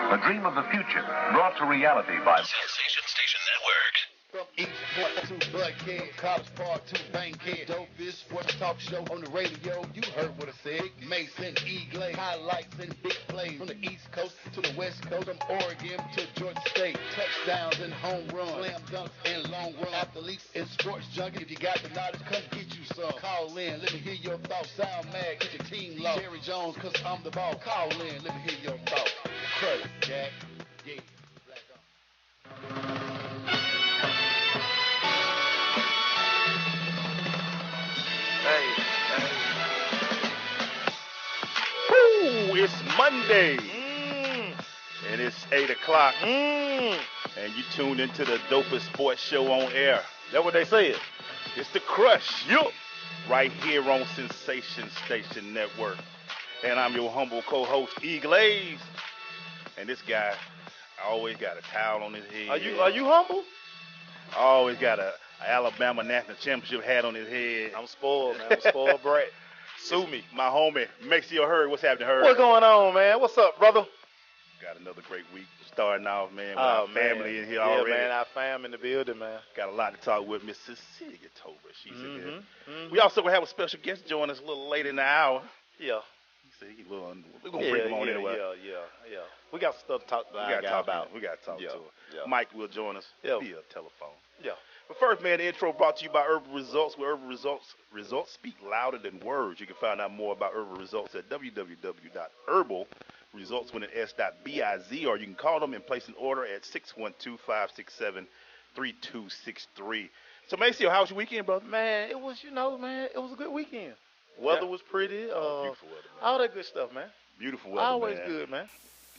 The dream of the future brought to reality by Sensation Station Network. From East Point to Buckhead, College Park to Bankhead, dopest sports talk show on the radio. You heard what I said. Mason, Eagle, highlights and big plays from the East Coast to the West Coast, from Oregon to Georgia State. Touchdowns and home runs, slam dunks and long run. Athletes and sports junkie. If you got the knowledge, come get you some. Call in, let me hear your thoughts. Sound mad, get your team low. Jerry Jones, cause I'm the ball. Call in, let me hear your thoughts. Credit, Jack. Yeah. Black on. Woo! It's Monday. And it's 8 o'clock. And you tuned into the dopest sports show on air. That's what they said. It's The Crush. Yup. Right here on Sensation Station Network. And I'm your humble co-host, E. Glaze. And this guy always got a towel on his head. Are you humble? Always got a Alabama National Championship hat on his head. I'm spoiled, man. I'm spoiled brat. Sue me. My homie, Maxie Hurd. What's happening, Hurd? What's going on, man? What's up, brother? Got another great week starting off, man, with our family in here already. Yeah, man, our fam in the building, man. Got a lot to talk with Miss Secelia Tolbert. She's in here. We also going to have a special guest join us a little later in the hour. Yeah. We're going to bring him on anyway. Yeah. We got stuff to talk to our guy about. We got to talk to her. Yeah. Mike will join us via telephone. Yeah. But first, man, the intro brought to you by Herbal Results, where Herbal Results speak louder than words. You can find out more about Herbal Results at www.herbalresults.biz, or you can call them and place an order at 612-567-3263. So, Maceo, how was your weekend, brother? Man, it was a good weekend. Weather was pretty. Beautiful weather, man. All that good stuff, man. Beautiful weather, Always man. good, man.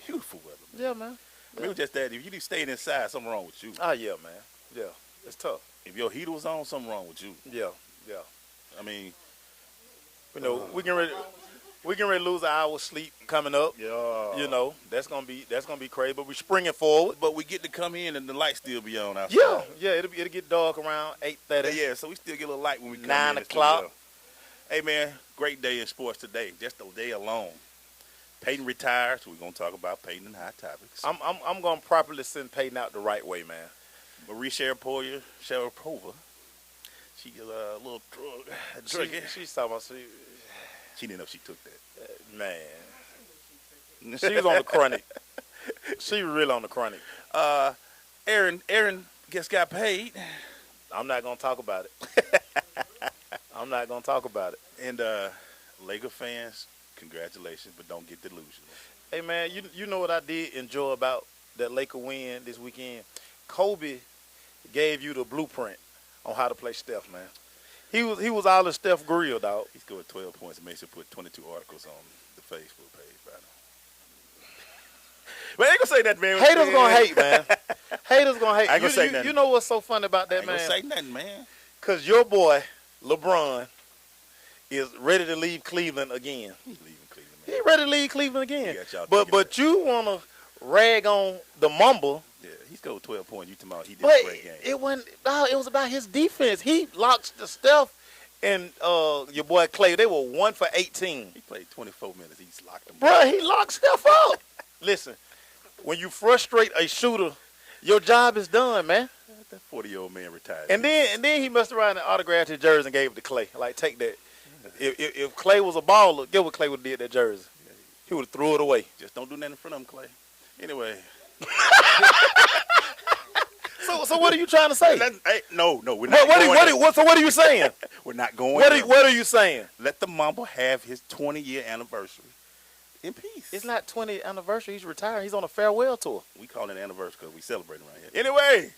Beautiful weather, man. Yeah, man. I mean, it was just that if you stayed inside, something wrong with you. Oh, yeah, man. Yeah. It's tough. If your heater was on, something wrong with you. Yeah. I mean, we can ready to lose an hour's sleep coming up. Yeah. You know, that's gonna be crazy. But we're springing forward. But we get to come in and the light still be on outside. Yeah. It'll get dark around 8:30. Yeah, so we still get a little light when we come 9 in. o'clock. Hey man, great day in sports today. Just a day alone. Peyton retires. So we're gonna talk about Peyton and hot topics. I'm gonna properly send Peyton out the right way, man. Marie Sharapova, she is a little drug. She's talking about She didn't know she took that. Man. She was on the chronic. She was really on the chronic. Aaron just got paid. I'm not gonna talk about it. And Laker fans, congratulations, but don't get delusional. Hey man, you know what I did enjoy about that Laker win this weekend? Kobe gave you the blueprint on how to play Steph, man. He was all in Steph grill, dog. He scored 12 points and made sure put 22 articles on the Facebook page, right now. But I ain't gonna say that, man. Haters gonna hate, man. Haters gonna hate. I ain't gonna say nothing. You know what's so funny about that, man? I ain't gonna say nothing, man. Because your boy, LeBron, is ready to leave Cleveland again. He's leaving Cleveland, man. He's ready to leave Cleveland again. But you want to rag on the mumble. Yeah, he scored 12 points. You talking about he did a great game. It was about his defense. He locked the Steph and your boy Clay. They were 1 for 18. He played 24 minutes. He's locked them. Bruh, he locked Steph up. Listen, when you frustrate a shooter, your job is done, man. That 40-year-old man retired. And then he messed around and autographed his jersey and gave it to Clay. Like, take that. If Clay was a baller, guess what Clay would have did that jersey? He would have threw it away. Just don't do nothing in front of him, Clay. Anyway. So what are you trying to say? No, we're not So what are you saying? We're not going What are you saying? Let the Mamba have his 20-year anniversary in peace. It's not 20th anniversary. He's retired. He's on a farewell tour. We call it an anniversary because we celebrate around here. Anyway,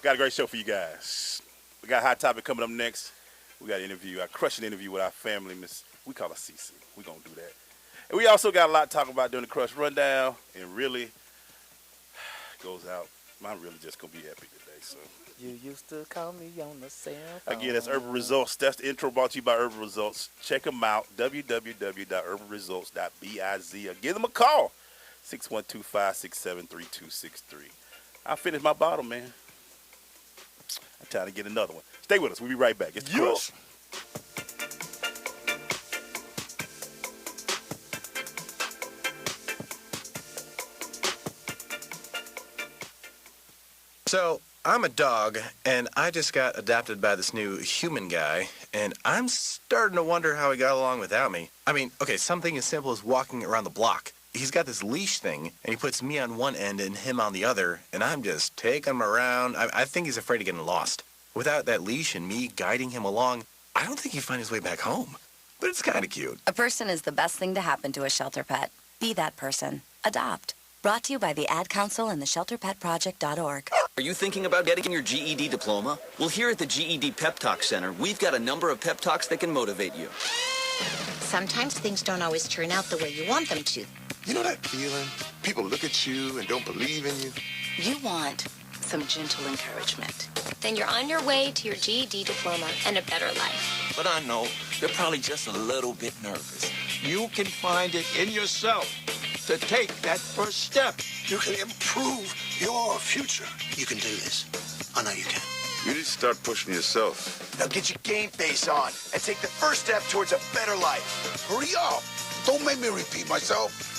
got a great show for you guys. We got a hot topic coming up next. We got an interview, a crushing interview with our family, we call her Cece. We're going to do that. And we also got a lot to talk about during the Crush Rundown, and really goes out. I'm really just going to be happy today. So You used to call me on the cell phone. again, that's Herbal Results. That's the intro brought to you by Herbal Results. Check them out, www.herbalresults.biz, or give them a call, 612-567-3263. I finished my bottle, man. I'm trying to get another one. Stay with us. We'll be right back. It's the Crush. So, I'm a dog, and I just got adopted by this new human guy, and I'm starting to wonder how he got along without me. I mean, okay, something as simple as walking around the block. He's got this leash thing, and he puts me on one end and him on the other, and I'm just taking him around. I think he's afraid of getting lost. Without that leash and me guiding him along, I don't think he'd find his way back home. But it's kind of cute. A person is the best thing to happen to a shelter pet. Be that person. Adopt. Brought to you by the Ad Council and the ShelterPetProject.org. Are you thinking about getting your GED diploma? Well, here at the GED Pep Talk Center, we've got a number of pep talks that can motivate you. Sometimes things don't always turn out the way you want them to. You know that feeling? People look at you and don't believe in you. You want some gentle encouragement. Then you're on your way to your GED diploma and a better life. But I know they're probably just a little bit nervous. You can find it in yourself to take that first step. You can improve your future. You can do this. I know you can. You need to start pushing yourself. Now get your game face on and take the first step towards a better life. Hurry up. Don't make me repeat myself.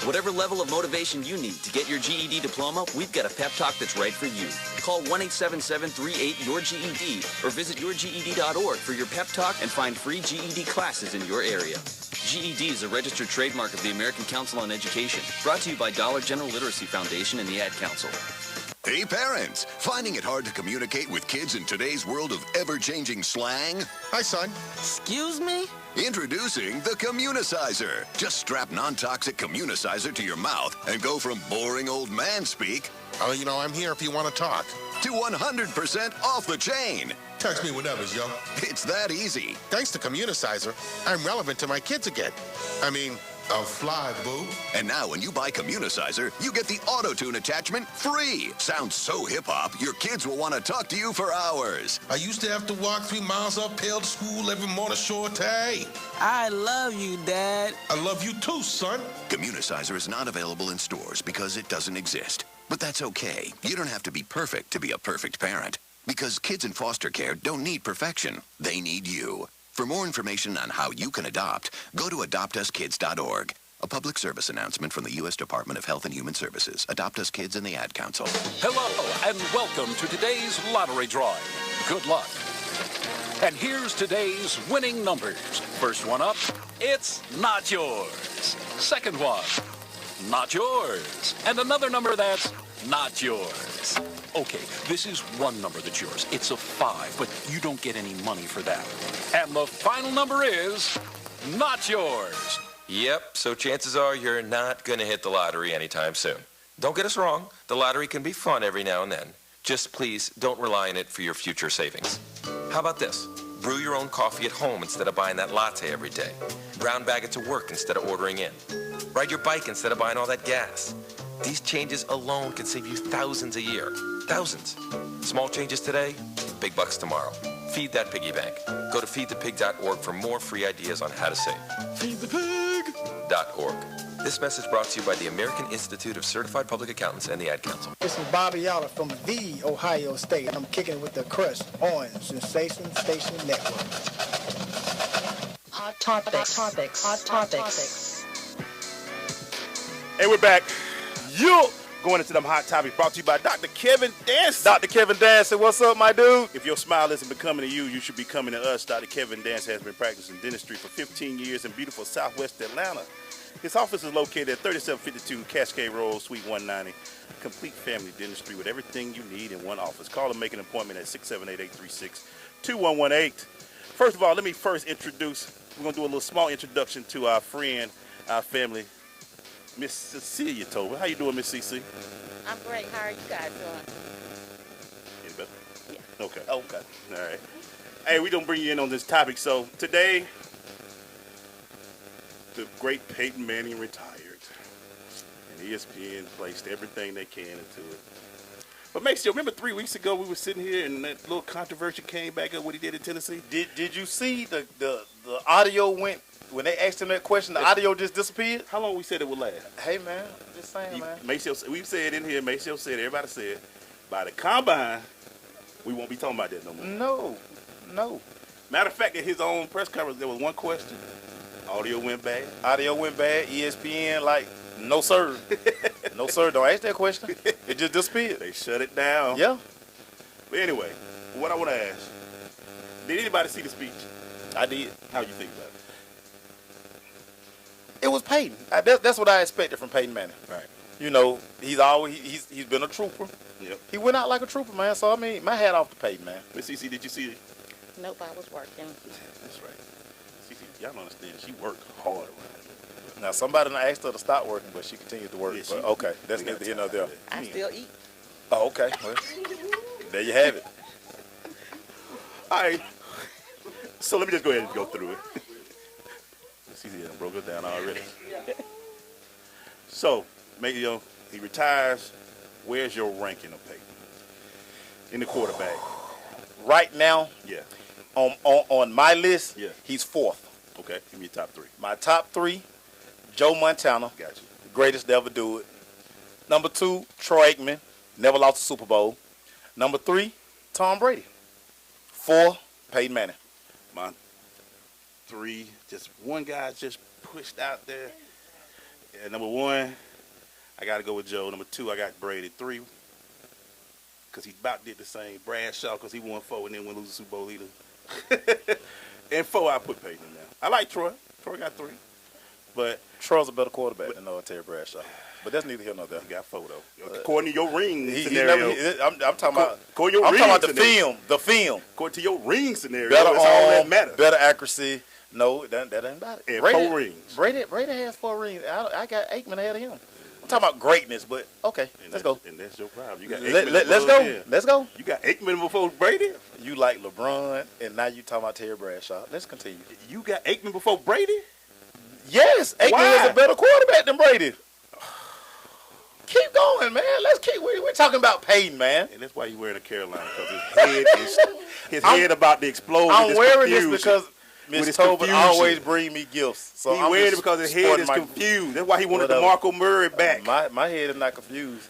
Whatever level of motivation you need to get your GED diploma, we've got a pep talk that's right for you. Call 1-877-38-YOUR-GED or visit yourged.org for your pep talk and find free GED classes in your area. GED is a registered trademark of the American Council on Education. Brought to you by Dollar General Literacy Foundation and the Ad Council. Hey parents, finding it hard to communicate with kids in today's world of ever-changing slang? Hi, son. Excuse me? Introducing the Communicizer. Just strap non-toxic Communicizer to your mouth and go from boring old man speak I'm here if you want to talk. to 100% off the chain. Text me whenever, yo. It's that easy. Thanks to Communicizer, I'm relevant to my kids again. I'll fly, boo. And now when you buy Communicizer, you get the auto-tune attachment free. Sounds so hip-hop, your kids will want to talk to you for hours. I used to have to walk 3 miles uphill to school every morning, short day. I love you, Dad. I love you too, son. Communicizer is not available in stores because it doesn't exist. But that's okay. You don't have to be perfect to be a perfect parent. Because kids in foster care don't need perfection. They need you. For more information on how you can adopt, go to adoptuskids.org. A public service announcement from the U.S. Department of Health and Human Services. Adopt Us Kids and the Ad Council. Hello, and welcome to today's lottery drawing. Good luck. And here's today's winning numbers. First one up, it's not yours. Second one, not yours. And another number that's not yours. Okay, this is one number that's yours. It's a 5, but you don't get any money for that. And the final number is not yours. Yep, so chances are you're not going to hit the lottery anytime soon. Don't get us wrong, the lottery can be fun every now and then. Just please don't rely on it for your future savings. How about this? Brew your own coffee at home instead of buying that latte every day. Brown bag it to work instead of ordering in. Ride your bike instead of buying all that gas. These changes alone can save you thousands a year. Thousands. Small changes today, big bucks tomorrow. Feed that piggy bank. Go to feedthepig.org for more free ideas on how to save. Feedthepig.org. This message brought to you by the American Institute of Certified Public Accountants and the Ad Council. This is Bobby Yalla from the Ohio State, and I'm kicking with the Crush on Sensation Station Network. Hot topics. And we're back. You going into them hot topics brought to you by Dr. Kevin Dancy. Dr. Kevin Dancy, what's up, my dude? If your smile isn't becoming to you, you should be coming to us. Dr. Kevin Dancy has been practicing dentistry for 15 years in beautiful Southwest Atlanta. His office is located at 3752 Cascade Road, Suite 190. Complete family dentistry with everything you need in one office. Call and make an appointment at 678-836-2118. First of all, let me first introduce, we're going to do a little small introduction to our friend, our family, Miss Secelia Tolbert. How you doing, Miss CC? I'm great. How are you guys doing? Any better? Yeah. Okay. All right. Hey, we're going to bring you in on this topic. So today, the great Peyton Manning retired. And ESPN placed everything they can into it. But Mace, remember 3 weeks ago we were sitting here and that little controversy came back up what he did in Tennessee? Did you see the audio went, when they asked him that question, the audio just disappeared? How long we said it would last? Hey, man, just saying, man. Maceo, we said in here, Maceo said, everybody said, by the combine, we won't be talking about that no more. No. Matter of fact, at his own press conference, there was one question. Audio went bad. ESPN, like, no, sir. No, sir, don't ask that question. It just disappeared. They shut it down. Yeah. But anyway, what I want to ask, did anybody see the speech? I did. How you think about it? It was Peyton. That's what I expected from Peyton Manning. Right. You know, he's been a trooper. Yep. He went out like a trooper, man. So I mean, my hat off to Peyton, man. Miss CC, did you see it? Nope, I was working. That's right. CC, y'all don't understand. She worked hard around here. Now somebody done asked her to stop working, but she continued to work. Yeah, but okay, that's neither here nor there. I still eat. Oh, okay. Well, there you have it. All right. So let me just go ahead and go through it. CC broke it down already. So, maybe he retires. Where's your ranking of Peyton in the quarterback? Right now, Yeah. On my list, Yeah. he's fourth. Okay. Give me your top three. My top three: Joe Montana, Got you. the greatest to ever do it. Number 2, Troy Aikman, never lost a Super Bowl. Number 3, Tom Brady. 4, Peyton Manning. My 3, just one guy just pushed out there. Yeah, number 1, I got to go with Joe. Number 2, I got Brady. 3, because he about did the same. Brad Shaw, because he won 4 and then wouldn't lose the Super Bowl either. And 4, I put Peyton in there. I like Troy. Troy got 3. But Troy's a better quarterback than Terry Bradshaw. But that's neither here nor there. he got 4, though. According to your ring He scenario. I'm talking about. According to your I'm ring talking about the scenario. film. The film. According to your ring scenario, Better that's all that arm, matters. better accuracy. No, that ain't about it. And Brady, 4 rings. Brady has 4 rings. I got Aikman ahead of him. I'm talking about greatness, but okay, let's go. And that's your problem. You got Let's go. him. Let's go. You got Aikman before Brady? You like LeBron, and now you talking about Terry Bradshaw. Let's continue. You got Aikman before Brady? Yes, Aikman Why? is a better quarterback than Brady. Keep going, man. Let's keep. We're talking about Peyton, man. And that's why you wearing a Carolina, because his head about to explode. I'm wearing this confusion. because With Miss his Tolbert confusion. always bring me gifts. So He I'm wearing it just because his head sporting is my- confused. That's why he wanted Whatever. DeMarco Murray back. My head is not confused.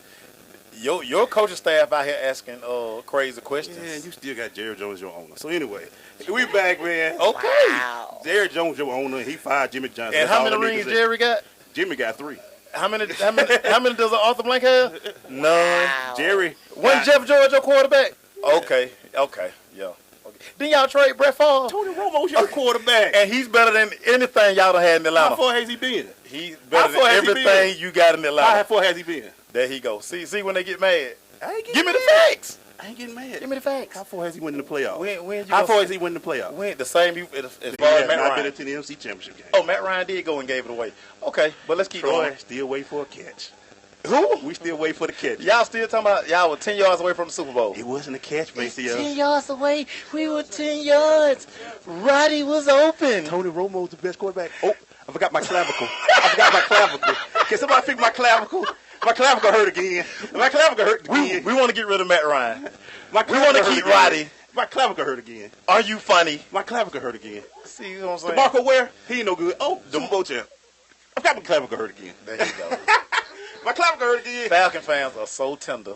Your coaching staff out here asking crazy questions. Yeah, and you still got Jerry Jones your owner. So anyway, we back, man. Okay. Wow. Jerry Jones your owner. He fired Jimmy Johnson. And That's how all many I need rings to say. Jerry got? Jimmy got 3. How many does Arthur Blank have? None. Wow. Jerry. Wasn't Jeff George your quarterback? Okay, yeah. Okay. Then y'all trade Brett Favre, Tony Romo's your quarterback. and he's better than anything y'all done had in Atlanta. How far has he been? He's better How far than has he everything you got in How Atlanta. far has he been? There he go. See when they get mad. I ain't getting Give me the mad. facts. I ain't getting mad. Give me the facts. How far has he went in the playoffs? When How far has he went in the playoffs? When the same as He far as has Matt not Ryan. been to the NFC Championship game. Oh, Matt Ryan did go and gave it away. Okay, but let's keep Troy going. still wait for a catch. Who? We still wait for the catch. Y'all still talking about y'all were 10 yards away from the Super Bowl. It wasn't a catch, Maceo. 10 yards away. We were 10 yards. Roddy was open. Tony Romo's the best quarterback. Oh, I forgot my clavicle. Can somebody fix my clavicle? My clavicle hurt again. My clavicle hurt again. We want to get rid of Matt Ryan. My We want to clavicle keep hurt again. Roddy. My clavicle hurt again. Are you funny? My clavicle hurt again. See what I'm saying? DeMarco Ware, he ain't no good. Oh, Super Bowl champ. I got my clavicle hurt again. There you go. My clavicle hurt again. Falcon fans are so tender.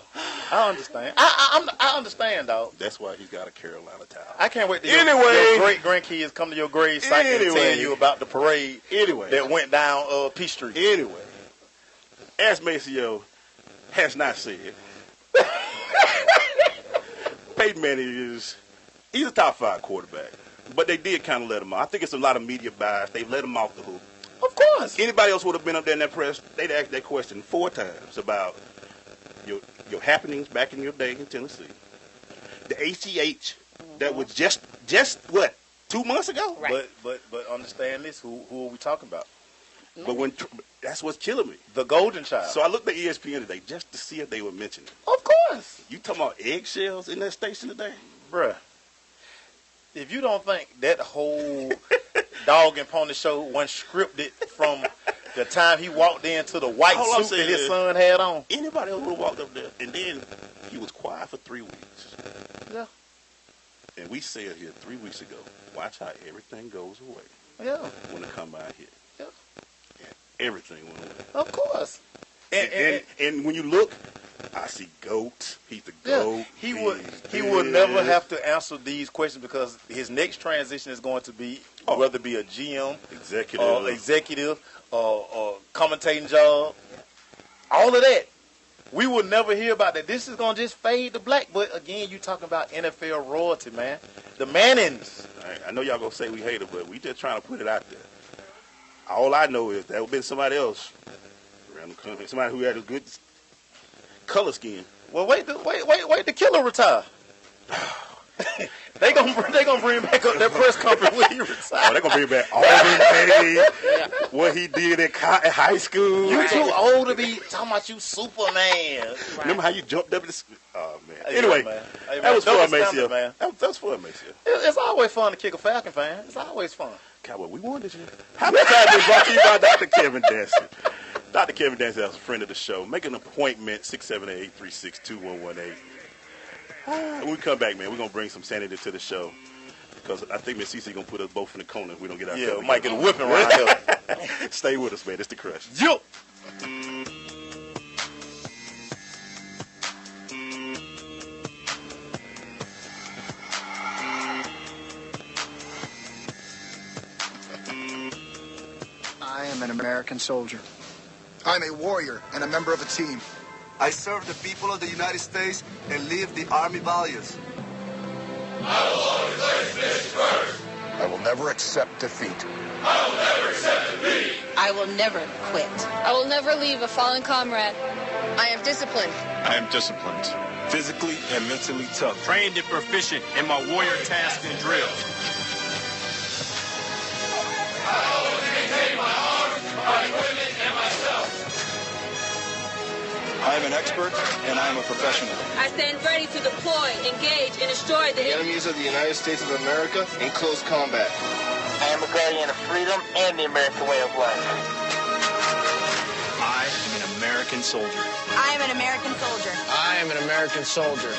I understand. I understand, dog. That's why he's got a Carolina towel. I can't wait to Anyway. your great grandkids come to your grave site and Anyway. tell you about the parade Anyway. that went down Peachtree. Anyway, as Maceo has not said, Peyton Manning he's a top 5 quarterback. But they did kind of let him off. I think it's a lot of media bias. They let him off the hook. Of course. Anybody else would have been up there in that press, they'd asked that question 4 times about your happenings back in your day in Tennessee. The HGH that was just what, 2 months ago? Right. But understand this. Who are we talking about? But that's what's killing me. The golden child. So I looked at ESPN today just to see if they were mentioning it. Of course. You talking about eggshells in that station today? Bruh. If you don't think that whole dog and pony show wasn't scripted from the time he walked into the white All I'm suit that saying his is, son had on. Anybody else would have walked up there, and then he was quiet for 3 weeks. Yeah. And we said here 3 weeks ago, watch how everything goes away Yeah. when it come out here. Yeah. And everything went away. Of course. And when you look, I see goat. He's the goat. He would never have to answer these questions because his next transition is going to be whether it be a GM, executive, commentating job, all of that. we will never hear about that. This is going to just fade to black. But, again, you talking about NFL royalty, man. The Mannings. I know y'all going to say we hate it, but we just trying to put it out there. All I know is that would have been somebody else. Somebody who had a good color skin. Well, wait, the killer retire. They gonna bring back up that press conference when he retired. Oh, they gonna bring back all the what he did in high school. You too old to be talking about you Superman. Right. Remember how you jumped up in the... Oh, man. Hey, anyway, man. That was fun, Maceo. Man. That was fun, Maceo. It's always fun to kick a Falcon fan. It's always fun. Cowboy, we won this year. How many times been brought to you by Dr. Kevin Dancy? Dr. Kevin Dancy is a friend of the show. Make an appointment, 678-836-2118. When we come back, man, we're going to bring some sanity to the show. Because I think Miss Cece going to put us both in the corner if we don't get our we might get a whipping around here. Stay with us, man. It's The Crush. Yo! I am an American soldier. I'm a warrior and a member of a team. I serve the people of the United States and live the Army values. I will always place this first. I will never accept defeat. I will never accept defeat. I will never quit. I will never leave a fallen comrade. I am disciplined. I am disciplined. Physically and mentally tough. Trained and proficient in my warrior tasks and drills. I always maintain my arms, my equipment, and myself. I am an expert and I am a professional. I stand ready to deploy, engage, and destroy the enemies of the United States of America in close combat. I am a guardian of freedom and the American way of life. I am an American soldier. I am an American soldier. I am an American soldier.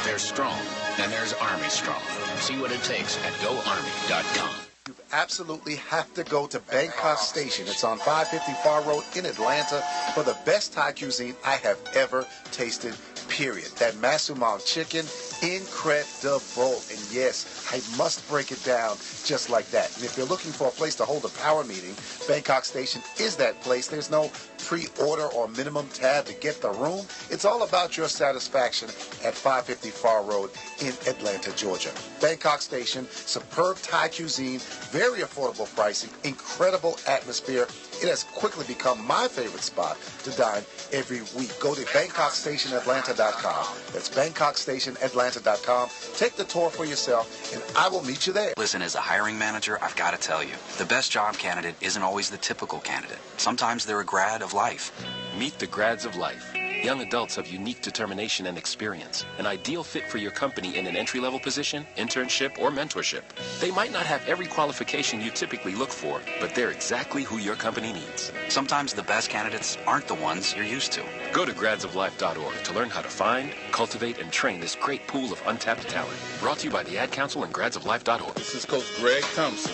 There's strong, and there's Army strong. See what it takes at GoArmy.com. You absolutely have to go to Bangkok Station. It's on 550 Far Road in Atlanta for the best Thai cuisine I have ever tasted, period. That Masumang chicken, incredible. And yes, I must break it down just like that. And if you're looking for a place to hold a power meeting, Bangkok Station is that place. There's no pre-order or minimum tab to get the room. It's all about your satisfaction at 550 Far Road in Atlanta, Georgia. Bangkok Station, superb Thai cuisine, very affordable pricing, incredible atmosphere. It has quickly become my favorite spot to dine every week. Go to BangkokStationAtlanta.com. That's BangkokStationAtlanta.com. Take the tour for yourself, and I will meet you there. Listen, as a hiring manager, I've got to tell you, the best job candidate isn't always the typical candidate. Sometimes they're a grad of life. Meet the grads of life. Young adults have unique determination and experience, an ideal fit for your company in an entry-level position, internship, or mentorship. They might not have every qualification you typically look for, but they're exactly who your company needs. Sometimes the best candidates aren't the ones you're used to. Go to gradsoflife.org to learn how to find, cultivate, and train this great pool of untapped talent. Brought to you by the Ad Council and gradsoflife.org. This is Coach Greg Thompson.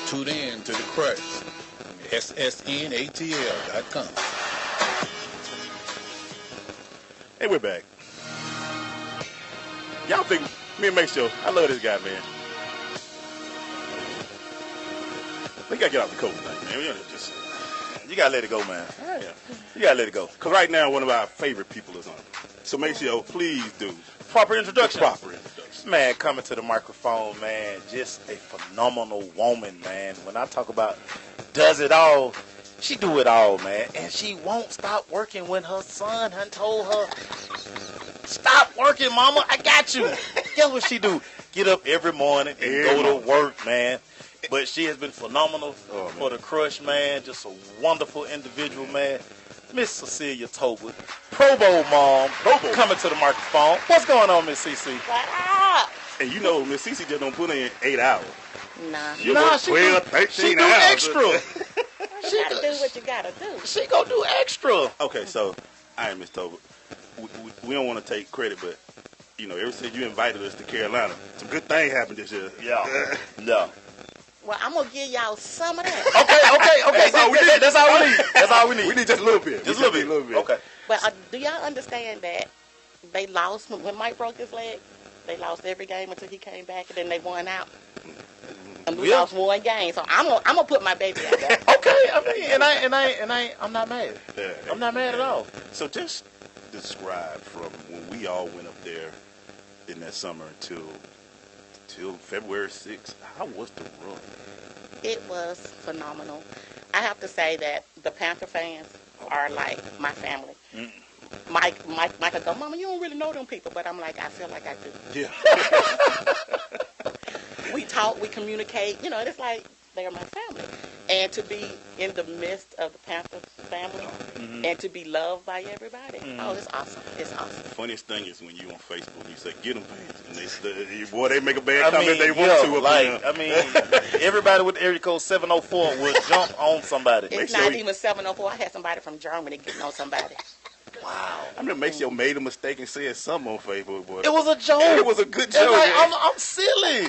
Tune in to The Crush. SSNATL.com. Hey, we're back. Y'all think me and Make Sure, I love this guy, man. We gotta get off the coach thing, man. You gotta let it go, man. Yeah. You gotta let it go. Because right now, one of our favorite people is on. So Make Sure, please do. Proper introduction. Proper introduction. Man, coming to the microphone, man, just a phenomenal woman, man. When I talk about does it all, she do it all, man. And she won't stop working when her son had told her, stop working, mama, I got you. Guess what she do? Get up every morning and go to work, man. But she has been phenomenal for the Crush, man. Just a wonderful individual, man. Miss Secelia Tolbert, Pro Bowl mom, coming to the microphone. What's going on, Miss Cece? What up? And you know, Miss Cece just don't put in 8 hours. Nah. You work 12, 13 hours. Extra. You gotta do what you gotta do. She gonna do extra. Okay, so, all right, Miss Tolbert. We don't want to take credit, but, you know, ever since you invited us to Carolina, some good things happened this year. Yeah. Yeah. Well, I'm gonna give y'all some of that. Okay. That's all we need. That's all we need. We need just a little bit. Just a little bit. Okay. But do y'all understand that they lost when Mike broke his leg? They lost every game until he came back, and then they won out. And we lost one game, so I'm gonna put my baby out there. Okay. I'm not mad. I'm not mad at all. So just describe from when we all went up there in that summer till February 6th. How was the run? It was phenomenal. I have to say that the Panther fans are like my family. Mike will go, Mama, you don't really know them people, but I'm like, I feel like I do. Yeah. We talk, we communicate, you know, it's like they're my family. And to be in the midst of the Panther family and to be loved by everybody, oh, it's awesome. It's awesome. The funniest thing is when you on Facebook, you say, get them fans. And they make a bad comment they want to. Like, I mean, everybody with area code 704 would jump on somebody. It's not even 704. I had somebody from Germany getting on somebody. Wow. I remember Maceo made a mistake and said something on Facebook, boy. It was a joke. It was a good joke. Like, I'm silly.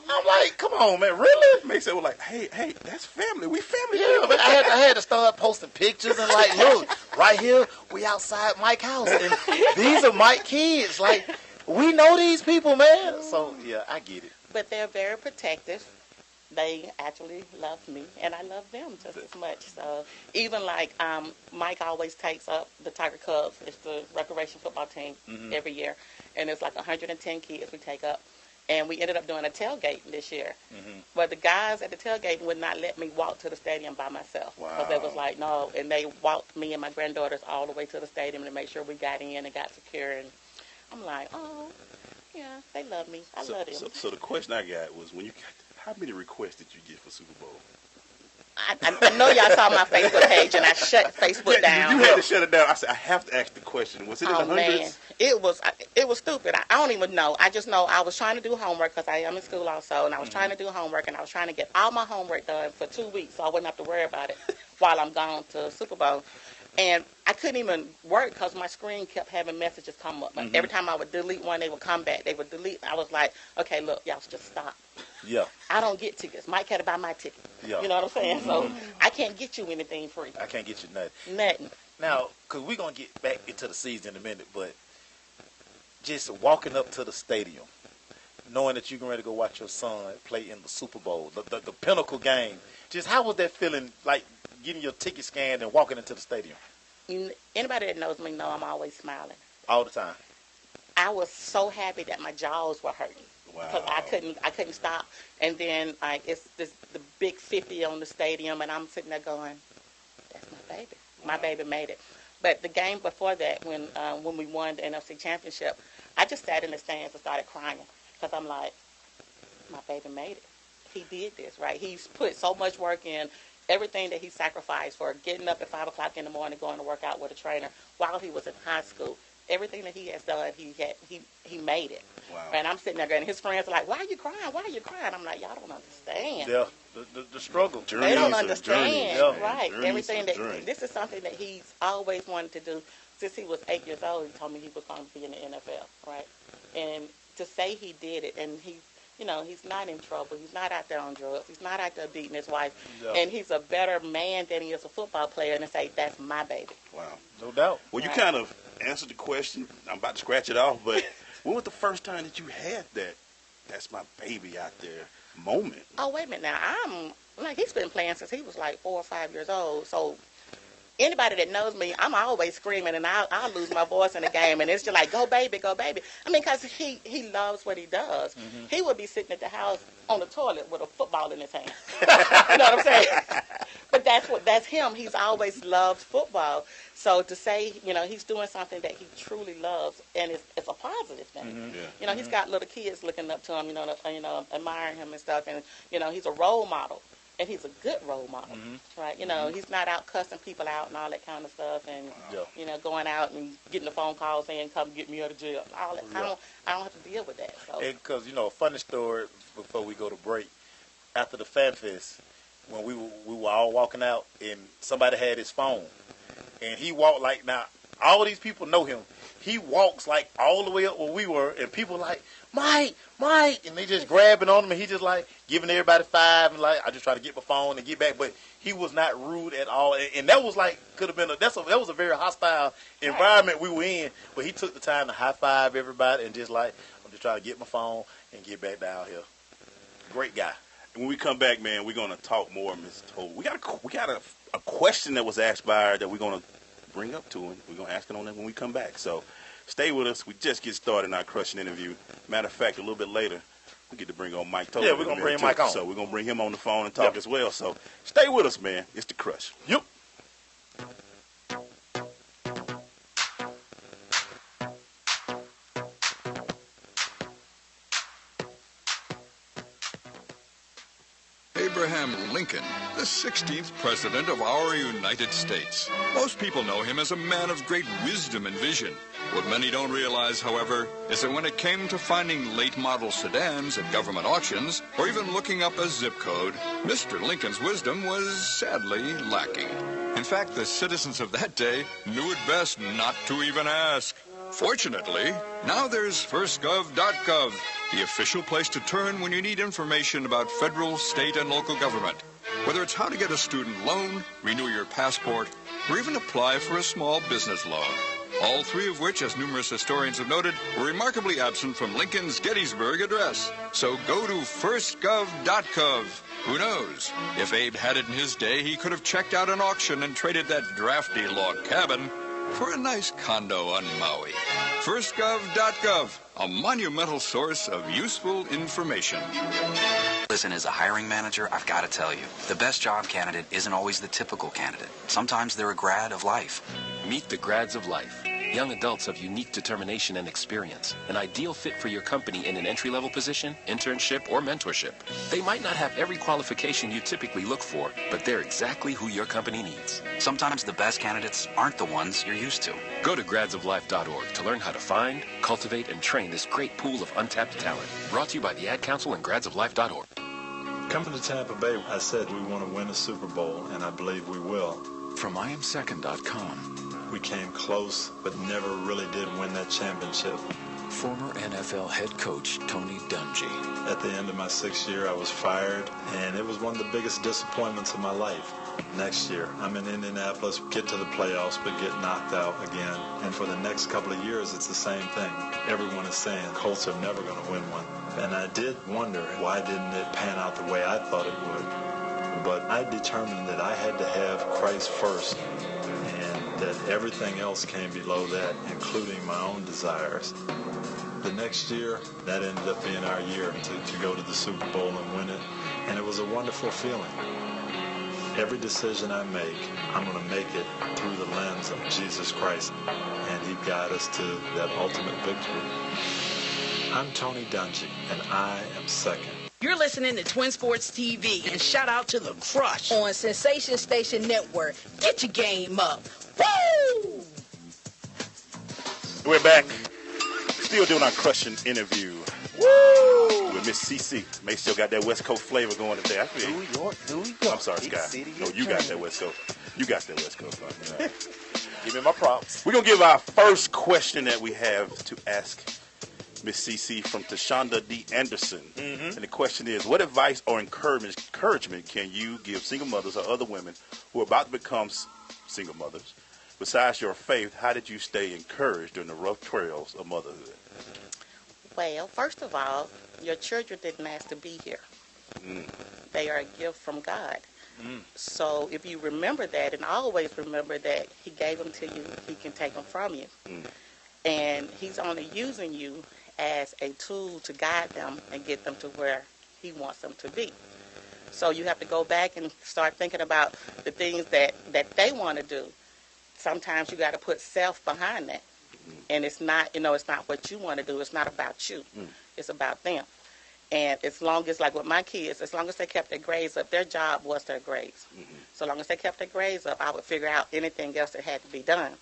I'm like, come on, man, really? Maceo was like, hey, that's family. We family. Yeah, but I had to start posting pictures and like, look, right here, we outside Mike's house, and these are Mike's kids. Like, we know these people, man. So yeah, I get it. But they're very protective. They actually love me, and I love them just as much. So even like Mike always takes up the Tiger Cubs. It's the recreation football team every year, and it's like 110 kids we take up. And we ended up doing a tailgate this year. But the guys at the tailgate would not let me walk to the stadium by myself. Because they was like, no. And they walked me and my granddaughters all the way to the stadium to make sure we got in and got secure. And I'm like, oh, yeah, they love me. I love them. So the question I got was, when you how many requests did you get for Super Bowl? I know y'all saw my Facebook page, and I shut Facebook down. You had to shut it down. I said, I have to ask the question. Was it in the hundreds? Man. It was stupid. I don't even know. I just know I was trying to do homework because I am in school also, and I was trying to do homework, and I was trying to get all my homework done for 2 weeks so I wouldn't have to worry about it while I'm gone to Super Bowl. And I couldn't even work because my screen kept having messages come up. Like every time I would delete one, they would come back. They would delete. I was like, okay, look, y'all just stop. Yeah. I don't get tickets. Mike had to buy my ticket. Yeah. You know what I'm saying? So I can't get you anything free. I can't get you nothing. Nothing. Now, because we're going to get back into the season in a minute, but just walking up to the stadium, knowing that you're going to go watch your son play in the Super Bowl, the pinnacle game, just how was that feeling, like getting your ticket scanned and walking into the stadium? Anybody that knows me know I'm always smiling. All the time. I was so happy that my jaws were hurting. Because I couldn't stop. And then like it's the big 50 on the stadium, and I'm sitting there going, that's my baby. My baby made it. But the game before that, when we won the NFC Championship, I just sat in the stands and started crying because I'm like, my baby made it. He did this, right? He's put so much work in. Everything that he sacrificed for getting up at 5 o'clock in the morning, going to work out with a trainer while he was in high school. Everything that he has done, he made it. Wow. And I'm sitting there going, his friends are like, why are you crying? Why are you crying? I'm like, y'all don't understand. Yeah, the struggle. They don't understand. Yeah. Right. Everything this is something that he's always wanted to do since he was 8 years old. He told me he was going to be in the NFL, right? And to say he did it, and he's not in trouble. He's not out there on drugs. He's not out there beating his wife. Yeah. And he's a better man than he is a football player. And to say, that's my baby. Wow. No doubt. Well, you kind of answered the question. I'm about to scratch it off, but when was the first time that you had that's my baby out there moment? Oh, wait a minute now. He's been playing since he was like 4 or 5 years old. So anybody that knows me, I'm always screaming, and I'll lose my voice in the game, and it's just like, go baby, go baby. I mean, because he loves what he does. He would be sitting at the house on the toilet with a football in his hand. You know what I'm saying? But that's him. He's always loved football. So to say, he's doing something that he truly loves, and it's a positive thing. Yeah. He's got little kids looking up to him, admiring him and stuff, and he's a role model. And he's a good role model, right? He's not out cussing people out and all that kind of stuff, and going out and getting a phone call saying, "Come get me out of jail." All that. I don't have to deal with that. So. Because a funny story before we go to break, after the Fan Fest, when we were all walking out, and somebody had his phone, and he walked like, now all these people know him. He walks like all the way up where we were, and people like, Mike, and they just grabbing on him, and he just like giving everybody 5, and like, I just try to get my phone and get back, but he was not rude at all, and that was like, that was a very hostile environment we were in, but he took the time to high five everybody and just like, I'm just trying to get my phone and get back down here. Great guy. When we come back, man, we're gonna talk more, Ms. Tolbert. We got a question that was asked by her that we're gonna bring up to him. We're gonna ask it on that when we come back. So stay with us. We just get started in our crushing interview. Matter of fact, a little bit later, we get to bring on Mike Tolbert. Yeah, we're gonna bring Mike on. So we're gonna bring him on the phone and talk as well. So stay with us, man. It's the Crush. Yep. Abraham Lincoln, the 16th president of our United States. Most people know him as a man of great wisdom and vision. What many don't realize, however, is that when it came to finding late model sedans at government auctions, or even looking up a zip code, Mr. Lincoln's wisdom was sadly lacking. In fact, the citizens of that day knew it best not to even ask. Fortunately, now there's firstgov.gov, the official place to turn when you need information about federal, state, and local government. Whether it's how to get a student loan, renew your passport, or even apply for a small business loan. All three of which, as numerous historians have noted, were remarkably absent from Lincoln's Gettysburg Address. So go to firstgov.gov. Who knows? If Abe had it in his day, he could have checked out an auction and traded that drafty log cabin for a nice condo on Maui. Firstgov.gov, a monumental source of useful information. Listen, as a hiring manager, I've got to tell you, the best job candidate isn't always the typical candidate. Sometimes they're a grad of life. Meet the grads of life. Young adults of unique determination and experience. An ideal fit for your company in an entry-level position, internship, or mentorship. They might not have every qualification you typically look for, but they're exactly who your company needs. Sometimes the best candidates aren't the ones you're used to. Go to gradsoflife.org to learn how to find, cultivate, and train this great pool of untapped talent. Brought to you by the Ad Council and gradsoflife.org. Coming to Tampa Bay, I said we want to win a Super Bowl, and I believe we will. From IamSecond.com. We came close, but never really did win that championship. Former NFL head coach Tony Dungy. At the end of my 6th year, I was fired, and it was one of the biggest disappointments of my life. Next year, I'm in Indianapolis, get to the playoffs, but get knocked out again. And for the next couple of years, it's the same thing. Everyone is saying Colts are never going to win one. And I did wonder, why didn't it pan out the way I thought it would? But I determined that I had to have Christ first, and that everything else came below that, including my own desires. The next year, that ended up being our year to go to the Super Bowl and win it, and it was a wonderful feeling. Every decision I make, I'm going to make it through the lens of Jesus Christ, and He guide us to that ultimate victory. I'm Tony Dungy, and I am second. You're listening to Twin Sports TV, and shout out to The Crush on Sensation Station Network. Get your game up. Woo! We're back. Still doing our crushing interview. Woo! With Miss CC. May still got that West Coast flavor going today. New York. I'm sorry, Sky. No, you got that West Coast. You got that West Coast. Right? Give me my props. We're going to give our first question that we have to ask Miss CC from Tashonda D. Anderson. Mm-hmm. And the question is, what advice or encouragement can you give single mothers or other women who are about to become single mothers? Besides your faith, how did you stay encouraged during the rough trails of motherhood? Well, first of all, your children didn't ask to be here. They are a gift from God. So if you remember that, and always remember that He gave them to you, He can take them from you. And He's only using you as a tool to guide them and get them to where He wants them to be. So you have to go back and start thinking about the things that they want to do. Sometimes you got to put self behind that. And it's not, it's not what you want to do. It's not about you. It's about them. And as long as, like with my kids, as long as they kept their grades up, their job was their grades. So long as they kept their grades up, I would figure out anything else that had to be done.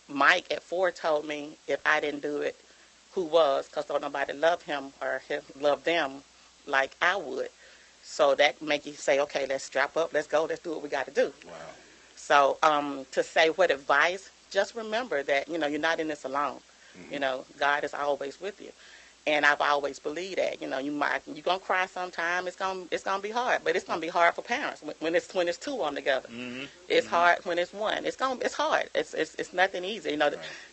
Mike at 4 told me if I didn't do it, who was? Because don't nobody love him or love them like I would. So that make you say, okay, let's strap up, let's go, let's do what we got to do. Wow. So to say what advice, just remember that, you're not in this alone. God is always with you. And I've always believed that, you're gonna cry sometime. It's gonna be hard, but it's gonna be hard for parents when it's two on together. Mm-hmm. It's hard when it's one. It's hard. It's nothing easy.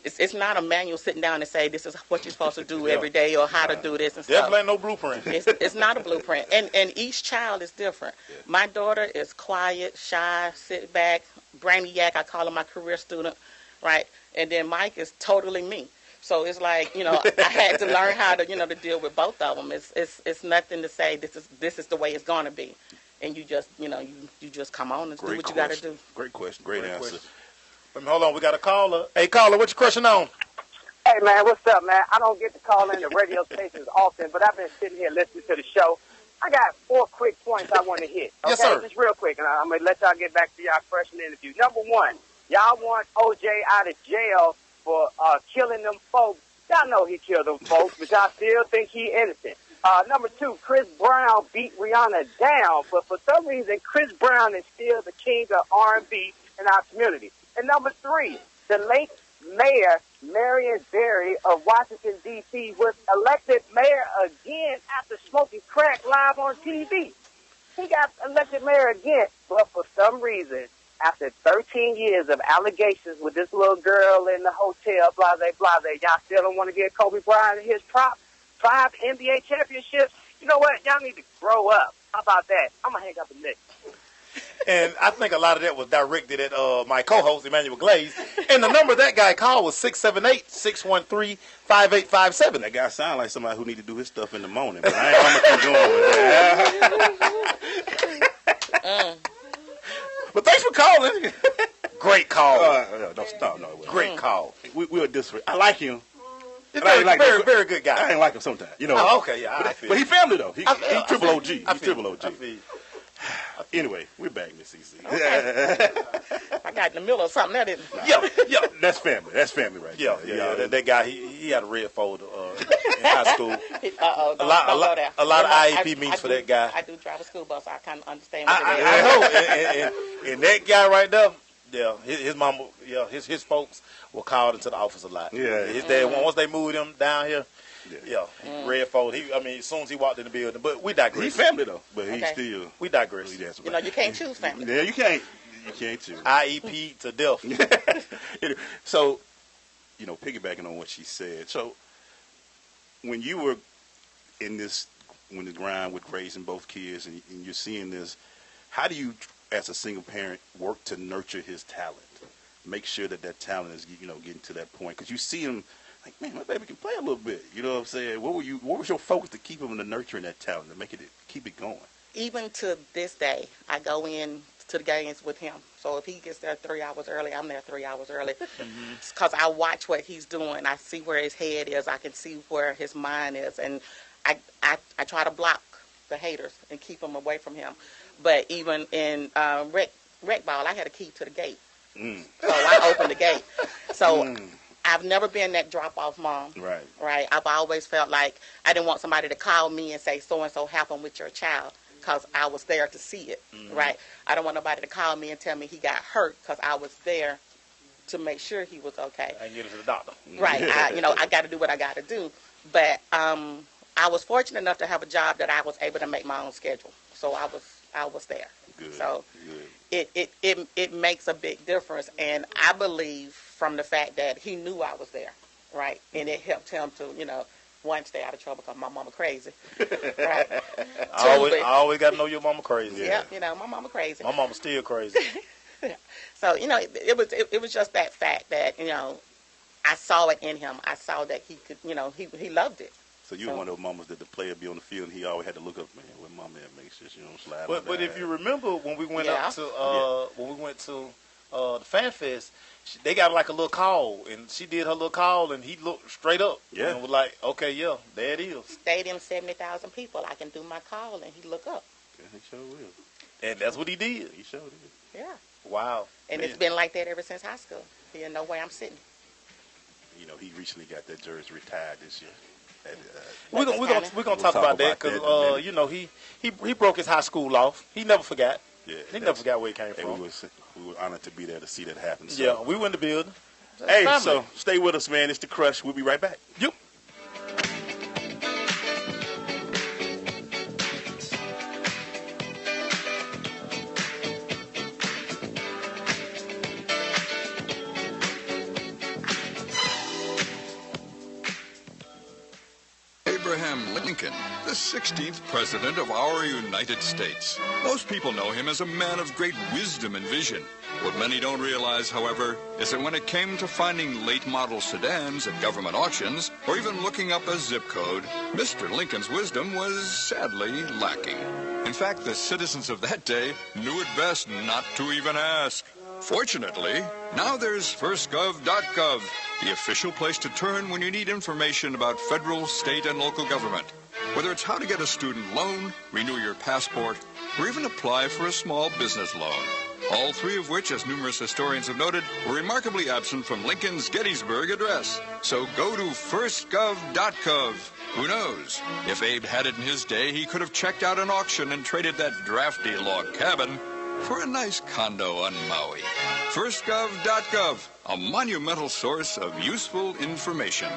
It's not a manual sitting down and say this is what you're supposed to do every day or how to do this and stuff. Definitely ain't no blueprint. It's not a blueprint, and each child is different. Yeah. My daughter is quiet, shy, sit back, brainiac. I call her my career student, right? And then Mike is totally me. So it's like, I had to learn how to, to deal with both of them. It's nothing to say this is the way it's going to be. And you just, you just come on and do what you got to do. Great question. Great answer. Hold on. We got a caller. Hey, caller, what your question on? Hey, man, what's up, man? I don't get to call in the radio stations often, but I've been sitting here listening to the show. I got 4 quick points I want to hit. Okay? Yes, sir. Just real quick, and I'm going to let y'all get back to y'all freshman interview. Number 1, y'all want OJ out of jail for killing them folks. Y'all know he killed them folks, but y'all still think he innocent. Number 2, Chris Brown beat Rihanna down, but for some reason, Chris Brown is still the king of R&B in our community. And number 3, the late Mayor Marion Barry of Washington, D.C. was elected mayor again after smoking crack live on TV. He got elected mayor again, but for some reason, after 13 years of allegations with this little girl in the hotel, blase, blase, y'all still don't want to give Kobe Bryant his props? 5 NBA championships? You know what? Y'all need to grow up. How about that? I'm going to hang up the next. And I think a lot of that was directed at my co-host, Emmanuel Glaze. And the number that guy called was 678-613-5857. That guy sound like somebody who need to do his stuff in the morning, but I ain't going with that. But thanks for calling. Great call. No. Great call. We were different. I like him. He's very good guy. I ain't like him sometimes. Oh, okay, yeah. But he family, though. He's triple OG. He's triple OG. Anyway, we're back, Miss CC. Okay. I got in the middle of something that didn't. Yeah, that's family. That's family right there. Yeah. That guy, he had a red folder in high school. A lot of IEP meetings for that guy. I do drive a school bus, so I kind of understand what it is. I know. And that guy right there, his mama, his folks were called into the office a lot. Yeah. His dad, once they moved him down here, red folder. As soon as he walked in the building, but we digress. He's family though, but he's still. We digress. You can't choose family. Yeah, you can't. You can't choose. IEP to death. So, piggybacking on what she said. So, when you were in the grind with raising both kids, and you're seeing this, how do you, as a single parent, work to nurture his talent? Make sure that talent is, getting to that point, because you see him. Like, man, my baby can play a little bit. You know what I'm saying? What was your focus to keep him in the nurturing that talent, to keep it going? Even to this day, I go in to the games with him. So if he gets there 3 hours early, I'm there 3 hours early. Because I watch what he's doing. I see where his head is. I can see where his mind is. And I try to block the haters and keep them away from him. But even in rec ball, I had a key to the gate. So I opened the gate. So I've never been that drop-off mom. Right. I've always felt like I didn't want somebody to call me and say, so-and-so happened with your child, because I was there to see it. Right. I don't want nobody to call me and tell me he got hurt, because I was there to make sure he was okay. I get him to the doctor. Right. I got to do what I got to do. But I was fortunate enough to have a job that I was able to make my own schedule. So I was there. Good. So it makes a big difference. And I believe from the fact that he knew I was there, right? And it helped him to, one, stay out of trouble because my mama crazy. Right? I always got to know your mama crazy. Yeah, my mama crazy. My mama still crazy. So, it was just that fact that, I saw it in him. I saw that he could, he loved it. So you were one of those mamas that the player be on the field and he always had to look up, man, where mama at, make sure she don't slide. But if you remember when we went to the Fan Fest, they got like a little call, and she did her little call, and he looked straight up. Yeah. And was like, okay, yeah, there it is. Stadium, 70,000 people. I can do my call, and he look up. Yeah, he sure will. And that's what he did. He sure did. Yeah. Wow. And it's been like that ever since high school. He didn't know where I'm sitting. He recently got that jersey retired this year. We're gonna talk about that because he broke his high school off. He never forgot. Yeah, he never forgot where he came from. We were honored to be there to see that happen. So. Yeah, we went to build. Hey, so stay with us, man. It's The Crush. We'll be right back. Yep. Abraham Lincoln, the 16th President of our United States. Most people know him as a man of great wisdom and vision. What many don't realize, however, is that when it came to finding late-model sedans at government auctions, or even looking up a zip code, Mr. Lincoln's wisdom was sadly lacking. In fact, the citizens of that day knew it best not to even ask. Fortunately, now there's firstgov.gov, the official place to turn when you need information about federal, state, and local government. Whether it's how to get a student loan, renew your passport, or even apply for a small business loan. All three of which, as numerous historians have noted, were remarkably absent from Lincoln's Gettysburg Address. So go to firstgov.gov. Who knows? If Abe had it in his day, he could have checked out an auction and traded that drafty log cabin for a nice condo on Maui. Firstgov.gov, a monumental source of useful information.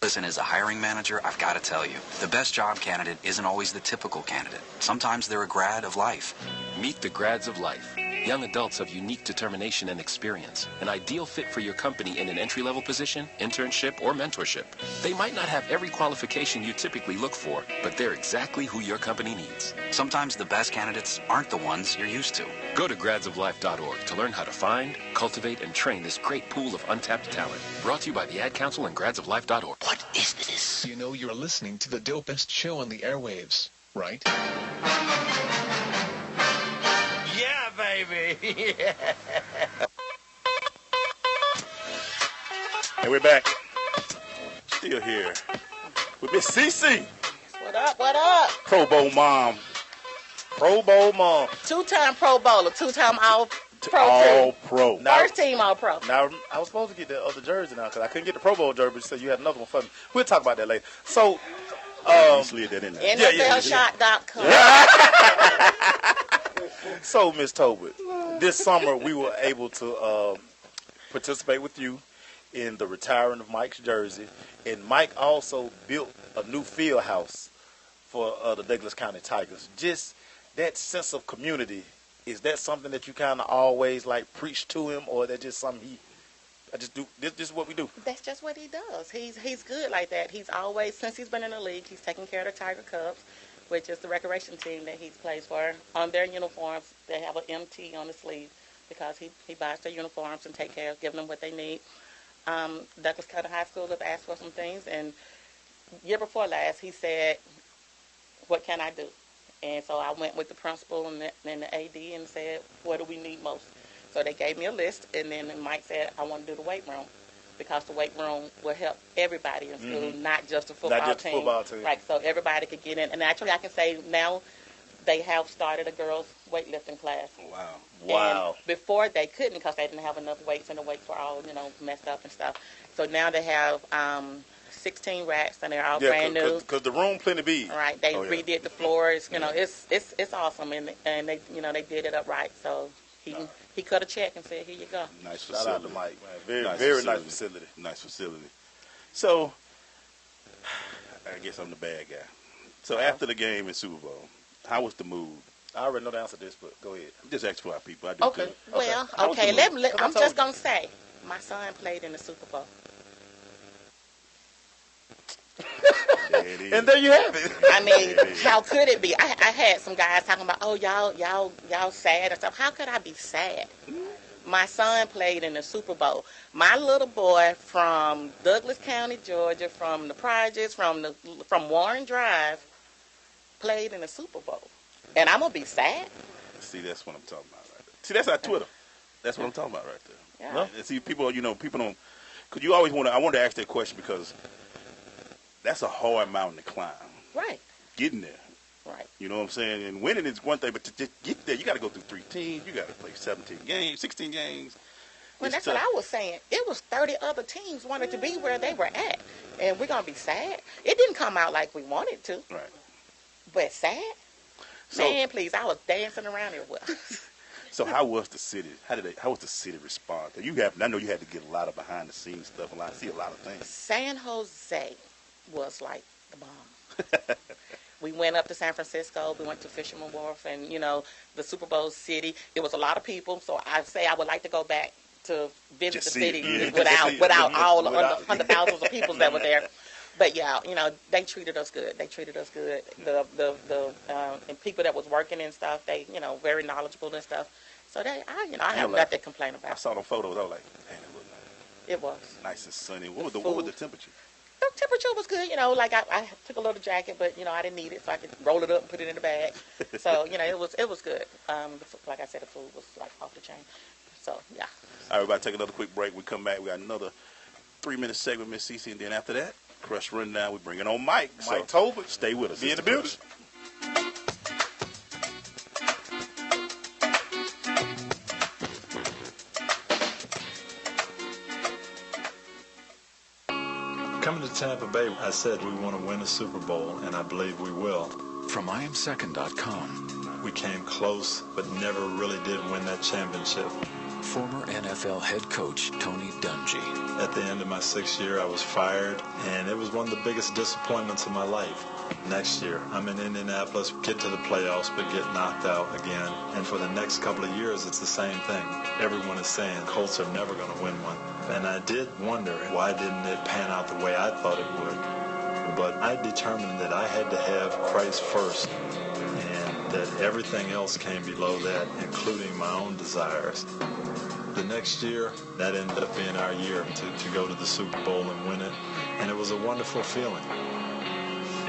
Listen, as a hiring manager, I've got to tell you, the best job candidate isn't always the typical candidate. Sometimes they're a grad of life. Meet the grads of life. Young adults of unique determination and experience. An ideal fit for your company in an entry-level position, internship, or mentorship. They might not have every qualification you typically look for, but they're exactly who your company needs. Sometimes the best candidates aren't the ones you're used to. Go to gradsoflife.org to learn how to find, cultivate, and train this great pool of untapped talent. Brought to you by the Ad Council and gradsoflife.org. What is this? You know you're listening to the dopest show on the airwaves, right? Yeah, baby. Yeah. And we're back. Still here with Miss CC. What up? What up? Pro Bowl mom. Pro Bowl mom. Two-time Pro Bowler, two-time All-Pro. All-Pro. First team All-Pro. Now, I was supposed to get the other jersey now because I couldn't get the Pro Bowl jersey, so you had another one for me. We'll talk about that later. So, slid that in there. NFLshot.com. So, Miss Tolbert, this summer we were able to participate with you in the retiring of Mike's jersey, and Mike also built a new field house for the Douglas County Tigers. Just that sense of community, is that something that you kind of always like preach to him, or that just something this is what we do? That's just what he does. He's good like that. He's always, since he's been in the league, he's taken care of the Tiger Cubs, which is the recreation team that he plays for. On their uniforms, they have an MT on the sleeve because he buys their uniforms and take care of giving them what they need. Douglas County High School have asked for some things, and year before last, he said, what can I do? And so I went with the principal and the AD and said, what do we need most? So they gave me a list, and then Mike said, I want to do the weight room because the weight room will help everybody in school, not just the football team. Not just the football team. Right, so everybody could get in. And actually, I can say now they have started a girls' weightlifting class. Wow. And before they couldn't because they didn't have enough weights, and the weights were all, messed up and stuff. So now they have 16 racks, and they're all brand new. Because the room plenty big. Right, they redid the floors. It's awesome, and they they did it up right. So he cut a check and said, here you go. Nice facility. Shout out to Mike, man. Very nice facility. Nice facility. So, I guess I'm the bad guy. So after the game in Super Bowl, how was the mood? I already know the answer to this, but go ahead. Just ask for our people. I do okay. Too. Well, okay. I'm just going to say, my son played in the Super Bowl. And there you have it. I mean, how could it be? I had some guys talking about, oh, y'all sad or stuff. How could I be sad? My son played in the Super Bowl. My little boy from Douglas County, Georgia, from the projects, from Warren Drive, played in the Super Bowl. And I'm going to be sad? See, that's what I'm talking about right there. See, that's our Twitter. That's what I'm talking about right there. Yeah. And see, people don't, because you always I wanted to ask that question because that's a hard mountain to climb. Right. Getting there. Right. You know what I'm saying? And winning is one thing, but to just get there, you got to go through 3 teams. You got to play 17 games, 16 games. Well, that's what I was saying. It was 30 other teams wanted to be where they were at. And we're going to be sad. It didn't come out like we wanted to. Right. But sad? So, man, please, I was dancing around here with. So how was the city? How was the city respond? I know you had to get a lot of behind the scenes stuff, see a lot of things. San Jose was like the bomb. We went up to San Francisco. We went to Fisherman Wharf and, the Super Bowl city. It was a lot of people. So I say I would like to go back to visit the city without all the hundred thousands of people that were there. But yeah, they treated us good. They treated us good. And people that was working and stuff, they, very knowledgeable and stuff. So I have nothing to complain about. I saw the photos. I was like, man, it was nice and sunny. What was the temperature? The temperature was good. I took a little jacket, but I didn't need it, so I could roll it up and put it in the bag. So it was good. Like I said, the food was like off the chain. So yeah. All right, we're about to take another quick break. We come back. We got another 3-minute segment, Miss Cece, and then after that, Crush Rundown. We bring it on Mike. Mike Tolbert. Stay with us. Be in the building. Coming to Tampa Bay, I said we want to win a Super Bowl, and I believe we will. From IamSecond.com. We came close, but never really did win that championship. Former NFL head coach Tony Dungy. At the end of my 6th year, I was fired, and it was one of the biggest disappointments of my life. Next year, I'm in Indianapolis, get to the playoffs, but get knocked out again. And for the next couple of years, it's the same thing. Everyone is saying Colts are never going to win one. And I did wonder, why didn't it pan out the way I thought it would? But I determined that I had to have Christ first, and that everything else came below that, including my own desires. The next year, that ended up being our year to go to the Super Bowl and win it. And it was a wonderful feeling.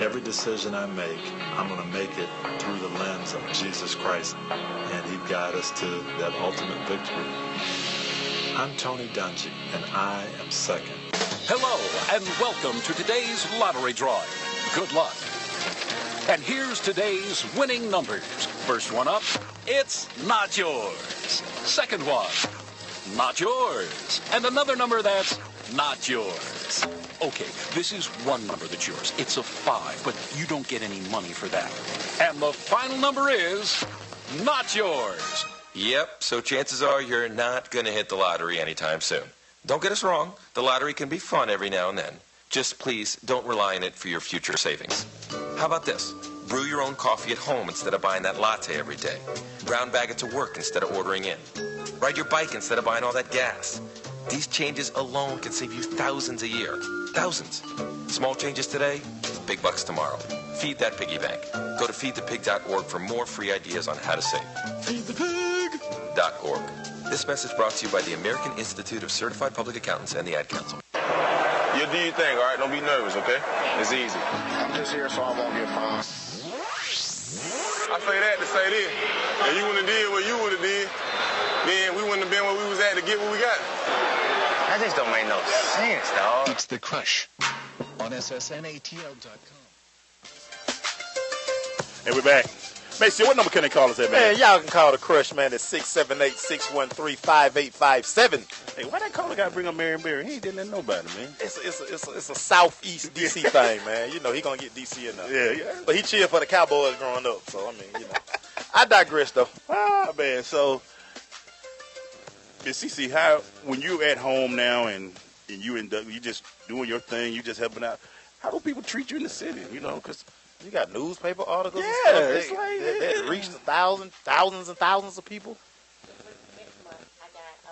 Every decision I make, I'm going to make it through the lens of Jesus Christ. And He guided us to that ultimate victory. I'm Tony Dungy, and I am second. Hello, and welcome to today's lottery drawing. Good luck. And here's today's winning numbers. First one up, it's not yours. Second one, not yours. And another number that's not yours. Okay, this is one number that's yours. It's a 5, but you don't get any money for that. And the final number is not yours. Yep, so chances are you're not going to hit the lottery anytime soon. Don't get us wrong, the lottery can be fun every now and then. Just please don't rely on it for your future savings. How about this? Brew your own coffee at home instead of buying that latte every day. Brown bag it to work instead of ordering in. Ride your bike instead of buying all that gas. These changes alone can save you thousands a year. Thousands. Small changes today, big bucks tomorrow. Feed that piggy bank. Go to feedthepig.org for more free ideas on how to save. Feedthepig.org. This message brought to you by the American Institute of Certified Public Accountants and the Ad Council. You do your thing, all right? Don't be nervous, okay? It's easy. I'm just here so I won't get fined. I say that to say this. If you wouldn't have did what you would have did, then we wouldn't have been where we was at to get what we got. That just don't make no sense, dog. It's The Crush on SSNATL.com. Hey, we're back. Macy, what number can they call us at, man? Man, y'all can call the Crush, man, at 678-613-5857. Hey, why that caller got to bring up Marion Barry? He ain't didn't let nobody, man. It's a Southeast D.C. thing, man. He going to get D.C. in there. Yeah. But he cheered for the Cowboys growing up, so, I digress, though. Ah, man, so, Miss Cece, how, when you're at home now and you just doing your thing, you just helping out, how do people treat you in the city, because... You got newspaper articles and stuff. It's that reached thousands and thousands of people.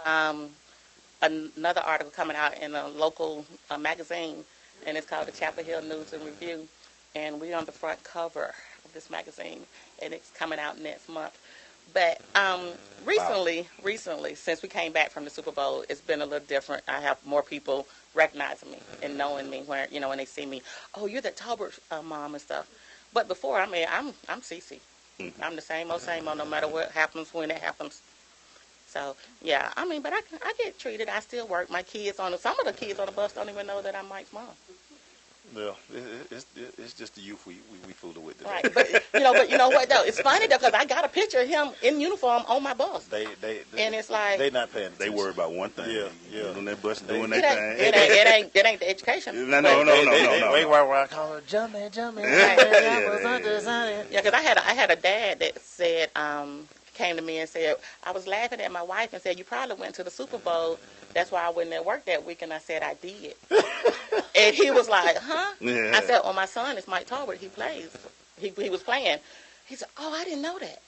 Another article coming out in a local magazine, and it's called the Chapel Hill News and Review, and we're on the front cover of this magazine, and it's coming out next month. But recently, since we came back from the Super Bowl, it's been a little different. I have more people recognizing me and knowing me when they see me. Oh, you're the Tolbert mom and stuff. But before, I'm Cece. Mm-hmm. I'm the same old, no matter what happens, when it happens. So, yeah, but I get treated. I still work. My kids some of the kids on the bus don't even know that I'm Mike's mom. Well, it's just the youth we fooled with today. Right, but you know what though? It's funny though because I got a picture of him in uniform on my bus. And it's like they not paying. They worry about one thing. Yeah. On that bus doing their thing. It ain't the education. No. Wait, I call her jumping. Yeah, because I had a dad that said came to me and said I was laughing at my wife and said you probably went to the Super Bowl. That's why I wasn't at work that week, and I said I did. And he was like, huh? Yeah. I said, my son is Mike Tolbert. He plays. He was playing. He said, oh, I didn't know that.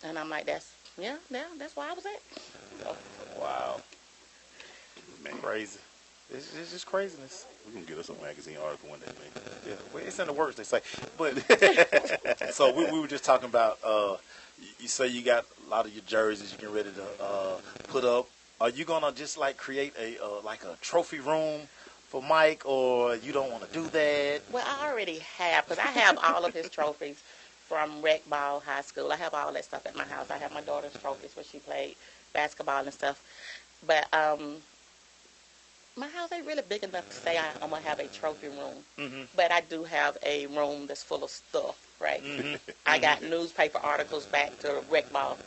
And I'm like, that's why I was at. So. Wow. Man, crazy. It's just craziness. We're going to get us a magazine article one day, man. Yeah, well, it's in the works, they say. But so we were just talking about, you say you got a lot of your jerseys you're getting ready to put up. Are you going to just like create a trophy room for Mike, or you don't want to do that? Well, I already have, because I have all of his trophies from rec ball, high school. I have all that stuff at my house. I have my daughter's trophies where she played basketball and stuff. But my house ain't really big enough to say I'm going to have a trophy room. Mm-hmm. But I do have a room that's full of stuff, right? Mm-hmm. I got newspaper articles back to rec ball.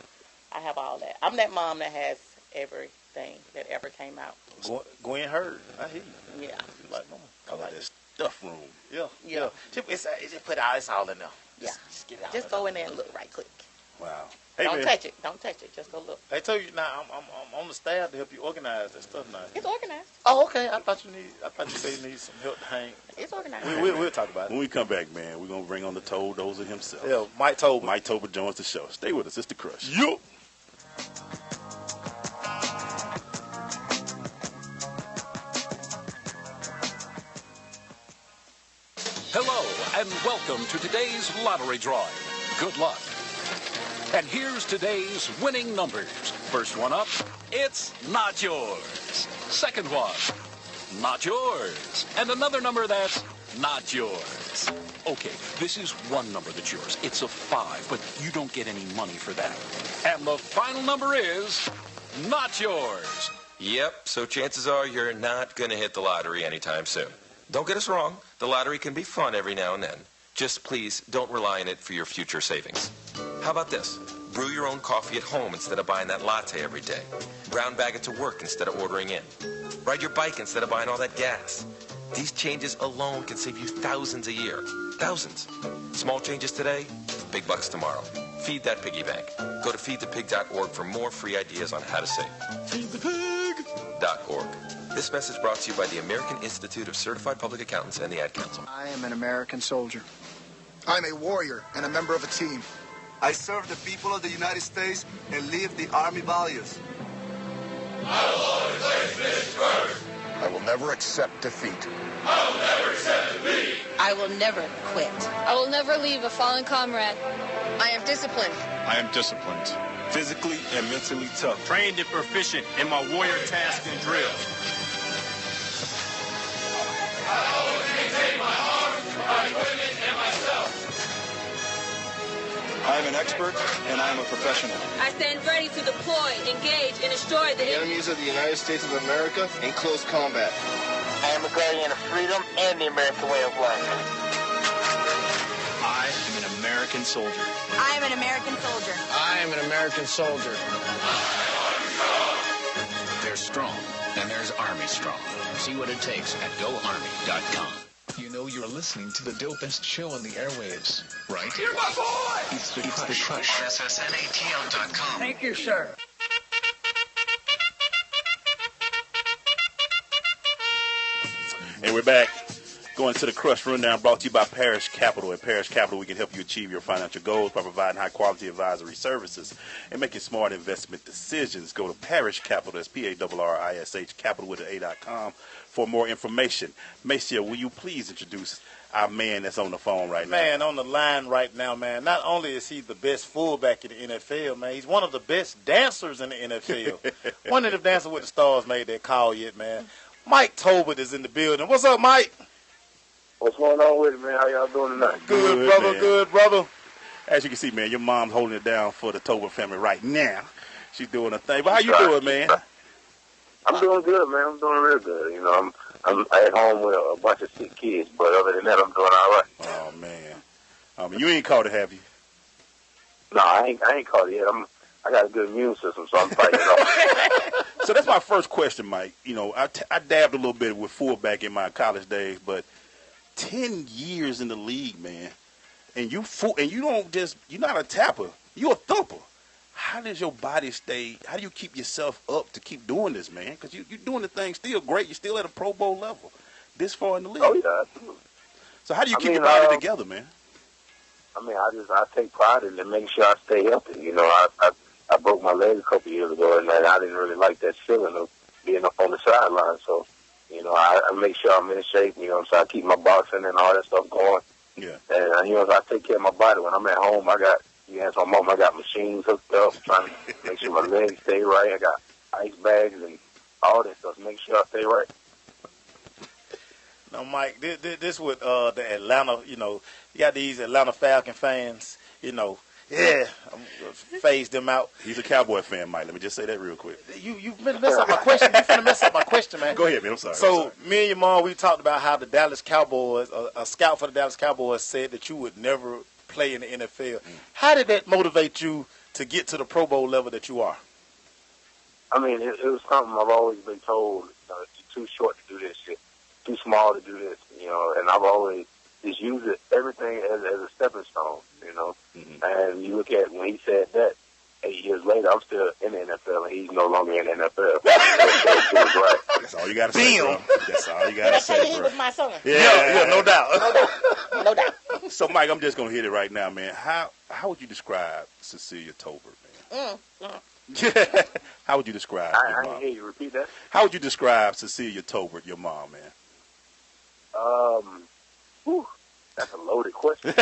I have all that. I'm that mom that has everything that ever came out. Gwen Hurd, I hear you. Yeah. Like, I like this stuff room. Yeah. Just put it out. It's all in there. Yeah. Just get it out. Just go in there and look right quick. Wow. Hey, don't touch it. Don't touch it. Just go look. I told you now. I'm on the staff to help you organize that stuff now. It's organized. Oh, okay. I thought you said you need some help to hang. It's organized. We'll talk about it when we come back, man. We're gonna bring on the Toll Dozer himself. Yeah, Mike Tolbert. Mike Tolbert joins the show. Stay with us. It's the Crush. Yup. Hello, and welcome to today's lottery drawing. Good luck. And here's today's winning numbers. First one up, it's not yours. Second one, not yours. And another number that's not yours. Okay, this is one number that's yours. It's a 5, but you don't get any money for that. And the final number is not yours. Yep, so chances are you're not going to hit the lottery anytime soon. Don't get us wrong. The lottery can be fun every now and then. Just please don't rely on it for your future savings. How about this? Brew your own coffee at home instead of buying that latte every day. Brown bag it to work instead of ordering in. Ride your bike instead of buying all that gas. These changes alone can save you thousands a year. Thousands. Small changes today, big bucks tomorrow. Feed that piggy bank. Go to feedthepig.org for more free ideas on how to save. Feedthepig.org. This message brought to you by the American Institute of Certified Public Accountants and the Ad Council. I am an American soldier. I'm a warrior and a member of a team. I serve the people of the United States and live the Army values. I will always place finish first. I will never accept defeat. I will never accept defeat. I will never quit. I will never leave a fallen comrade. I am disciplined. I am disciplined. Physically and mentally tough. Trained and proficient in my warrior tasks and drills. I always maintain my arms for my women and myself. I am an expert and I am a professional. I stand ready to deploy, engage, and destroy the enemies of the United States of America in close combat. I am a guardian of freedom and the American way of life. I am an American soldier. I am an American soldier. I am an American soldier. There's strong, and there's Army strong. See what it takes at GoArmy.com. You know you're listening to the dopest show on the airwaves, right? You're my boy! It's the Crush. SSNATL.com. Thank you, sir. And we're back. Going to the Crush Rundown, brought to you by Parish Capital. At Parish Capital, we can help you achieve your financial goals by providing high-quality advisory services and making smart investment decisions. Go to Parish Capital, that's PARRISH, capital with an A.com, for more information. Macia, will you please introduce our man that's on the phone right now? Man, on the line right now, man. Not only is he the best fullback in the NFL, man, he's one of the best dancers in the NFL. One of the Dancing with the Stars made that call yet, man. Mike Tolbert is in the building. What's up, Mike? What's going on with it, man? How y'all doing tonight? Good, brother. Man. Good, brother. As you can see, man, your mom's holding it down for the Tolbert family right now. She's doing her thing. But how you doing, man? I'm doing good, man. I'm doing real good. You know, I'm at home with a bunch of sick kids, but other than that, I'm doing all right. Oh, man. You ain't caught it, have you? No, I ain't caught it yet. I got a good immune system, so I'm fighting it off. So that's my first question, Mike. You know, I dabbed a little bit with fullback in my college days, but 10 years in the league, man, and you're not a tapper, you're a thumper. How does your body how do you keep yourself up to keep doing this, man? Because you're doing the thing still great. You're still at a Pro Bowl level this far in the league. Oh, yeah. So how do you keep your body together, man? I take pride in making sure I stay healthy. You know, I broke my leg a couple years ago, and I didn't really like that feeling of being up on the sideline. So You know, I make sure I'm in shape. You know, so I keep my boxing and all that stuff going. Yeah. And you know, I take care of my body. When I'm at home, I got my mom. I got machines hooked up, trying to make sure my legs stay right. I got ice bags and all that stuff. Make sure I stay right. Now, Mike, this with the Atlanta, you know, you got these Atlanta Falcon fans, you know, I'm gonna phase them out. He's a Cowboy fan, Mike. Let me just say that real quick. You've been messing up my question. You're finna mess up my question, man. Go ahead, man. I'm sorry. So, me and your mom, we talked about how the Dallas Cowboys, a scout for the Dallas Cowboys said that you would never play in the NFL. How did that motivate you to get to the Pro Bowl level that you are? I mean, it was something I've always been told, you're too short to do this shit, too small to do this, you know, and I've always just used everything as a stepping stone, you know. Mm-hmm. And you look at when he said that, 8 years later, I'm still in the NFL, and he's no longer in the NFL. That's all you got to say, bro. That's all you got to say, bro. He was my son. Yeah, no doubt. No doubt. So, Mike, I'm just going to hit it right now, man. How would you describe Secelia Tolbert, man? How would you describe your mom? I didn't hear you. Repeat that. How would you describe Secelia Tolbert, your mom, man? That's a loaded question.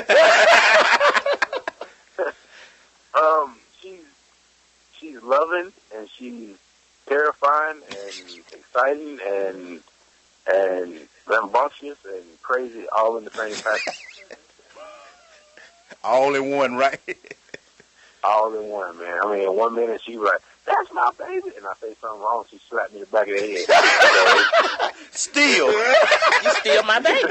She's loving, and she's terrifying and exciting and rambunctious and crazy all in the same package. All in one, right? All in one, man. I mean, in 1 minute she was like, "That's my baby," and I say something wrong, she slapped me in the back of the head. Still, you still my baby.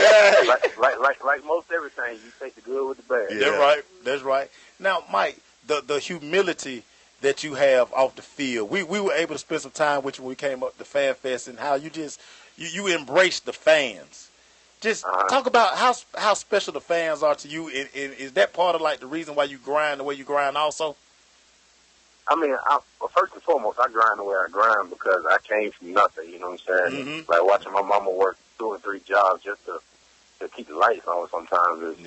like most everything, you take the good with the bad. Yeah. That's right. Now, Mike, the humility that you have off the field, we were able to spend some time with you when we came up to Fan Fest, and how you just you embrace the fans. Just talk about how special the fans are to you. And is that part of like the reason why you grind the way you grind also? I mean, first and foremost, I grind the way I grind because I came from nothing, you know what I'm saying? Mm-hmm. Like watching my mama work 2 and 3 jobs just to keep the lights on sometimes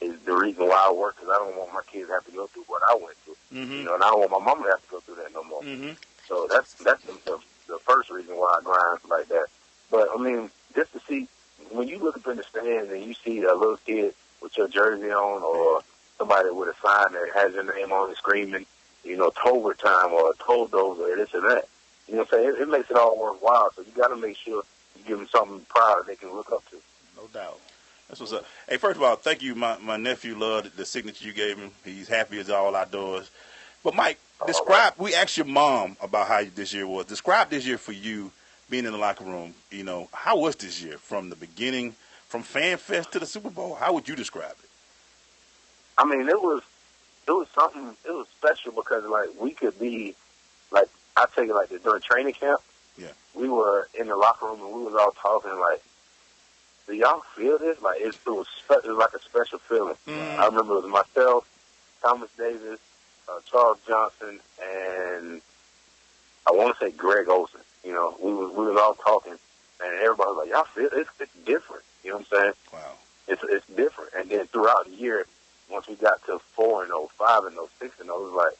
is the reason why I work, because I don't want my kids to have to go through what I went through. Mm-hmm. You know, and I don't want my mama to have to go through that no more. Mm-hmm. So that's the first reason why I grind like that. But, I mean, just to see, when you look up in the stands and you see a little kid with your jersey on or somebody with a sign that has your name on it screaming, you know, Tolbert time or Toldos or this and that, you know what I'm saying? It makes it all worthwhile. So you got to make sure you give them something proud that they can look up to. No doubt. That's what's up. Hey, first of all, thank you. My nephew loved the signature you gave him. He's happy as all outdoors. But, Mike, we asked your mom about how this year was. Describe this year for you, being in the locker room. You know, how was this year from the beginning, from Fan Fest to the Super Bowl? How would you describe it? I mean, it was something, it was special because, like, we could be, like, I take it like this, during training camp, we were in the locker room and we was all talking, like, do y'all feel this? Like, it was like a special feeling. I remember it was myself, Thomas Davis, Charles Johnson, and I want to say Greg Olsen. You know, we was all talking, and everybody was like, y'all feel it's different. You know what I'm saying? Wow. It's different. And then throughout the year, once we got to 4-0, 5-0, 6-0, it was like,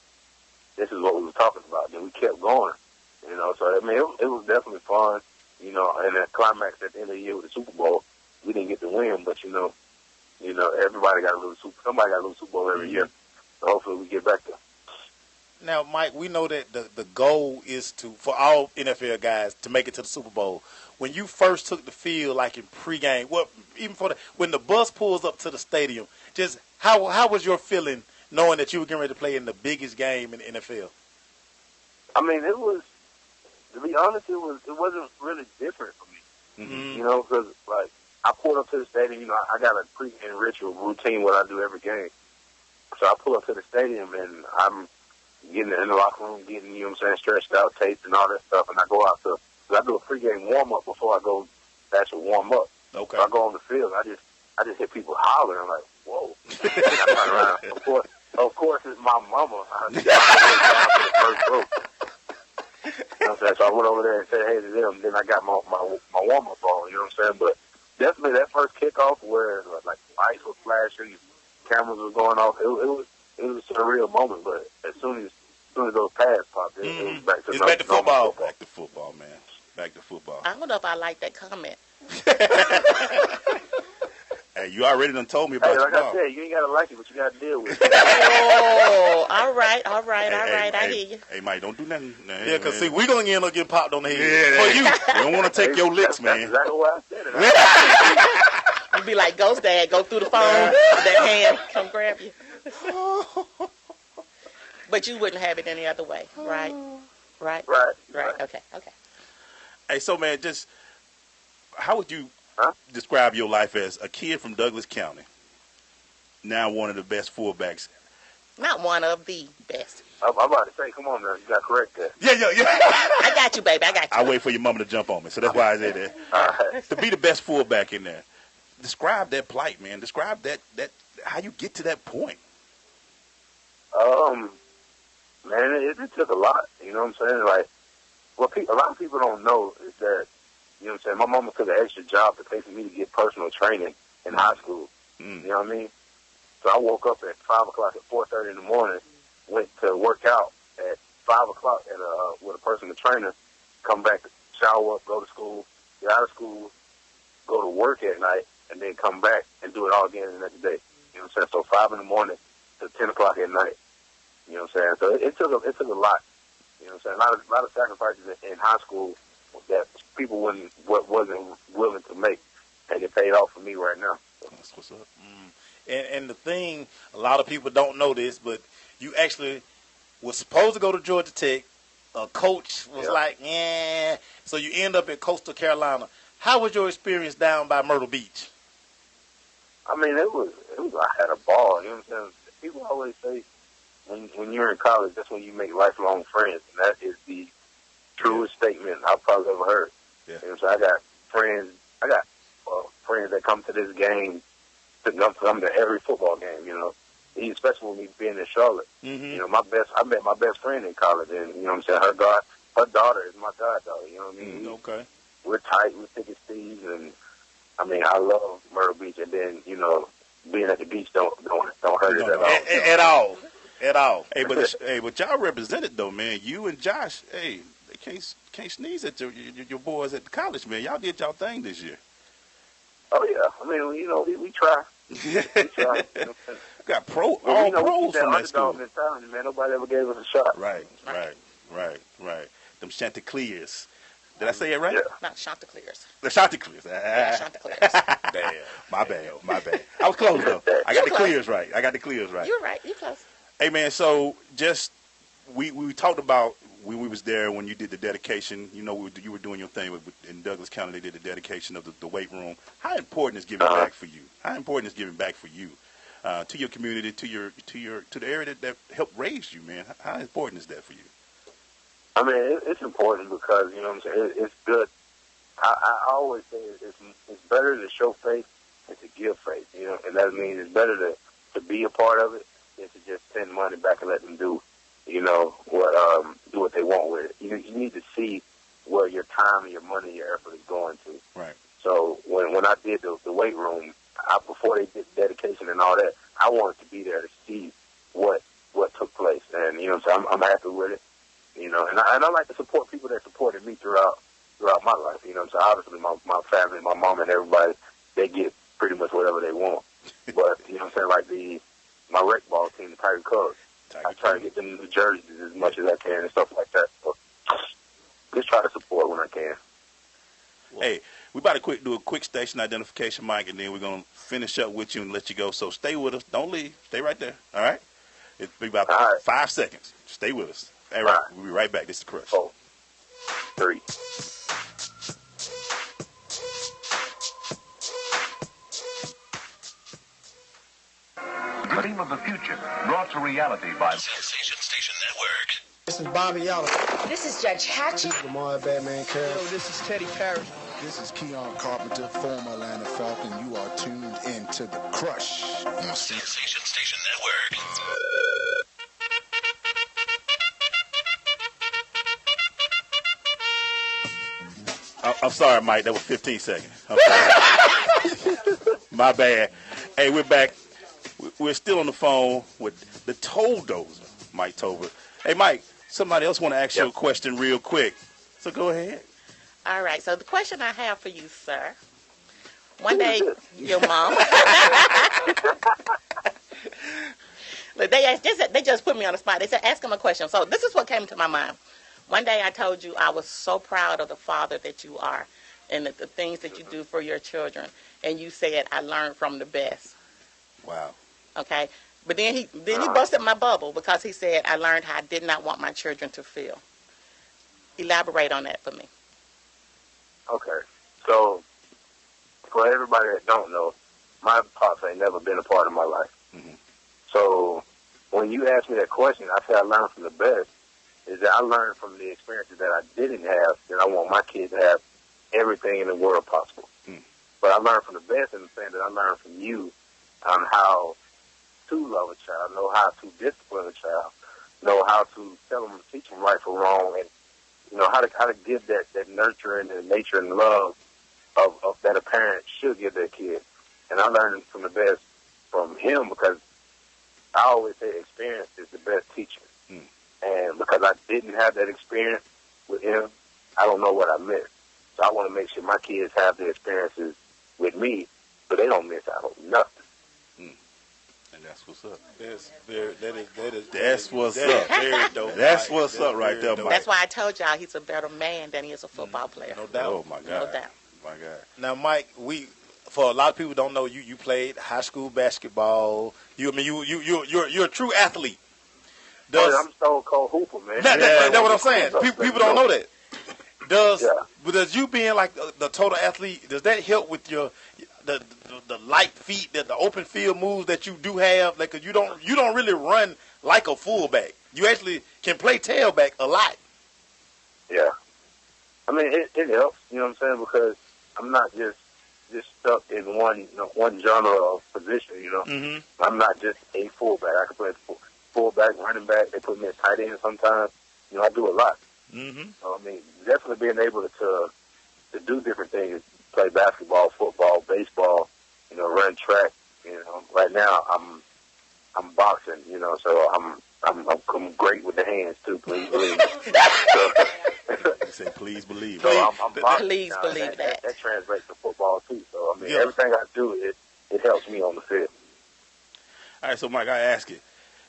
this is what we were talking about. Then we kept going. You know, so, I mean, it was definitely fun. You know, and that climax at the end of the year with the Super Bowl, we didn't get to win, but, you know, everybody got a little somebody got a little Super Bowl every year. So hopefully we get back there. Now, Mike, we know that the goal is for all NFL guys to make it to the Super Bowl. When you first took the field, like in pregame, when the bus pulls up to the stadium, just how was your feeling knowing that you were getting ready to play in the biggest game in the NFL? I mean, it was, to be honest, it wasn't really different for me. Mm-hmm. You know, because like I pulled up to the stadium. You know, I got a pregame ritual routine what I do every game. So I pull up to the stadium and I'm getting in the locker room, getting, you know what I'm saying, stretched out, taped and all that stuff, and I go out to, I do a pregame warm-up before I go to actually warm up. Okay. So I go on the field, I just hear people hollering. I'm like, whoa. And I turn around. Of course, it's my mama. I went down to the first row. You know what I'm saying? So I went over there and said hey to them, then I got my warm-up on, you know what I'm saying? But definitely that first kickoff where, like, lights were flashing, cameras were going off, it was a surreal moment, but as soon as those pads popped, it was back to football. Back to football, man. Back to football. I don't know if I like that comment. Hey, you already done told me about Hey, like your I mom. said, you ain't gotta like it, but you gotta deal with it. Oh, all right. I hear you. Hey, Mike, don't do nothing. Yeah, because see, we going to end up getting popped on the head. Yeah, For you. We don't want to take your licks, man. That's exactly why I said it. You be like, Ghost Dad, go through the phone, that hand come grab you. But you wouldn't have it any other way, right? Right. Okay. Hey, so, man, just how would you describe your life as a kid from Douglas County, now one of the best fullbacks? Not one of the best. I'm about to say, come on, man, you got to correct that. Yeah. I got you, baby. I got you. I wait for your mama to jump on me, so that's why I said that. All right. To be the best fullback in there, describe that plight, man. Describe that how you get to that point. Man, it took a lot. You know what I'm saying? Like, what a lot of people don't know is that, you know what I'm saying, my mama took an extra job to pay for me to get personal training in high school. You know what I mean? So I woke up at 5 o'clock at 4:30 in the morning, went to work out at 5 o'clock with a personal trainer, come back, shower up, go to school, get out of school, go to work at night, and then come back and do it all again the next day. You know what I'm saying? So 5 in the morning to 10 o'clock at night. You know what I'm saying? So it took a lot. You know what I'm saying? A lot of sacrifices in high school that people wasn't willing to make, and it paid off for me right now. That's what's up. And the thing, a lot of people don't know this, but you actually was supposed to go to Georgia Tech. A coach was like, yeah. So you end up in Coastal Carolina. How was your experience down by Myrtle Beach? I mean, it was. I had a ball. You know what I'm saying? People always say when you're in college, that's when you make lifelong friends, and that is the truest statement I've probably ever heard. Yeah. You know what I'm saying? I got friends that come to this game, to come to every football game. You know, especially with me being in Charlotte. You know, I met my best friend in college, and you know what I'm saying. Her daughter is my goddaughter. You know what I mean? Okay. We're tight. We're thick as thieves, and I mean, I love Myrtle Beach, and then you know, being at the beach don't hurt it at all. At all. Hey, but y'all represented though, man. You and Josh, hey, they can't sneeze at your boys at the college, man. Y'all did y'all thing this year. Oh yeah, I mean, you know, we try. We try. You know, got all pros from that school. Mentality, man. Nobody ever gave us a shot. Right. Them Chanticleers. Did I say it right? Yeah. Not Chanticleers. The Chanticleers. Chanticleers. Damn. My bad. I was close though. I got the clears right. You're right. You're close. Hey man, so just we talked about when we was there when you did the dedication. You know, you were doing your thing in Douglas County. They did the dedication of the weight room. How important is giving back for you? How important is giving back for you to your community, to the area that helped raise you, man? How important is that for you? I mean, it's important because, you know what I'm saying, it's good. I always say it's better to show faith than to give faith, you know, and that means it's better to be a part of it than to just send money back and let them do, you know, do what they want with it. You need to see where your time and your money and your effort is going to. Right. So when I did the weight room, before they did dedication and all that, I wanted to be there to see what took place, and you know what I'm saying, I'm happy with it. You know, and I like to support people that supported me throughout my life. You know what I'm saying? Obviously, my family, my mom, and everybody, they get pretty much whatever they want. But, you know what I'm saying, like my rec ball team, the Tiger Cubs, I try to get them new jerseys as much as I can and stuff like that. So just try to support when I can. Hey, we about to do a quick station identification, Mike, and then we're going to finish up with you and let you go. So stay with us. Don't leave. Stay right there. All right? It'll be about 5 seconds. Stay with us. All right. We'll be right back. This is the Crush. 4, 3. The theme of the future, brought to reality by Sensation Station Network. This is Bobby Yalla. This is Judge Hatchett. This is Lamar Batman Carroll. Yo, this is Teddy Parrish. This is Keon Carpenter, former Atlanta Falcon. You are tuned in to The Crush on Sensation Station Network. I'm sorry, Mike. That was 15 seconds. I'm sorry. My bad. Hey, we're back. We're still on the phone with the Toll Dozer, Mike Tolbert. Hey, Mike, somebody else want to ask you a question real quick. So go ahead. All right. So the question I have for you, sir. One day, your mom. Look, they just put me on the spot. They said, ask him a question. So this is what came to my mind. One day I told you I was so proud of the father that you are and the things that you do for your children. And you said, I learned from the best. Wow. Okay. But then he busted my bubble because he said, I learned how I did not want my children to feel. Elaborate on that for me. Okay. So, for everybody that don't know, my pops ain't never been a part of my life. Mm-hmm. So, when you ask me that question, I say I learned from the best, is that I learned from the experiences that I didn't have, that I want my kids to have everything in the world possible. Mm. But I learned from the best in the sense that I learned from you on how to love a child, know how to discipline a child, know how to tell them, teach them right from wrong, and how to give that nurturing and nature and love of that a parent should give their kid. And I learned from the best from him because I always say experience is the best teacher. Mm. And because I didn't have that experience with him, I don't know what I missed. So I want to make sure my kids have the experiences with me so they don't miss out on nothing. And that's what's up. That's what's up. Very dope. That's what's up right there, Mike. That's why I told y'all he's a better man than he is a football player. No doubt. Oh, my God. No doubt. My God. Now, Mike, for a lot of people don't know you played high school basketball. You're a true athlete. I'm Stone Cold Hooper, man. That's what I'm saying. People don't know that. Does you being like the total athlete, does that help with your the light feet, the open field moves that you do have? Like, 'cause you don't really run like a fullback. You actually can play tailback a lot. Yeah. I mean, it helps, you know what I'm saying? Because I'm not just stuck in one genre of position, Mm-hmm. I'm not just a fullback. I can play fullback, running back. They put me in tight end sometimes. I do a lot. Mm-hmm. So, I mean, definitely being able to do different things, play basketball, football, baseball, run track. Right now I'm boxing, so I'm great with the hands too. Please believe me. You say please believe. So I'm boxing. Please now, believe that. That translates to football too. So I mean, everything I do, it helps me on the field. All right, so Mike, I ask you,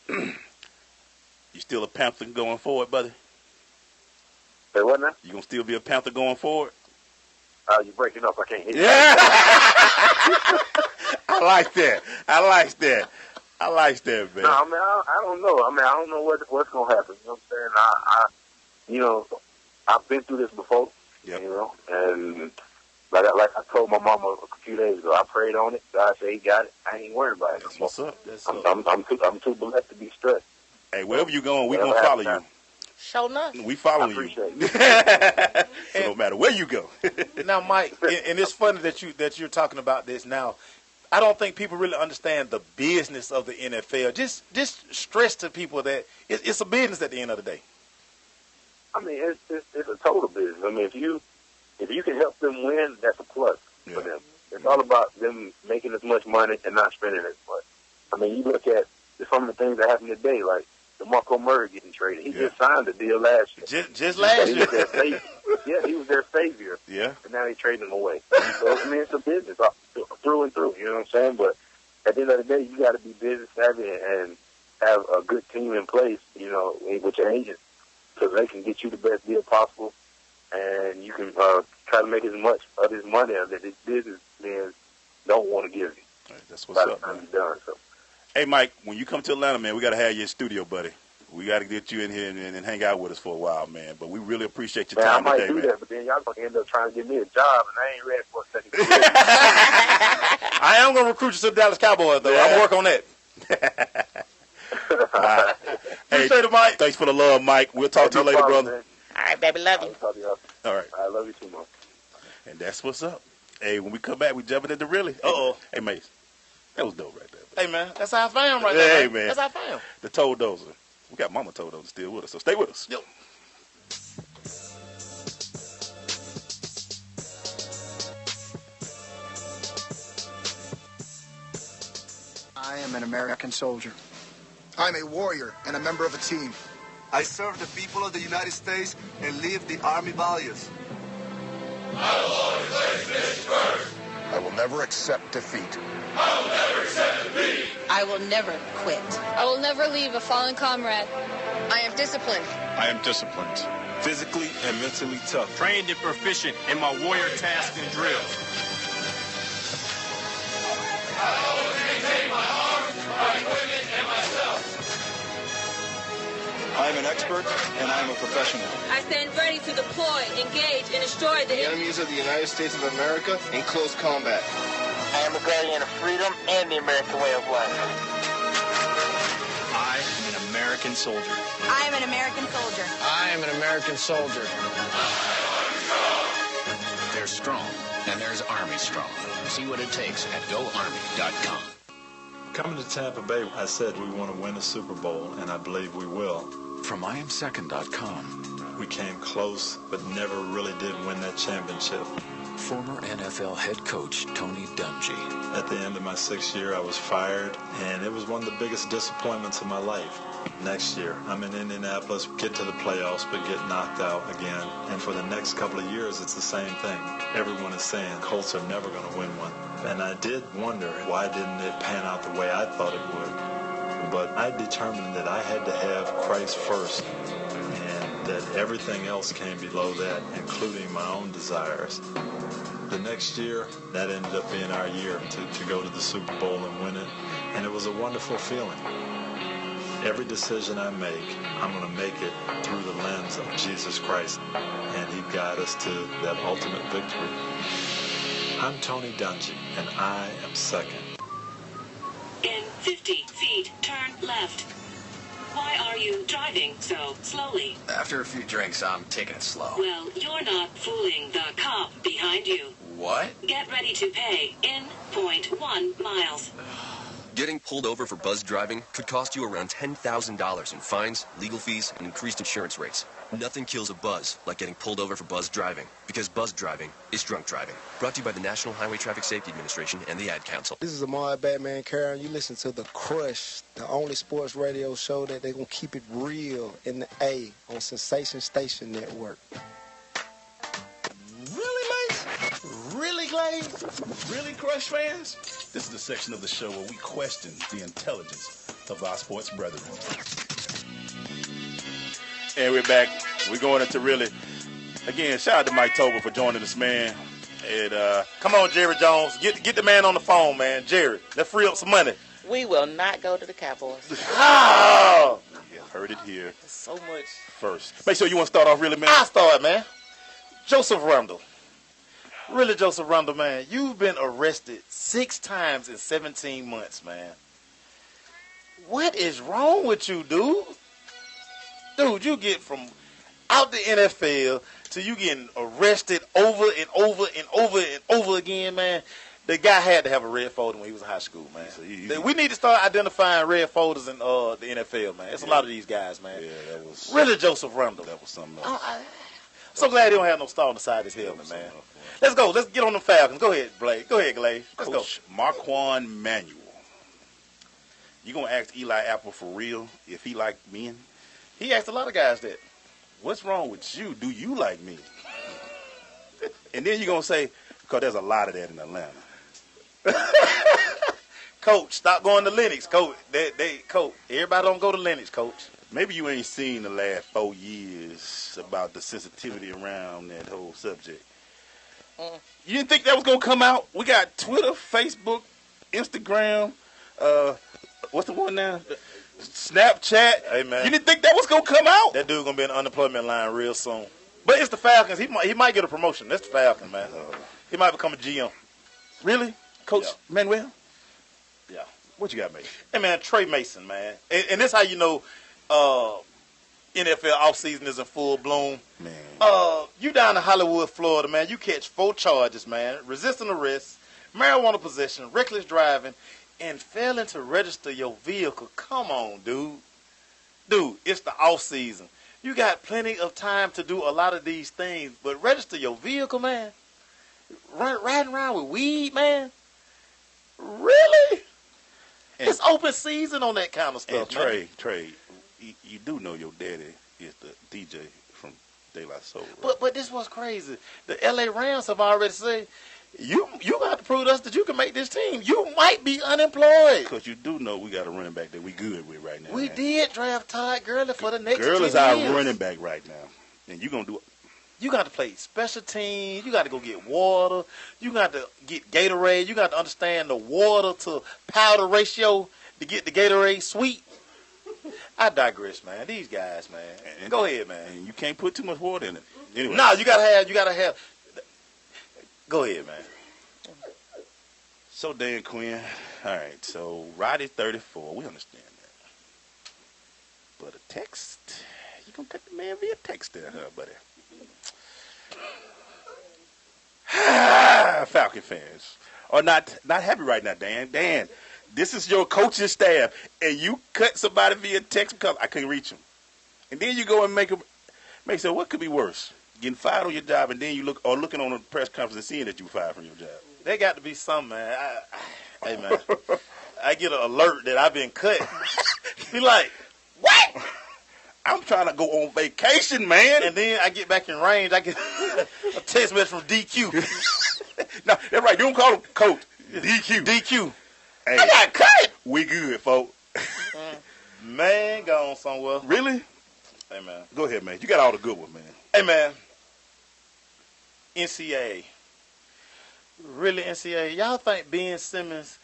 you still a Panther going forward, buddy? Say what now? You gonna still be a Panther going forward? You're breaking up. I can't hear you. Yeah. I like that, man. No, I mean, I don't know. I mean, I don't know what's going to happen. You know what I'm saying? I've been through this before, and like I told my mama a few days ago, I prayed on it. God said he got it. I ain't worried about it. That's what's up. I'm too blessed to be stressed. Hey, wherever you going, we going to follow you. Show enough. We following you. So no matter where you go. Now, Mike, and it's funny that you're talking about this now. I don't think people really understand the business of the NFL. Just stress to people that it's a business at the end of the day. I mean, it's a total business. I mean, if you can help them win, that's a plus for them. It's all about them making as much money and not spending as much. I mean, you look at some of the things that happen today, like DeMarco Murray getting traded. He just signed a deal last year. Just last year. He was their savior. Yeah, he was their savior. Yeah. And now they trading him away. So, I mean, it's a business through and through, you know what I'm saying? But at the end of the day, you got to be business savvy and have a good team in place, with your agent, so they can get you the best deal possible, and you can try to make as much of this money that this businessmen don't want to give you. Right, that's what's up, man. Done, so. Hey, Mike, when you come to Atlanta, man, we got to have you in studio, buddy. We got to get you in here and hang out with us for a while, man. But we really appreciate your time today, man. I might do that, but then y'all going to end up trying to get me a job, and I ain't ready for a second. I am going to recruit you to the Dallas Cowboys, though. I'm working on that. Right. Hey, Mike. Thanks for the love, Mike. We'll talk to you later, brother. Man. All right, baby. Love you. I'll talk to y'all. All right. I love you too, man. And that's what's up. Hey, when we come back, we jumping into really. Uh-oh. Hey, Mace. That was dope right there. Hey, man. That's how I found right there. Hey, man. That's how I found. The Toe Dozer. We got Mama Toe Dozer still with us, so stay with us. Yep. I am an American soldier. I'm a warrior and a member of a team. I serve the people of the United States and live the Army values. I will always place mission first. I will never accept defeat. I will never accept defeat. I will never quit. I will never leave a fallen comrade. I am disciplined. I am disciplined. Physically and mentally tough. Trained and proficient in my warrior tasks and drills. I always maintain my arms, my equipment, and myself. I am an expert and I am a professional. I stand ready to deploy, engage, and destroy the Enemies of the United States of America in close combat. I am a guardian of freedom and the American way of life. I am an American soldier. I am an American soldier. I am an American soldier. There's strong, and there's Army strong. See what it takes at GoArmy.com. Coming to Tampa Bay, I said we want to win a Super Bowl, and I believe we will. From IamSecond.com. We came close, but never really did win that championship. Former NFL head coach Tony Dungy. At the end of my 6th year, I was fired, and it was one of the biggest disappointments of my life. Next year, I'm in Indianapolis, get to the playoffs, but get knocked out again. And for the next couple of years, it's the same thing. Everyone is saying Colts are never going to win one. And I did wonder, why didn't it pan out the way I thought it would? But I determined that I had to have Christ first, and that everything else came below that, including my own desires. The next year, that ended up being our year to go to the Super Bowl and win it, and it was a wonderful feeling. Every decision I make, I'm going to make it through the lens of Jesus Christ, and He guides us to that ultimate victory. I'm Tony Dungy, and I am second. In 50 feet, turn left. Why are you driving so slowly? After a few drinks, I'm taking it slow. Well, you're not fooling the cop behind you. What? Get ready to pay in 0.1 miles. Getting pulled over for buzz driving could cost you around $10,000 in fines, legal fees, and increased insurance rates. Nothing kills a buzz like getting pulled over for buzz driving, because buzz driving is drunk driving. Brought to you by the National Highway Traffic Safety Administration and the Ad Council. This is Amar Batman Carroll. You listen to The Crush, the only sports radio show that they're going to keep it real in the A on Sensation Station Network. Really, Lace? Really, Glaze? Really, Crush fans? This is the section of the show where we question the intelligence of our sports brethren. And we're back. We're going into really, again, shout out to Mike Tolbert for joining us, man. And come on, Jerry Jones. Get the man on the phone, man. Jerry, let's free up some money. We will not go to the Cowboys. Oh! You heard it here. So much. First. Make sure you want to start off really, man. I'll start, man. Joseph Randle. Really, Joseph Randle, man. You've been arrested 6 times in 17 months, man. What is wrong with you, dude? Dude, you get from out the NFL to you getting arrested over and over and over and over again, man. The guy had to have a red folder when he was in high school, man. So we need to start identifying red folders in the NFL, man. It's a lot of these guys, man. Yeah, that was really Joseph Randle. That was something else. So glad he don't have no star on the side of his helmet, man. Let's go. Let's get on the Falcons. Go ahead, Blake. Go ahead, Glade. Let's Coach go. Marquand Manuel. You gonna ask Eli Apple for real if he like men? He asked a lot of guys that. What's wrong with you? Do you like me? And then you're gonna say, because there's a lot of that in Atlanta. Coach, stop going to Lennox, Coach. Coach, everybody don't go to Lennox, Coach. Maybe you ain't seen the last 4 years about the sensitivity around that whole subject. You didn't think that was going to come out? We got Twitter, Facebook, Instagram, what's the one now? Snapchat. Hey, man. You didn't think that was going to come out? That dude going to be in the unemployment line real soon. But it's the Falcons. He might get a promotion. That's the Falcons, man. He might become a GM. Really? Coach Manuel? Yeah. What you got, Mason? Hey, man, Trey Mason, man. And this how you know NFL offseason is in full bloom. Man. You down in Hollywood, Florida, man. You catch 4 charges, man. Resisting arrest, marijuana possession, reckless driving, and failing to register your vehicle. Come on, dude. Dude, it's the offseason. You got plenty of time to do a lot of these things, but register your vehicle, man. Riding around with weed, man. Really? And it's open season on that kind of stuff, and Trey, you do know your daddy is the DJ from De La Soul. But this was crazy. The LA Rams have already said, you got to prove to us that you can make this team. You might be unemployed. Because you do know we got a running back that we good with right now. We did draft Todd Gurley for the next 10 years. Gurley's our running back right now. And you going to do it. You got to play special teams. You got to go get water. You got to get Gatorade. You got to understand the water to powder ratio to get the Gatorade sweet. I digress, man. These guys, man. And go ahead, man. And you can't put too much water in it. Anyway. No, you gotta have. Go ahead, man. So Dan Quinn, all right. So Roddy 34, we understand that. But a text, you gonna cut the man via text there, huh, buddy? Falcon fans are not happy right now, Dan. Dan, this is your coaching staff, and you cut somebody via text because I couldn't reach him. And then you go and make say, what could be worse? Getting fired on your job, and then you looking on a press conference and seeing that you fired from your job. There got to be something, man. Hey, man, I get an alert that I've been cut. Be like, what? I'm trying to go on vacation, man. And then I get back in range. I get a text message from DQ. No, that's right. You don't call him coach. DQ. Hey, I got cut. We good, folks. Man, gone somewhere. Really? Hey, man. Go ahead, man. You got all the good ones, man. Hey, man. NCAA. Really, NCAA? Y'all think Ben Simmons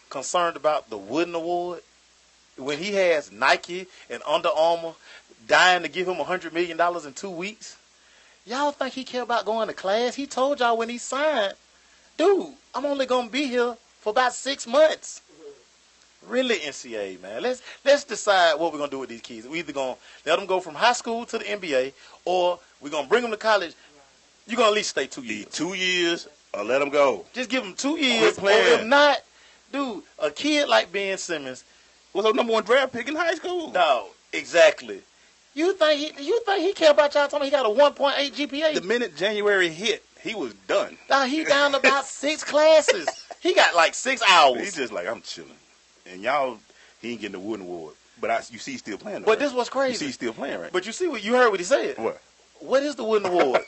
concerned about the Wooden Award when he has Nike and Under Armour dying to give him $100 million in 2 weeks? Y'all think he care about going to class? He told y'all when he signed, dude, I'm only going to be here for about 6 months. Really, NCAA, man. Let's decide what we're going to do with these kids. We're either going to let them go from high school to the NBA, or we're going to bring them to college. You're going to at least stay 2 years. 2 years or let them go. Just give them 2 years. Or if not, dude, a kid like Ben Simmons was a number 1 draft pick in high school. No, exactly. You think he care about y'all telling me he got a 1.8 GPA? The minute January hit, he was done. Nah, he down to about 6 classes. He got like 6 hours. He's just like, I'm chilling. And y'all, he ain't getting the Wooden Award. But you see he's still playing. But right? This was crazy. You see he's still playing, right? But you see you heard what he said. What? What is the Wooden Award?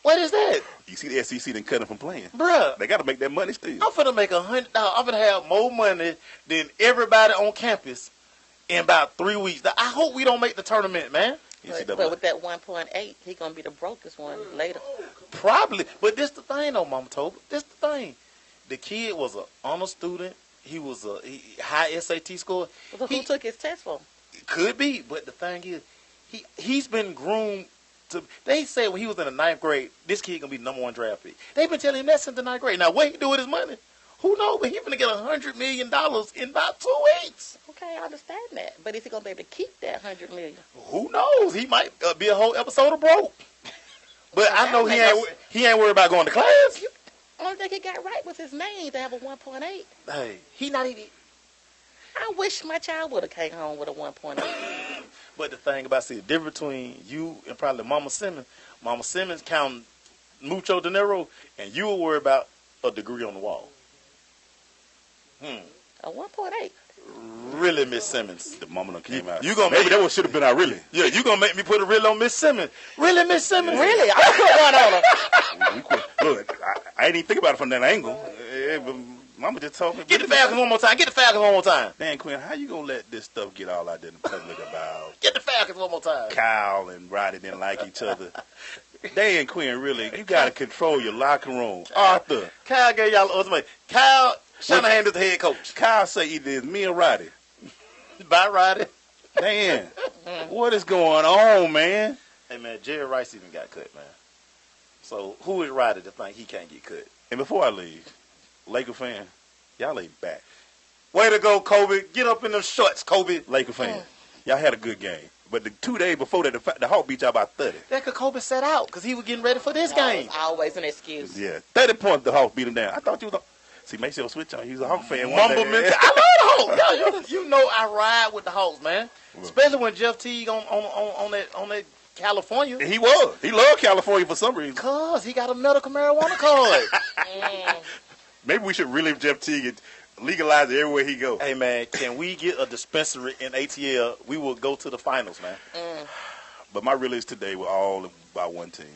What is that? You see the SEC done cut him from playing. Bruh. They got to make that money still. I'm finna make $100. I'm finna have more money than everybody on campus in about 3 weeks. I hope we don't make the tournament, man. But with that 1.8, he gonna be the brokest one later. Probably. But this the thing, though, Mama Toba. This the thing. The kid was an honor student. He was a high SAT score. So who took his test for him? Could be, but the thing is, he's been groomed to. They said when he was in the 9th grade, this kid gonna be the number 1 draft pick. They've been telling him that since the 9th grade. Now what he do with his money? Who knows? But he's gonna get $100 million in about 2 weeks. Okay, I understand that, but is he gonna be able to keep that $100 million? Who knows? He might be a whole episode of broke. But I know he ain't worried about going to class. Only thing he got right was his name to have a 1.8. Hey, he not even. I wish my child would have came home with a 1.8. But the thing about, see, the difference between you and probably Mama Simmons counting mucho dinero, and you were worried about a degree on the wall. A 1.8. Really, Miss Simmons. The mama done came out. You gonna maybe that should have been our really. Yeah, you gonna make me put a really on Miss Simmons. Really, Miss Simmons? Really? I put one on her. Look, I didn't even think about it from that angle. Mama just told me. Get the Falcons one more time. Get the Falcons one more time. Dan Quinn, how you gonna let this stuff get all out there in the public about? Get the Falcons one more time. Kyle and Roddy didn't like each other. Dan Quinn, really, you gotta control your locker room. Arthur. Kyle gave y'all the ultimate. Kyle Shanahan is the head coach. Kyle say either it's me or Roddy. Bye, Roddy. Dan, what is going on, man? Hey, man, Jerry Rice even got cut, man. So who is Roddy to think he can't get cut? And before I leave, Laker fan, y'all ain't back. Way to go, Kobe. Get up in them shorts, Kobe. Laker fan, y'all had a good game. But the 2 days before that, the Hawk beat y'all by 30. That could Kobe set out because he was getting ready for this game. It's always an excuse. Yeah, 30 points the Hawks beat him down. I thought you was see, make sure switch on. He's a Hawk fan. Mumble mentality. I love the Hawks. You know I ride with the Hawks, man. Especially when Jeff Teague on that California. He was. He loved California for some reason. Cause he got a medical marijuana card. Maybe we should relive Jeff Teague and legalize it everywhere he goes. Hey, man, can we get a dispensary in ATL? We will go to the finals, man. But my release today with all the by one team.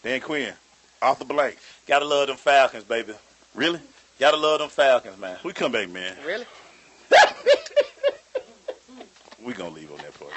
Dan Quinn, off the blank. Gotta love them Falcons, baby. Really? Gotta love them Falcons, man. We come back, man. Really? We gonna leave on that part.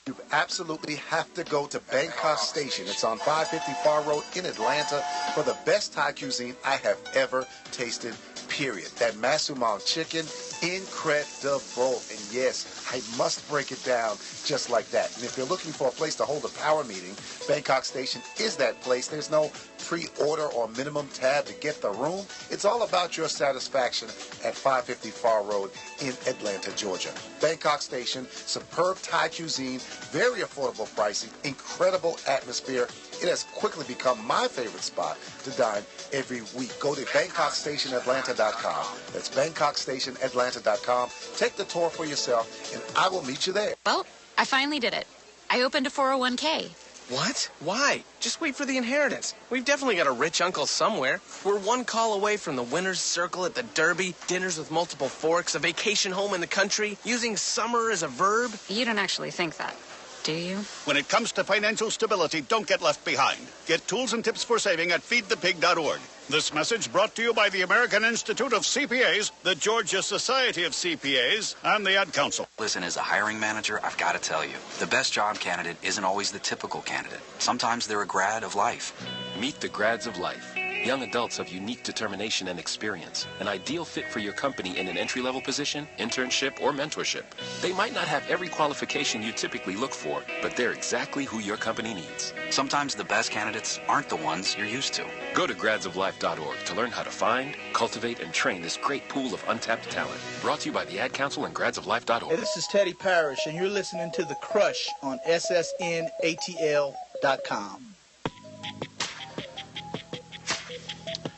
You absolutely have to go to Bangkok Station. It's on 550 Far Road in Atlanta for the best Thai cuisine I have ever tasted, period. That Masumang chicken, incredible. And yes, I must break it down just like that. And if you're looking for a place to hold a power meeting, Bangkok Station is that place. There's no pre-order or minimum tab to get the room. It's all about your satisfaction at 550 Far Road in Atlanta, Georgia. Bangkok Station, superb Thai cuisine, very affordable pricing, incredible atmosphere. It has quickly become my favorite spot to dine every week. Go to BangkokStationAtlanta.com. That's BangkokStationAtlanta.com. Take the tour for yourself, and I will meet you there. Well, I finally did it. I opened a 401k. What? Why? Just wait for the inheritance. We've definitely got a rich uncle somewhere. We're one call away from the winner's circle at the Derby, dinners with multiple forks, a vacation home in the country, using summer as a verb. You don't actually think that, do you? When it comes to financial stability, don't get left behind. Get tools and tips for saving at feedthepig.org. This message brought to you by the American Institute of CPAs, the Georgia Society of CPAs, and the Ad Council. Listen, as a hiring manager, I've got to tell you, the best job candidate isn't always the typical candidate. Sometimes they're a grad of life. Meet the grads of life. Young adults of unique determination and experience. An ideal fit for your company in an entry-level position, internship, or mentorship. They might not have every qualification you typically look for, but they're exactly who your company needs. Sometimes the best candidates aren't the ones you're used to. Go to gradsoflife.org to learn how to find, cultivate, and train this great pool of untapped talent. Brought to you by the Ad Council and gradsoflife.org. Hey, this is Teddy Parrish, and you're listening to The Crush on SSNATL.com.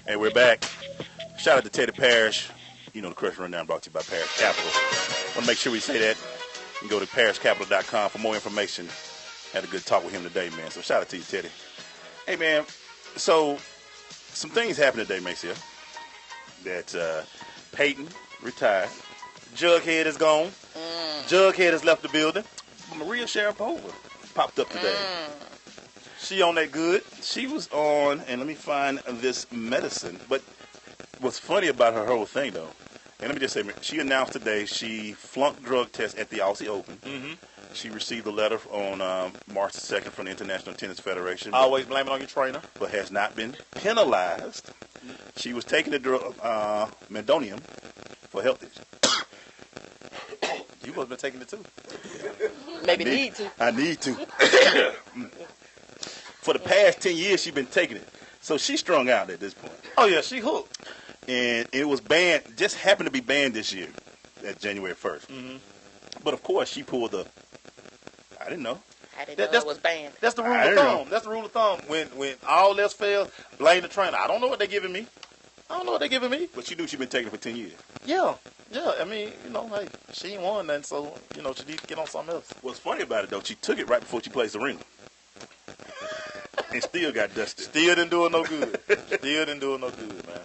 Hey, we're back. Shout out to Teddy Parrish. You know, the Crush Rundown brought to you by Parrish Capital. Want to make sure we say that. You can go to parrishcapital.com for more information. Had a good talk with him today, man. So shout out to you, Teddy. Hey, man. So some things happened today, Maceo. That Peyton retired. Jughead is gone. Jughead has left the building. Maria Sharapova popped up today. She on that good. She was on, and let me find this medicine. But what's funny about her whole thing, though, and let me just say, she announced today she flunked drug test at the Aussie Open. Mm-hmm. She received a letter on March 2nd from the International Tennis Federation. Always blame it on your trainer. But has not been penalized. She was taking the drug, Mendonium, for health issues. You must have been taking it too. Maybe need to. I need to. For the past 10 years, she's been taking it. So she's strung out at this point. Oh, yeah, she hooked. And it was banned, just happened to be banned this year, at January 1st. Mm-hmm. But, of course, she pulled the, I didn't know. I didn't know it was banned. That's the rule of thumb. That's the rule of thumb. When all else fails, blame the trainer. I don't know what they're giving me. But she knew she'd been taking it for 10 years. Yeah. I mean, hey, she ain't won nothing, so, she needs to get on something else. What's funny about it, though, she took it right before she placed the ring. And still got dusted. Still didn't do it no good. Man.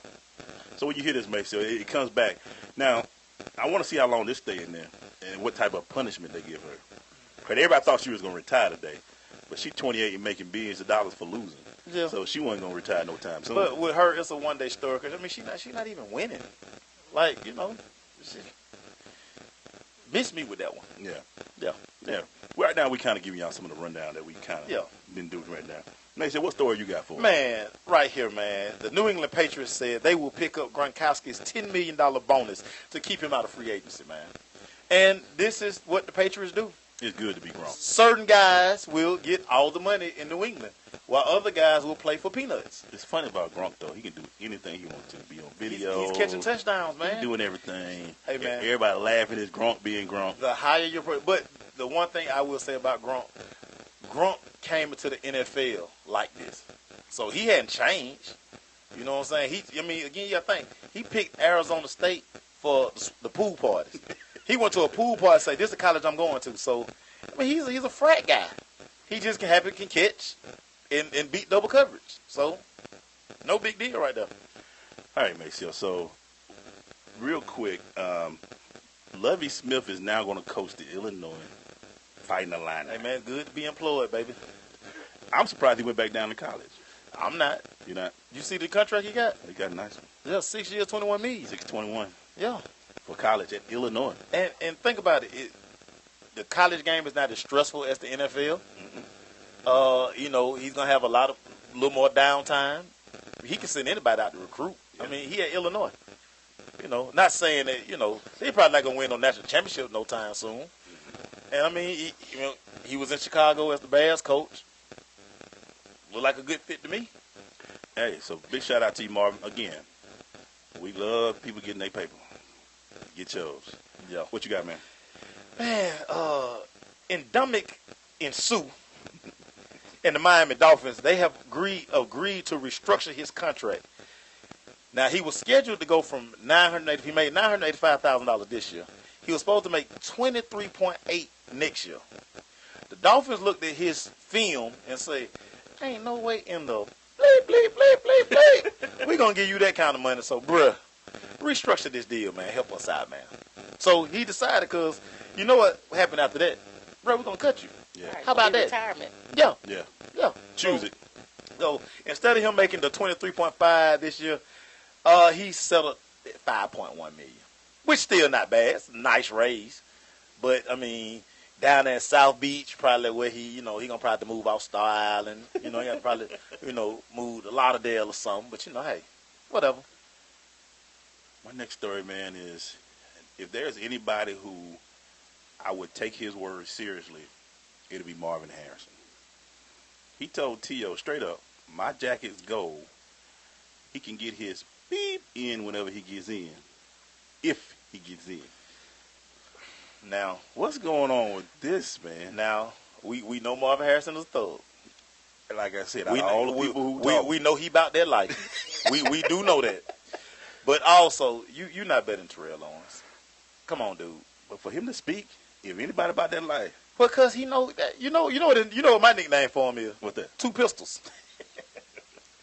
So when you hear this, Maceo, it comes back. Now, I want to see how long this stay in there and what type of punishment they give her. Because everybody thought she was going to retire today. But she's 28 and making billions of dollars for losing. Yeah. So she wasn't going to retire no time soon. But with her, it's a one-day story. Because, she's not even winning. Like, she missed me with that one. Yeah. Right now, we kind of giving y'all some of the rundown that we kind of didn't do right now. Maceo, what story you got for us? Man, right here, man. The New England Patriots said they will pick up Gronkowski's $10 million bonus to keep him out of free agency, man. And this is what the Patriots do. It's good to be Gronk. Certain guys will get all the money in New England, while other guys will play for peanuts. It's funny about Gronk, though. He can do anything he wants to. Be on video. He's catching touchdowns, man. He's doing everything. Hey, man. Everybody laughing at Gronk being Gronk. The higher your... But the one thing I will say about Gronk came into the NFL like this. So he hadn't changed. You know what I'm saying? Again, you got to think. He picked Arizona State for the pool parties. He went to a pool party and said, this is the college I'm going to. So, he's a frat guy. He just can catch and beat double coverage. So, No big deal right there. All right, Maceo. So, real quick, Lovie Smith is now going to coach the Illinois Fighting Illini. Hey, man, good to be employed, baby. I'm surprised he went back down to college. I'm not. You're not? You see the contract he got? He got a nice one. Yeah, 6 years, $21 million. 621. Yeah. For college at Illinois. And think about it. The college game is not as stressful as the NFL. You know, he's going to have a little more downtime. He can send anybody out to recruit. Yeah. I mean, he at Illinois. You know, not saying that, you know, they probably not going to win no national championship no time soon. And, I mean, he was in Chicago as the Bears coach. Looked like a good fit to me. Hey, so big shout out to you, Marvin. Again, we love people getting their paper. Get yours. Yeah. What you got, man? Man, Ndamukong Suh and the Miami Dolphins, they have agreed to restructure his contract. Now, he was scheduled to go from he made $985,000 this year. He was supposed to make $23.8 next year. The Dolphins looked at his film and say, ain't no way in the bleep. We're going to give you that kind of money. So, bruh, restructure this deal, man. Help us out, man. So he decided because you know what happened after that? Bro, we're going to cut you. Yeah. Right, How about that? Retirement. Yeah. Yeah. Choose it. So instead of him making the 23.5 this year, he settled at 5.1 million, which still not bad. It's a nice raise. But, I mean, down there in South Beach, probably where he gonna probably move off Star Island. You know, he got to probably, move to Lauderdale or something. But, hey, whatever. My next story, man, is if there's anybody who I would take his word seriously, it'll be Marvin Harrison. He told T.O. straight up, my jacket's gold. He can get his beep in whenever he gets in, if he gets in. Now, what's going on with this, man? Now, we know Marvin Harrison is a thug. Like I said, we know he about that life. we do know that. But also, you're not better than Terrell Owens. Come on, dude. But for him to speak, if anybody about that life, because he know that you know what my nickname for him is. What's that? Two Pistols.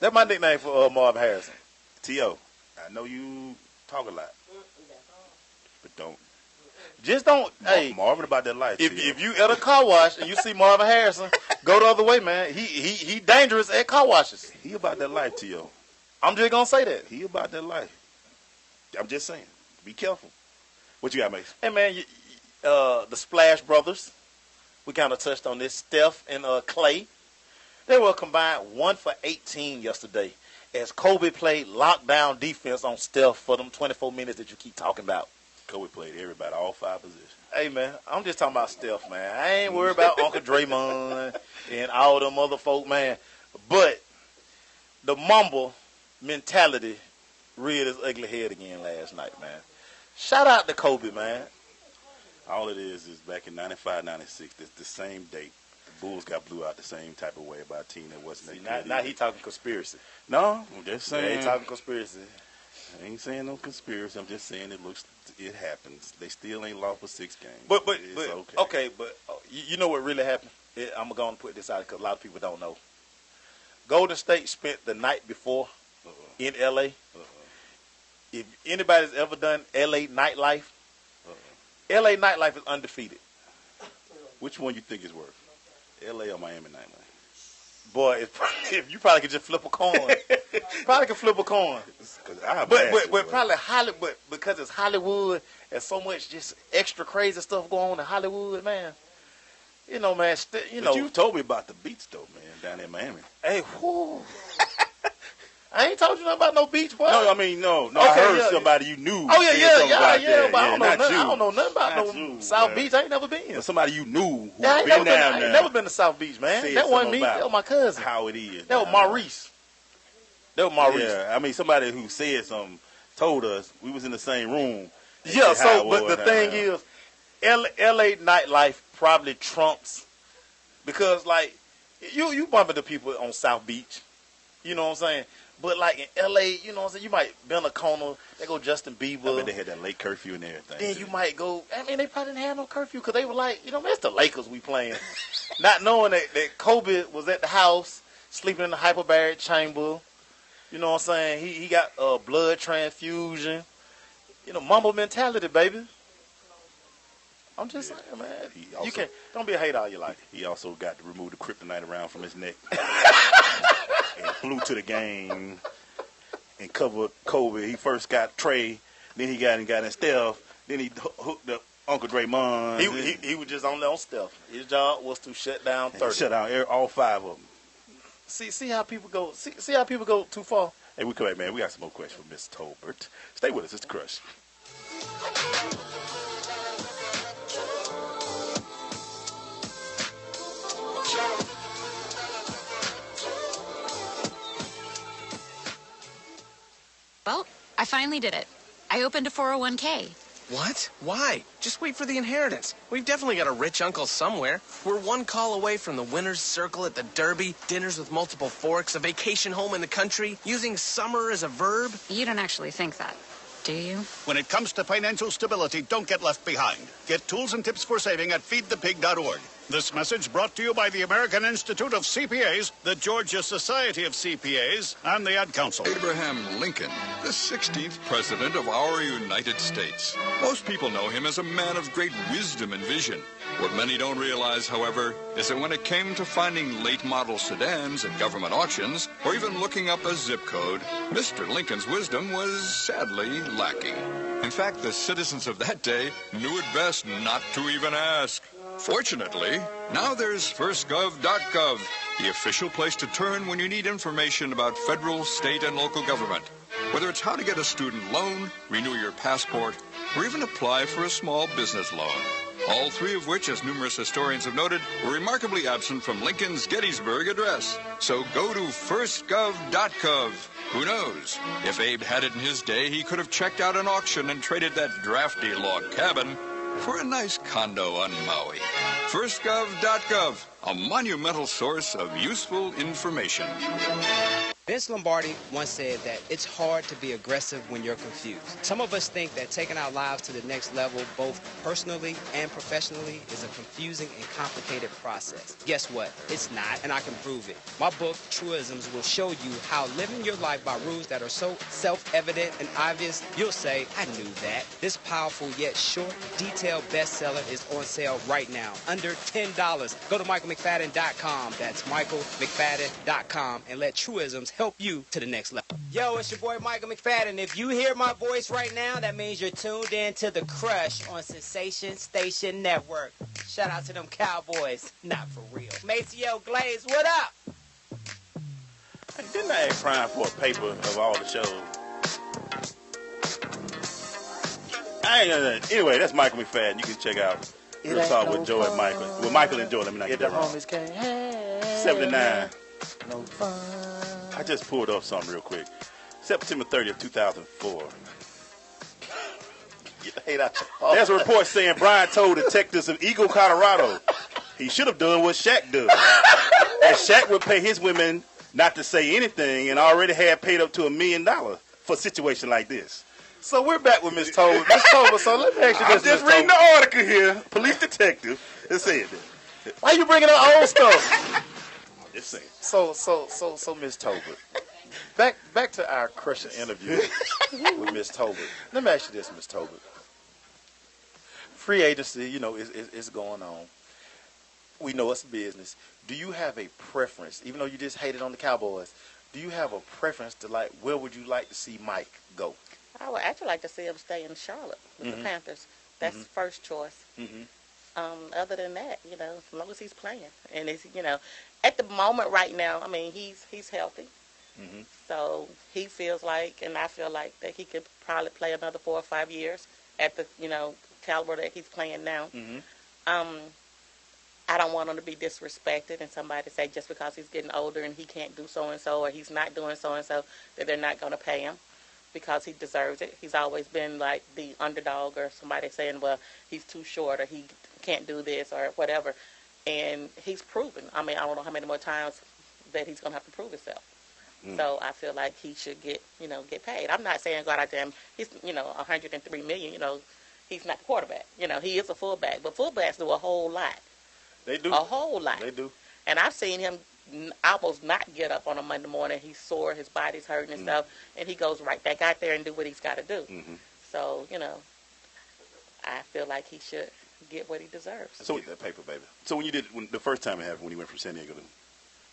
That's my nickname for Marvin Harrison. T.O., I know you talk a lot, but don't. Just don't. Hey, Marvin about that life. If you at a car wash and you see Marvin Harrison, go the other way, man. He dangerous at car washes. He about that life, T.O. I'm just gonna say that. He about that life. I'm just saying. Be careful. What you got, Mace? Hey, man, the Splash Brothers. We kind of touched on this. Steph and Clay. They were combined 1 for 18 yesterday as Kobe played lockdown defense on Steph for them 24 minutes that you keep talking about. Kobe played everybody, all 5 positions. Hey, man, I'm just talking about Steph, man. I ain't worried about Uncle Draymond and all them other folk, man. But the Mamba mentality reared its ugly head again last night, man. Shout out to Kobe, man. All it is back in 95, 96, it's the same date. The Bulls got blew out the same type of way by a team that wasn't that good. Now he talking conspiracy. No, I'm just saying. He ain't talking conspiracy. I ain't saying no conspiracy. I'm just saying it happens. They still ain't lost for 6 games. But okay. You know what really happened? I'm going to put this out because a lot of people don't know. Golden State spent the night before in L.A. If anybody's ever done L.A. nightlife, L.A. nightlife is undefeated. Which one you think is worse, L.A. or Miami nightlife? Boy, if you probably could just flip a coin. Probably could flip a coin. But probably Hollywood, because it's Hollywood and so much just extra crazy stuff going on in Hollywood, man. You know, man. But you told me about the beach, though, man, down in Miami. Hey, whoo. I ain't told you nothing about no beach, boy. No, I mean, no. Okay, I heard somebody you knew. Oh, yeah. But I don't know nothing about South man. Beach. I ain't never been. But somebody you knew who I been down there. I ain't never been to South Beach, man. That wasn't me. That was my cousin. How it is. That was Maurice. Yeah, I mean, somebody who said something told us. We was in the same room. Yeah, so, but the thing is, L.A. nightlife probably trumps, because, like, you bump into people on South Beach. You know what I'm saying? But, like, in L.A., you know what I'm saying, you might bend a corner, they go Justin Bieber. I bet they had that late curfew and everything. Then you might go, I mean, they probably didn't have no curfew because they were like, man, it's the Lakers we playing. Not knowing that Kobe was at the house, sleeping in the hyperbaric chamber. You know what I'm saying? He got blood transfusion. You know, mumble mentality, baby. I'm just saying, man. You can't. Don't be a hater all your life. He also got to remove the kryptonite around from his neck. And flew to the game and covered Kobe. He first got Trey, then he got in Steph, then he hooked up Uncle Draymond. He was just on Steph. His job was to shut down 30. Shut down all 5 of them. See how people go. See how people go too far. Hey, we come back, man. We got some more questions from Miss Tolbert. Stay with us. It's the Crush. Well, I finally did it. I opened a 401k. What? Why? Just wait for the inheritance. We've definitely got a rich uncle somewhere. We're one call away from the winner's circle at the Derby, dinners with multiple forks, a vacation home in the country, using summer as a verb. You don't actually think that, do you? When it comes to financial stability, don't get left behind. Get tools and tips for saving at feedthepig.org. This message brought to you by the American Institute of CPAs, the Georgia Society of CPAs, and the Ad Council. Abraham Lincoln, the 16th president of our United States. Most people know him as a man of great wisdom and vision. What many don't realize, however, is that when it came to finding late model sedans at government auctions, or even looking up a zip code, Mr. Lincoln's wisdom was sadly lacking. In fact, the citizens of that day knew it best not to even ask. Fortunately, now there's firstgov.gov, the official place to turn when you need information about federal, state, and local government. Whether it's how to get a student loan, renew your passport, or even apply for a small business loan. All 3 of which, as numerous historians have noted, were remarkably absent from Lincoln's Gettysburg Address. So go to firstgov.gov. Who knows? If Abe had it in his day, he could have checked out an auction and traded that drafty log cabin for a nice condo on Maui. Firstgov.gov, a monumental source of useful information. Vince Lombardi once said that it's hard to be aggressive when you're confused. Some of us think that taking our lives to the next level, both personally and professionally, is a confusing and complicated process. Guess what? It's not, and I can prove it. My book, Truisms, will show you how living your life by rules that are so self-evident and obvious, you'll say, I knew that. This powerful yet short, detailed bestseller is on sale right now, under $10. Go to michaelmcfadden.com. That's michaelmcfadden.com, and let Truisms help you to the next level. Yo, it's your boy Michael McFadden. If you hear my voice right now, that means you're tuned in to The Crush on Sensation Station Network. Shout out to them Cowboys. Not for real. Maceo Glaze, what up? Hey, didn't I ask Prime for a paper of all the shows? Anyway, that's Michael McFadden. You can check out Real Talk with Joe and Michael. Well, Michael and Joe, let me not get that wrong. 79. No fun. I just pulled up something real quick. September 30th, 2004. Get the hate out. There's a report saying Brian told detectives of Eagle, Colorado, he should have done what Shaq does. And Shaq would pay his women not to say anything and already had paid up to $1 million for a situation like this. So we're back with Miss Tolbert. Miss Tolbert, so let me ask you this. I'm just reading the article here. Police detective. It said that. Why you bringing up old stuff? Just saying. So, Miss Tolbert. Back to our crushing interview with Miss Tolbert. Let me ask you this, Miss Tolbert. Free agency, you know, is going on. We know it's a business. Do you have a preference, even though you just hated on the Cowboys, do you have a preference to, like, where would you like to see Mike go? I would actually like to see him stay in Charlotte with the Panthers. That's his first choice. Other than that, you know, as long as he's playing. And it's, you know, at the moment right now, I mean, he's healthy. So he feels like, and I feel like, that he could probably play another 4 or 5 years at the, you know, caliber that he's playing now. I don't want him to be disrespected and somebody say just because he's getting older and he can't do so-and-so or he's not doing so-and-so that they're not going to pay him because he deserves it. He's always been like the underdog or somebody saying, well, he's too short or he can't do this or whatever. And he's proven. I mean, I don't know how many more times that he's going to have to prove himself. So I feel like he should get paid. I'm not saying go out there and he's, you know, $103 million, you know, he's not the quarterback. You know, he is a fullback, but fullbacks do a whole lot. They do. A whole lot. They do. And I've seen him almost not get up on a Monday morning. He's sore, his body's hurting and stuff, and he goes right back out there and do what he's got to do. So, I feel like he should get what he deserves. So get that paper, baby. So when the first time it happened, when you went from San Diego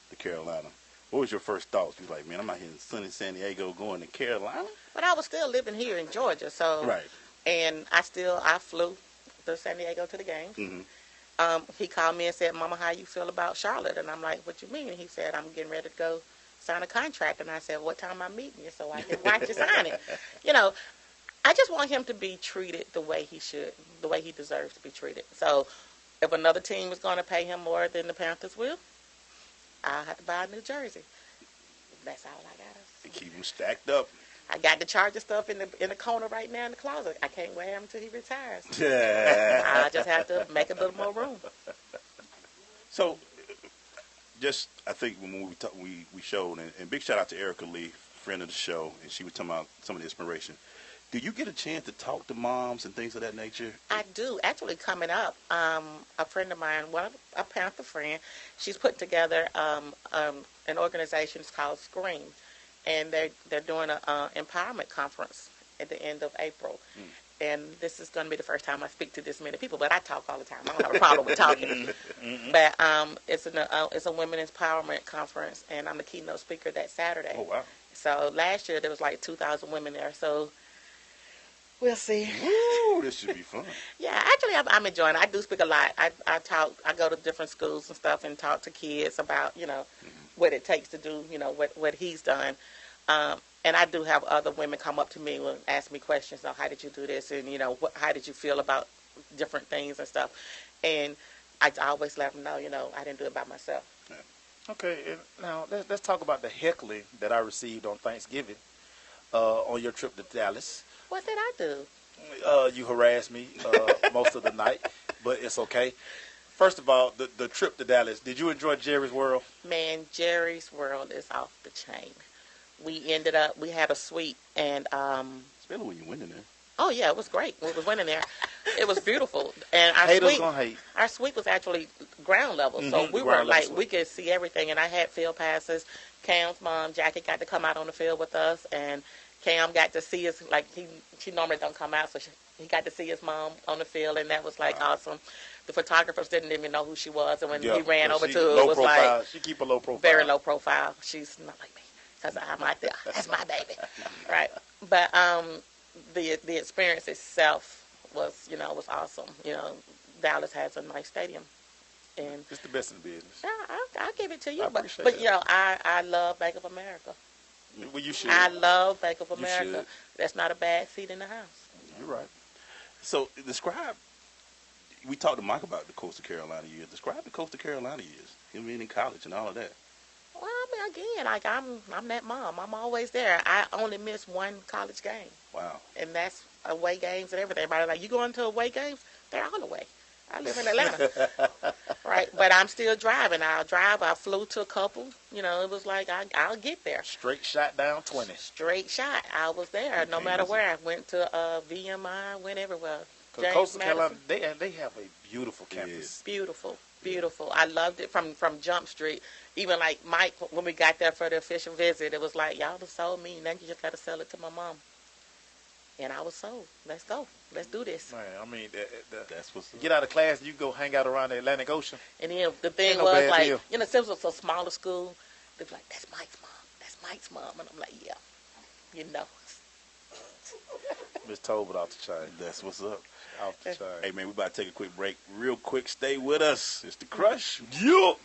to Carolina, what was your first thoughts? You was like, man, I'm out here in sunny San Diego going to Carolina? But I was still living here in Georgia, so right. And I flew to San Diego to the game. He called me and said, Mama, how you feel about Charlotte? And I'm like, what you mean? He said, I'm getting ready to go sign a contract. And I said, what time I'm meeting you so I can watch you sign it? I just want him to be treated the way he should, the way he deserves to be treated. So if another team is going to pay him more than the Panthers will, I'll have to buy a new jersey. That's all I got. To keep him stacked up. I got the Charger stuff in the corner right now in the closet. I can't wear him until he retires. I just have to make a little more room. So, I think when we showed, and big shout out to Erica Lee, friend of the show, and she was talking about some of the inspiration. Do you get a chance to talk to moms and things of that nature? I do. Actually, coming up, a friend of mine, a Panther friend, she's put together an organization. It's called Scream. And they're doing an empowerment conference at the end of April. And this is going to be the first time I speak to this many people, but I talk all the time. I don't have a problem with talking. But it's a women empowerment conference, and I'm the keynote speaker that Saturday. Oh, wow. So last year there was like 2,000 women there. So we'll see. Ooh, this should be fun. Yeah, actually I'm enjoying it. I do speak a lot. I talk. I go to different schools and stuff and talk to kids about, what it takes to do, what he's done. And I do have other women come up to me and ask me questions on how did you do this, and how did you feel about different things and stuff. And I always let them know, I didn't do it by myself. Yeah. Okay, and now let's talk about the heckling that I received on Thanksgiving on your trip to Dallas. What did I do? You harassed me most of the night, but it's okay. First of all, the trip to Dallas, did you enjoy Jerry's World? Man, Jerry's World is off the chain. We had a suite, and especially when you went in there. Oh yeah, it was great. We went in there. It was beautiful, and our suite was actually ground level, so we were we could see everything. And I had field passes. Cam's mom, Jackie, got to come out on the field with us, and Cam got to see us. She normally don't come out, so he got to see his mom on the field, and that was awesome. The photographers didn't even know who she was, and when he ran over to her, it was profile. She keep a low profile. Very low profile. She's not like me, because I'm out there. That's my baby, right? But the experience itself was was awesome. Dallas has a nice stadium, and it's the best in the business. Yeah, I'll give it to you. I But that. I love Bank of America. Well, you should. I love Bank of America. That's not a bad seat in the house. You're right. So describe. We talked to Mike about the Coastal Carolina years. Describe the Coastal Carolina years. Him being in college and all of that. Well, I mean, again, I'm that mom. I'm always there. I only miss one college game. Wow. And that's away games and everything. Everybody like, you going to away games? They're all away. I live in Atlanta. Right. But I'm still driving. I'll drive. I flew to a couple. It was like, I'll get there. Straight shot down 20. Straight shot. I was there no matter where. I went to VMI, went everywhere. Because Coastal Carolina, they have a beautiful campus. Beautiful. Beautiful. I loved it from Jump Street. Even like Mike, when we got there for the official visit, it was like, y'all have sold me. Now you just got to sell it to my mom. And I was sold. Let's go. Let's do this. Man, I mean, that's what's up. Get out of class, you go hang out around the Atlantic Ocean. And then the thing was like, since it was a smaller school, they'd be like, that's Mike's mom. That's Mike's mom. And I'm like, yeah, Miss Tolbert off the chain. That's what's up. Off the chain. Hey, man, we about to take a quick break. Real quick, stay with us. It's the Crush. Yup.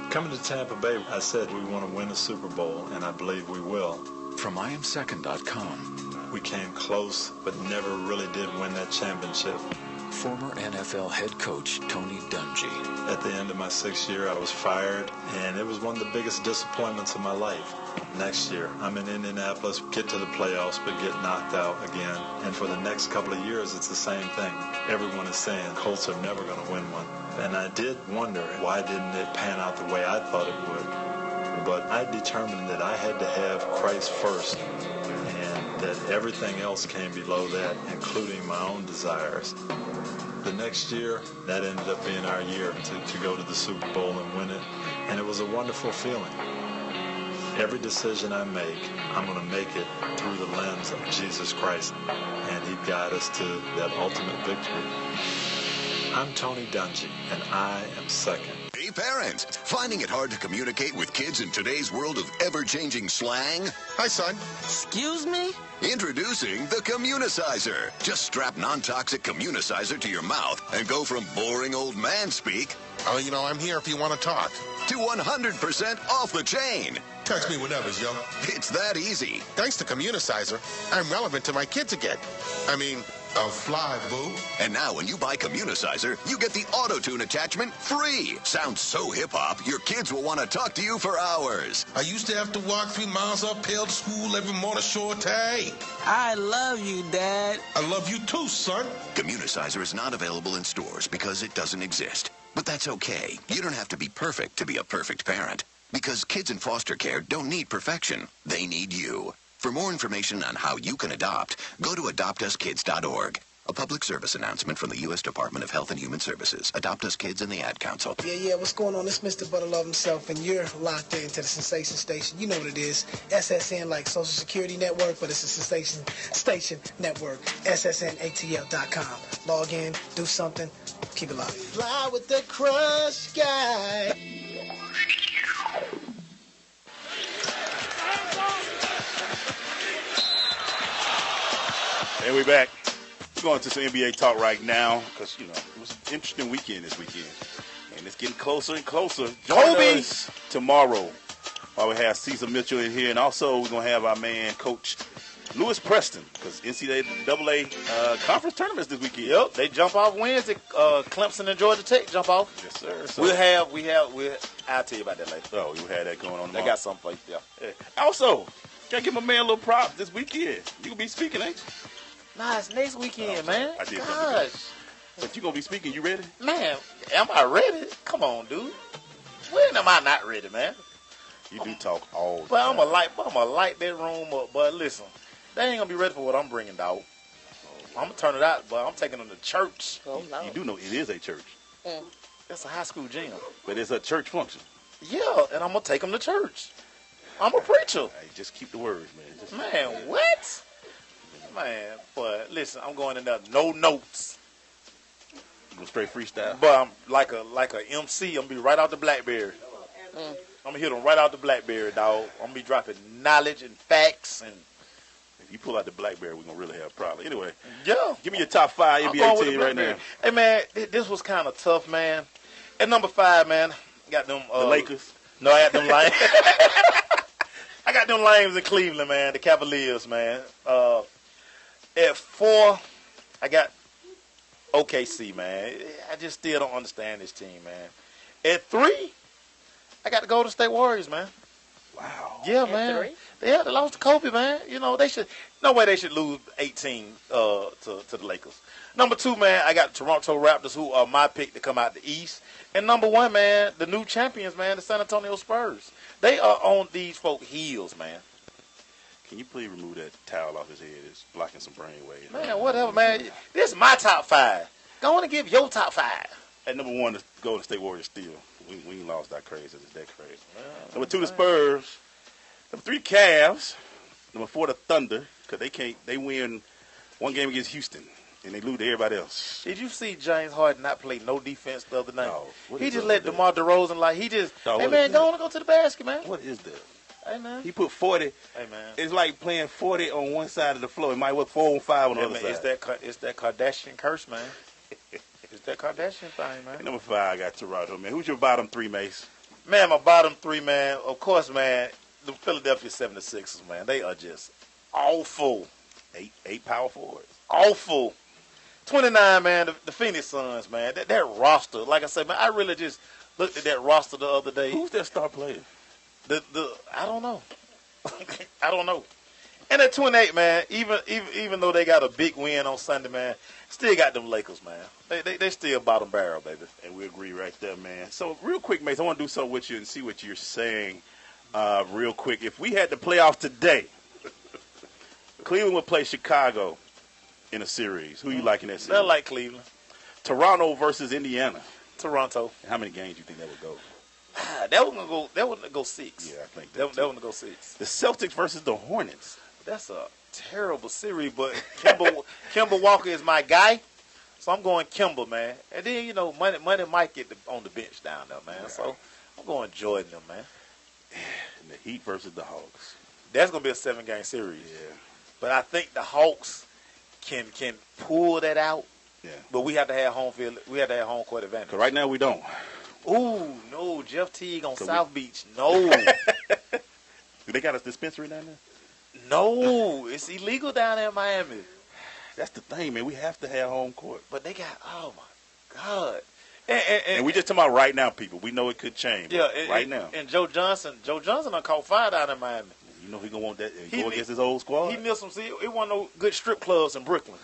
Coming to Tampa Bay, I said we want to win a Super Bowl, and I believe we will. From IamSecond.com. We came close, but never really did win that championship. former NFL head coach Tony Dungy. At the end of my 6th year, I was fired, and it was one of the biggest disappointments of my life. Next year, I'm in Indianapolis, get to the playoffs, but get knocked out again. And for the next couple of years, it's the same thing. Everyone is saying Colts are never going to win one. And I did wonder, why didn't it pan out the way I thought it would? But I determined that I had to have Christ first, and that everything else came below that, including my own desires. The next year, that ended up being our year to go to the Super Bowl and win it. And it was a wonderful feeling. Every decision I make, I'm going to make it through the lens of Jesus Christ. And He'd guide us to that ultimate victory. I'm Tony Dungy, and I am second. Hey parents, finding it hard to communicate with kids in today's world of ever-changing slang? Hi son. Excuse me? Introducing the Communicizer. Just strap non-toxic Communicizer to your mouth and go from boring old man speak, oh, you know, I'm here if you want to talk, to 100% off the chain. Text me whenever, yo. It's that easy. Thanks to Communicizer, I'm relevant to my kids again. I mean, a fly, boo. And now when you buy Communicizer, you get the auto-tune attachment free. Sounds so hip-hop, your kids will want to talk to you for hours. I used to have to walk 3 miles uphill to school every morning, shorty. I love you, Dad. I love you too, son. Communicizer is not available in stores because it doesn't exist. But that's okay. You don't have to be perfect to be a perfect parent. Because kids in foster care don't need perfection. They need you. For more information on how you can adopt, go to adoptuskids.org. A public service announcement from the U.S. Department of Health and Human Services. Adopt Us Kids and the Ad Council. Yeah, what's going on? It's Mr. Butterlove himself, and you're locked into the Sensation Station. You know what it is. SSN, like Social Security Network, but it's a Sensation Station Network. SSNATL.com. Log in, do something, keep it locked. Fly with the crush guy. And we're back. We're going to some NBA talk right now because, you know, it was an interesting weekend this weekend. And it's getting closer and closer. Join us tomorrow while we have Cesar Mitchell in here. And also we're going to have our man, Coach Lewis Preston, because NCAA conference tournaments this weekend. Yep, they jump off Wednesday. Clemson and Georgia Tech jump off. Yes, sir. So I'll tell you about that later. Oh, we had that going on tomorrow. They got something for you. Yeah. Also, gotta give my man a little props this weekend. You gonna be speaking, ain't you? Nah, it's next weekend, man. I did. Gosh. But you gonna be speaking? You ready? Man, am I ready? Come on, dude. When am I not ready, man? You do talk all the But time. I'm gonna light that room up. But listen, they ain't gonna be ready for what I'm bringing, dog. I'm gonna turn it out, but I'm taking them to church. Oh, no. You do know it is a church. That's a high school gym. But it's a church function. Yeah, and I'm gonna take them to church. I'm a preacher. Hey, just keep the words, man. Man, what? Man, but listen, I'm going in there, no notes. You go straight freestyle. But I'm like a MC. I'm gonna be right out the BlackBerry. I'm gonna hit them right out the BlackBerry, dog. I'm gonna be dropping knowledge and facts. And if you pull out the BlackBerry, we're gonna really have a problem. Anyway, yeah, give me your top 5 NBA team right now. Hey man, this was kind of tough, man. At number 5, man, got them the Lakers. No, I got them lames. I got them lames in Cleveland, man. The Cavaliers, man. At 4, I got OKC, man. I just still don't understand this team, man. At 3, I got the Golden State Warriors, man. Wow. Yeah, man. They lost to Kobe, man. You know, no way they should lose 18 to the Lakers. Number 2, man, I got the Toronto Raptors, who are my pick to come out the East. And number 1, man, the new champions, man, the San Antonio Spurs. They are on these folk heels, man. Can you please remove that towel off his head? It's blocking some brain waves. Man, whatever, man. This is my top 5. Go on and give your top 5. At number 1, the Golden State Warriors still. We ain't lost that crazy. It's that crazy. Number 2, the Spurs. Number 3, Cavs. Number 4, the Thunder. Because they win one game against Houston. And they lose to everybody else. Did you see James Harden not play no defense the other night? No. He just let DeMar DeRozan, hey, man, go on and go to the basket, man. What is that? Hey, man. He put 40. Hey, man. It's like playing 40 on one side of the floor. It might work 4 on 5 on the other side. It's that Kardashian curse, man. It's that Kardashian thing, man. Number 5, I got Toronto, man. Who's your bottom 3, Mace? Man, my bottom 3, man, of course, man, the Philadelphia 76ers, man, they are just awful. 8 power forwards. Awful. 29, man, the Phoenix Suns, man. That roster, like I said, man, I really just looked at that roster the other day. Who's their star player? I don't know. I don't know. And at 28, man, even though they got a big win on Sunday, man, still got them Lakers, man. They still bottom barrel, baby. And we agree right there, man. So real quick, Mace, I want to do something with you and see what you're saying real quick. If we had the playoffs today, Cleveland would play Chicago in a series. Who you like in that series? I like Cleveland. Toronto versus Indiana. Toronto. How many games do you think that would go? That would go 6. Yeah, I think that would go 6. The Celtics versus the Hornets. That's a terrible series, but Kemba Walker is my guy, so I'm going Kemba, man. And then Money might get on the bench down there, man. Right. So I'm going Jordan, them, man. And the Heat versus the Hawks. That's gonna be a 7-game series. Yeah, but I think the Hawks can pull that out. Yeah, but we have to have home field. We have to have home court advantage. 'Cause right now we don't. Ooh, no, Jeff Teague on South Beach. No. Do they got a dispensary down there? No, it's illegal down there in Miami. That's the thing, man. We have to have home court. But they got, oh my God. And we just talking about right now, people. We know it could change. Yeah, right now. And Joe Johnson done caught fire down in Miami. You know he gonna want that. Go against his old squad. He missed some. See, it wasn't no good strip clubs in Brooklyn.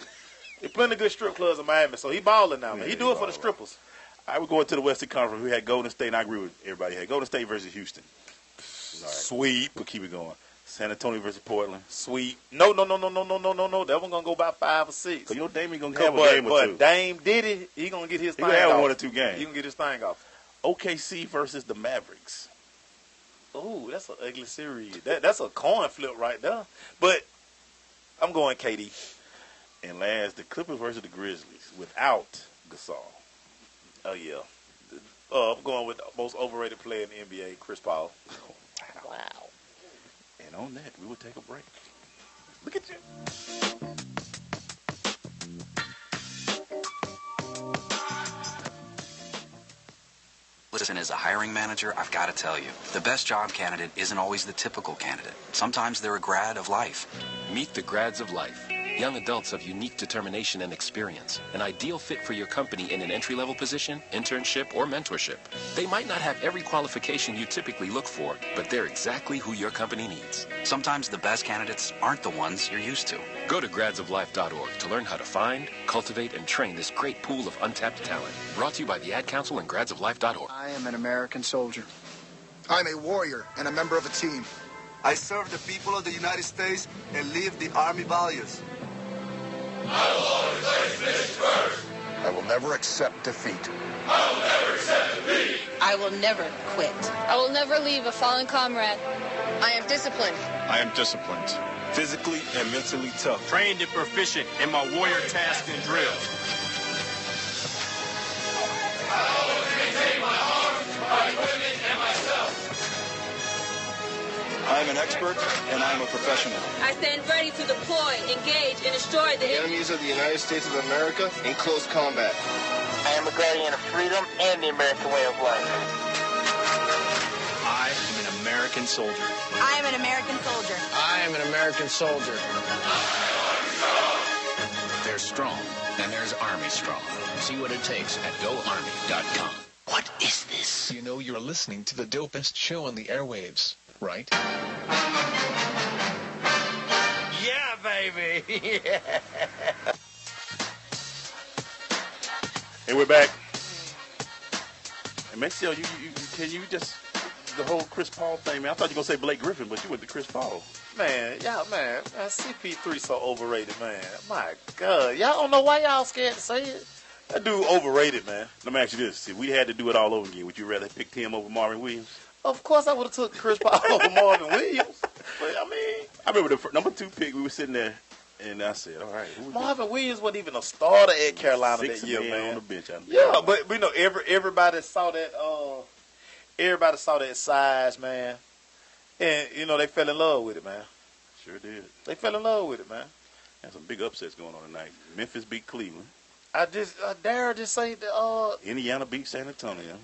There's plenty of good strip clubs in Miami, so he balling now, man. He do it for the strippers. I would go into the Western Conference. We had Golden State, and I agree with everybody. We had Golden State versus Houston. Right. Sweet. We'll keep it going. San Antonio versus Portland. Sweet. No. That one gonna go about 5 or 6. So your Dame gonna have a game or two. But Dame did it. He gonna get his thing off. He gonna have 1 or 2 games. He gonna get his thing off. OKC versus the Mavericks. Ooh, that's an ugly series. That's a coin flip right there. But I'm going KD. And last, the Clippers versus the Grizzlies without Gasol. Oh yeah. I'm going with the most overrated player in the NBA, Chris Paul. Wow. And on that, we will take a break. Look at you. Listen, as a hiring manager, I've got to tell you, the best job candidate isn't always the typical candidate. Sometimes they're a grad of life. Meet the grads of life. Young adults of unique determination and experience. An ideal fit for your company in an entry-level position, internship, or mentorship. They might not have every qualification you typically look for, but they're exactly who your company needs. Sometimes the best candidates aren't the ones you're used to. Go to gradsoflife.org to learn how to find, cultivate, and train this great pool of untapped talent. Brought to you by the Ad Council and gradsoflife.org. I am an American soldier. I'm a warrior and a member of a team. I serve the people of the United States and live the Army values. I will always place mission first. I will never accept defeat. I will never accept defeat. I will never quit. I will never leave a fallen comrade. I am disciplined. I am disciplined. Physically and mentally tough. Trained and proficient in my warrior tasks and drills. I always maintain my arms, my equipment, and myself. I am an expert and I am a professional. I stand ready to deploy, engage, and destroy the enemies of the United States of America in close combat. I am a guardian of freedom and the American way of life. I am an American soldier. I am an American soldier. I am an American soldier. There's strong, and there's Army strong. See what it takes at GoArmy.com. What is this? You know you're listening to the dopest show on the airwaves, right? Yeah, baby. Yeah. Hey, we're back. And Maxwell, can you just the whole Chris Paul thing, man? I thought you were gonna say Blake Griffin, but you went to Chris Paul. Man, CP3 so overrated, man. My God, y'all don't know why y'all scared to say it. That dude overrated, man. Let me ask you this: if we had to do it all over again, would you rather pick him over Marvin Williams? Of course, I would have took Chris Paul over Marvin Williams. But I remember the number 2 pick. We were sitting there, and I said, "All right." Marvin Williams wasn't even a starter at Carolina that year, man. On the bench, yeah, but you know, everybody saw that. Everybody saw that size, man, and you know they fell in love with it, man. Sure did. They fell in love with it, man. Had some big upsets going on tonight. Memphis beat Cleveland. I dare just say that Indiana beat San Antonio.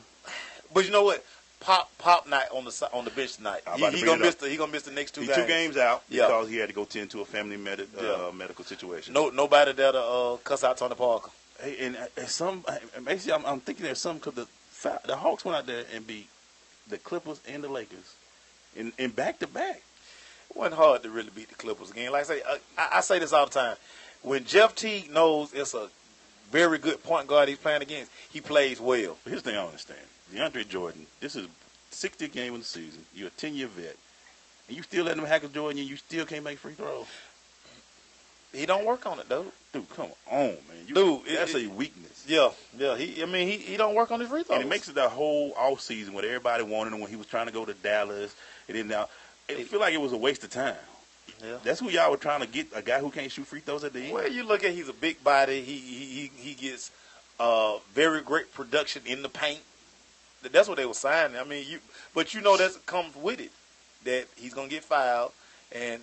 But you know what? Pop night on the bench tonight. He gonna miss the next 2 games. 2 games out Yeah. because he had to go tend to a family medical situation. Nobody there to cuss out Tony Parker. Hey, and basically, I'm thinking there's some because the Hawks went out there and beat the Clippers and the Lakers in back-to-back. It wasn't hard to really beat the Clippers again. Like I say, I say this all the time. When Jeff Teague knows it's a very good point guard he's playing against, he plays well. But here's the thing I don't understand. DeAndre Jordan, this is 60th game of the season. You're a 10-year vet. And you still let him hack a Jordan and you still can't make free throws. He don't work on it, though. Dude, come on, man. That's a weakness. Yeah. He don't work on his free throws. And it makes it the whole off season when everybody wanted him when he was trying to go to Dallas. And then now, it feel like it was a waste of time. Yeah. That's who y'all were trying to get, a guy who can't shoot free throws at the end. Well, you look at he's a big body. He gets very great production in the paint. That's what they were signing. I mean, but you know that comes with it, that he's gonna get fouled and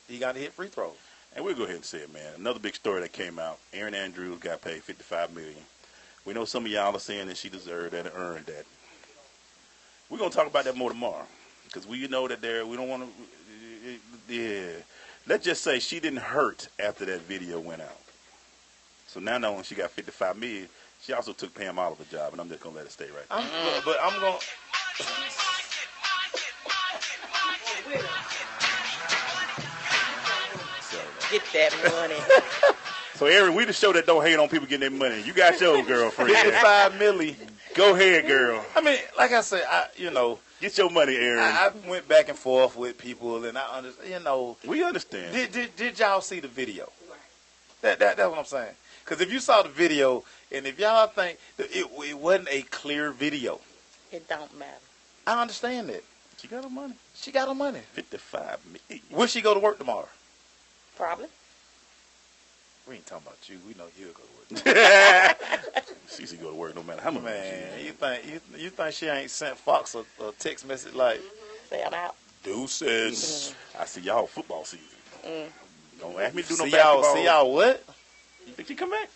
he got to hit free throws. And we'll go ahead and say it, man. Another big story that came out. Erin Andrews got paid $55 million. We know some of y'all are saying that she deserved that and earned that. We're gonna talk about that more tomorrow because we know that we don't want to. Yeah, let's just say she didn't hurt after that video went out. So now when she got $55 million, she also took Pam Oliver's job, and I'm just gonna let it stay right there. But I'm gonna. Get that money. So, Erin, we the show that don't hate on people getting their money. You got your girlfriend. $55 million. Go ahead, girl. I mean, like I said, get your money, Erin. I went back and forth with people, and I understand. We understand. Did y'all see the video? That's what I'm saying. Because if you saw the video, and if y'all think that it wasn't a clear video, it don't matter. I understand that. She got her money. She got her money. $55 million. Will she go to work tomorrow? Probably. We ain't talking about you. We know you'll go to work. Cece go to work no matter how much. Man, you think she ain't sent Fox a text message like, "Say I'm out." Deuces. I see y'all football season. Don't ask me to do no see basketball. See y'all what? You think she come back?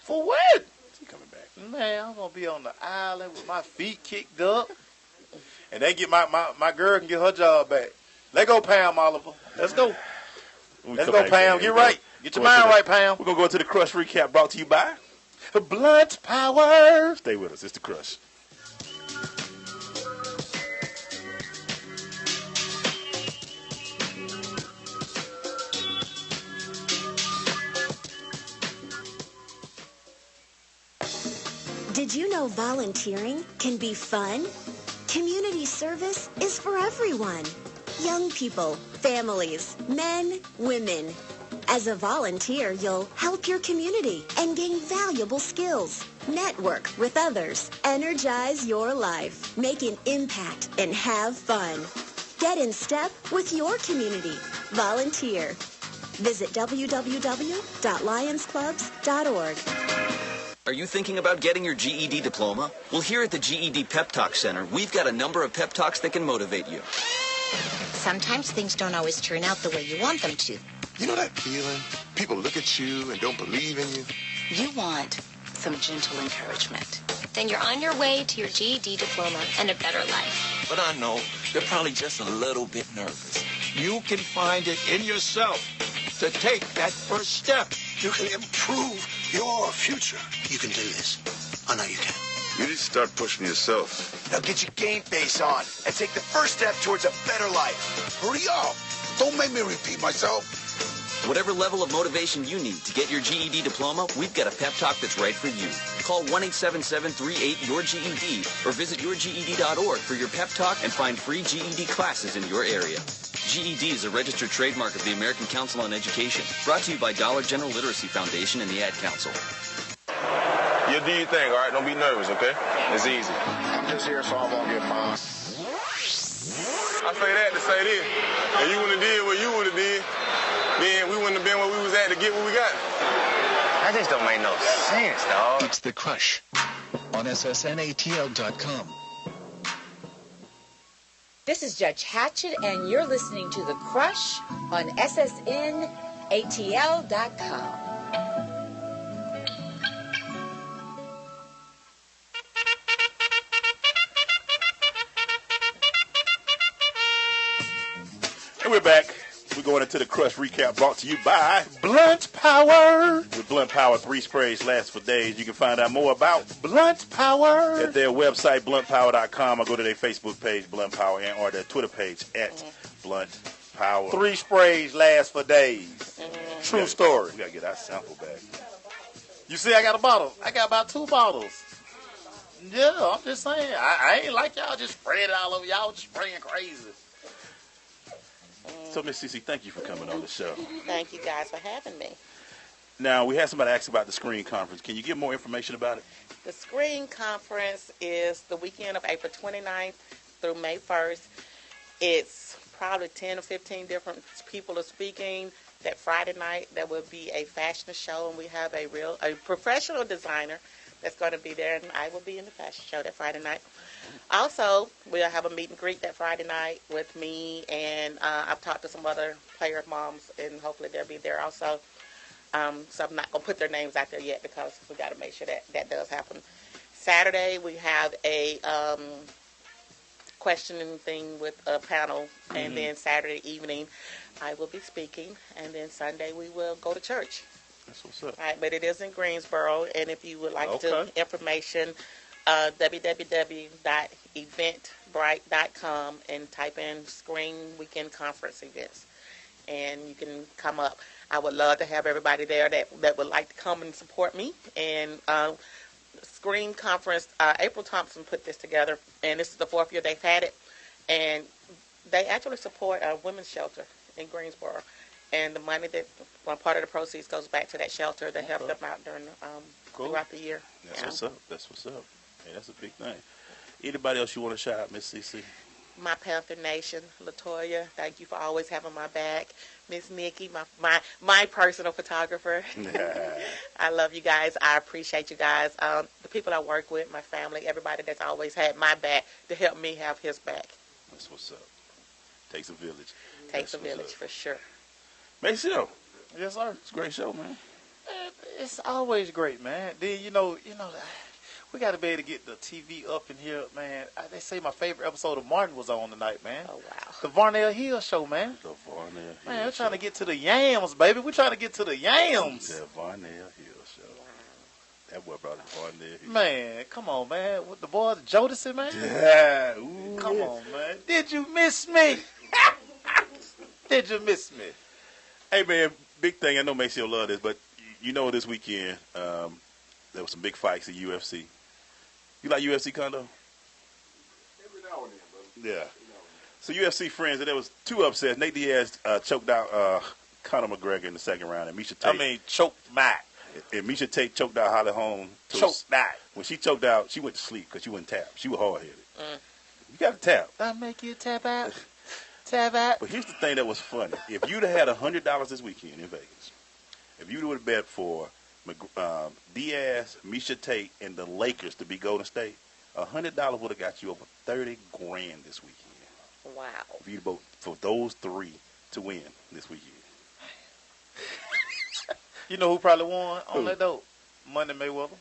For what? She coming back. Man, I'm gonna be on the island with my feet kicked up, and they get my girl can get her job back. Let go, Pam Oliver. Let's go. Let's go, Pam. Get right. Get your mind right, Pam. We're going to go to the Crush recap brought to you by Blunt Power. Stay with us. It's the Crush. Did you know volunteering can be fun? Community service is for everyone. Young people, families, men, women. As a volunteer, you'll help your community and gain valuable skills. Network with others. Energize your life. Make an impact and have fun. Get in step with your community. Volunteer. Visit www.lionsclubs.org. Are you thinking about getting your GED diploma? Well, here at the GED Pep Talk Center, we've got a number of pep talks that can motivate you. Sometimes things don't always turn out the way you want them to. You know that feeling? People look at you and don't believe in you. You want some gentle encouragement. Then you're on your way to your GED diploma and a better life. But I know they're probably just a little bit nervous. You can find it in yourself to take that first step. You can improve your future. You can do this. I know you can. You need to start pushing yourself. Now get your game face on and take the first step towards a better life. Hurry up. Don't make me repeat myself. Whatever level of motivation you need to get your GED diploma, we've got a pep talk that's right for you. Call 1-877-38-YOUR-GED or visit yourged.org for your pep talk and find free GED classes in your area. GED is a registered trademark of the American Council on Education. Brought to you by Dollar General Literacy Foundation and the Ad Council. You do your thing, all right? Don't be nervous, okay? It's easy. I'm just here so I won't get fined. I say that to say this. If you wouldn't have did what you would have did, then we wouldn't have been where we was at to get what we got. That just don't make no sense, dog. It's The Crush on SSNATL.com. This is Judge Hatchett, and you're listening to The Crush on SSNATL.com. And we're back. We're going into the Crush recap brought to you by Blunt Power. With Blunt Power, 3 sprays last for days. You can find out more about Blunt Power at their website, bluntpower.com, or go to their Facebook page, Blunt Power, or their Twitter page at Blunt Power. 3 sprays last for days. True story. We got to get our sample back. You see, I got a bottle. I got about 2 bottles. Yeah, I'm just saying. I ain't like y'all just spraying it all over. Y'all just spraying crazy. So, Miss Cece, thank you for coming on the show. Thank you guys for having me. Now, we had somebody ask about the Screen Conference. Can you give more information about it? The Screen Conference is the weekend of April 29th through May 1st. It's probably 10 or 15 different people are speaking. That Friday night, there will be a fashion show, and we have a professional designer that's going to be there, and I will be in the fashion show that Friday night. Also, we'll have a meet and greet that Friday night with me, and I've talked to some other player moms, and hopefully they'll be there also. So I'm not going to put their names out there yet because we got to make sure that does happen. Saturday, we have a questioning thing with a panel, and then Saturday evening, I will be speaking, and then Sunday we will go to church. That's what's up. All right, but it is in Greensboro, and if you would like information, www.eventbrite.com and type in Screen Weekend Conference Events, and you can come up. I would love to have everybody there that would like to come and support me. And Screen Conference, April Thompson put this together, and this is the 4th year they've had it, and they actually support a women's shelter in Greensboro. And the money one part of the proceeds goes back to that shelter to help them out during throughout the year. That's what's up. That's what's up. Hey, that's a big thing. Anybody else you want to shout out, Miss Cece? My Panther Nation, Latoya, thank you for always having my back. Miss Nikki, my personal photographer. I love you guys. I appreciate you guys. The people I work with, my family, everybody that's always had my back to help me have his back. That's what's up. Takes a village. Takes a village for sure. Maceo. Yes, sir. It's a great show, man. It's always great, man. Then you know, we got to be able to get the TV up in here, man. They say my favorite episode of Martin was on tonight, man. Oh wow. The Varnell Hill show, man. The Varnell Hill. Man, we're trying to get to the yams, baby. We're trying to get to the yams. The Varnell Hill show. That boy brought the Varnell Hill. Man, come on, man. With the boys, Jodeci, man. Yeah. Ooh, come on, man. Did you miss me? Did you miss me? Hey, man, big thing. I know Maceo love this, but you know this weekend there was some big fights at UFC. You like UFC, Kondo? Every now and then, brother. Yeah. So UFC friends, there was 2 upsets. Nate Diaz choked out Conor McGregor in the 2nd round, and Miesha Tate. Choked Matt. And Miesha Tate choked out Holly Holm. Choked that. When she choked out, she went to sleep because she wouldn't tap. She was hard-headed. You got to tap. I'll make you tap out. Tap out. But here's the thing that was funny. If you'd have had $100 this weekend in Vegas, if you would have bet for Diaz, Miesha Tate, and the Lakers to be Golden State, $100 would have got you over $30,000 this weekend. Wow. If you vote for those 3 to win this weekend. You know who probably won on that dope? Money Mayweather.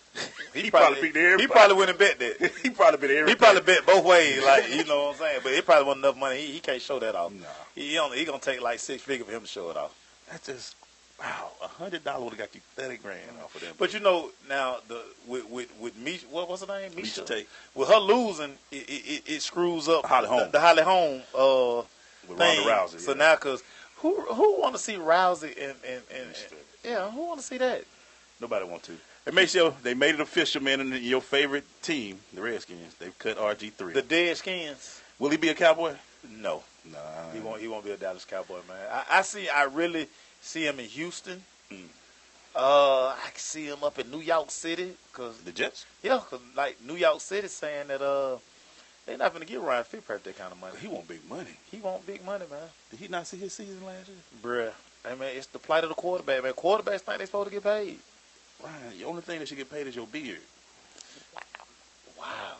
He probably beat everybody. He probably went and bet that. He probably bet everybody. He probably bet both ways, like, you know what I'm saying? But it probably wasn't enough money. He can't show that off. No. He gonna take like 6 figures for him to show it off. That's just wow. $100 would have got you $30,000 off of them. But you know now with Miesha, what's her name? Miesha Tate. With her losing, it screws up Holly Holm. the Holly Holm with thing. Ronda Rousey. So now, cause who want to see Rousey and yeah, who want to see that? Nobody want to. They made sure they made it official, man. And your favorite team, the Redskins, they've cut RG3. The Deadskins. Will he be a Cowboy? No, nah. He won't be a Dallas Cowboy, man. I really see him in Houston. I can see him up in New York City, cause the Jets. Yeah, cause like New York City saying that they're not gonna give Ryan Fitzpatrick that kind of money. He want big money. He want big money, man. Did he not see his season last year? Bruh. Hey, man, it's the plight of the quarterback, man. Quarterbacks think they're supposed to get paid. Ryan, the only thing that should get paid is your beard. Wow.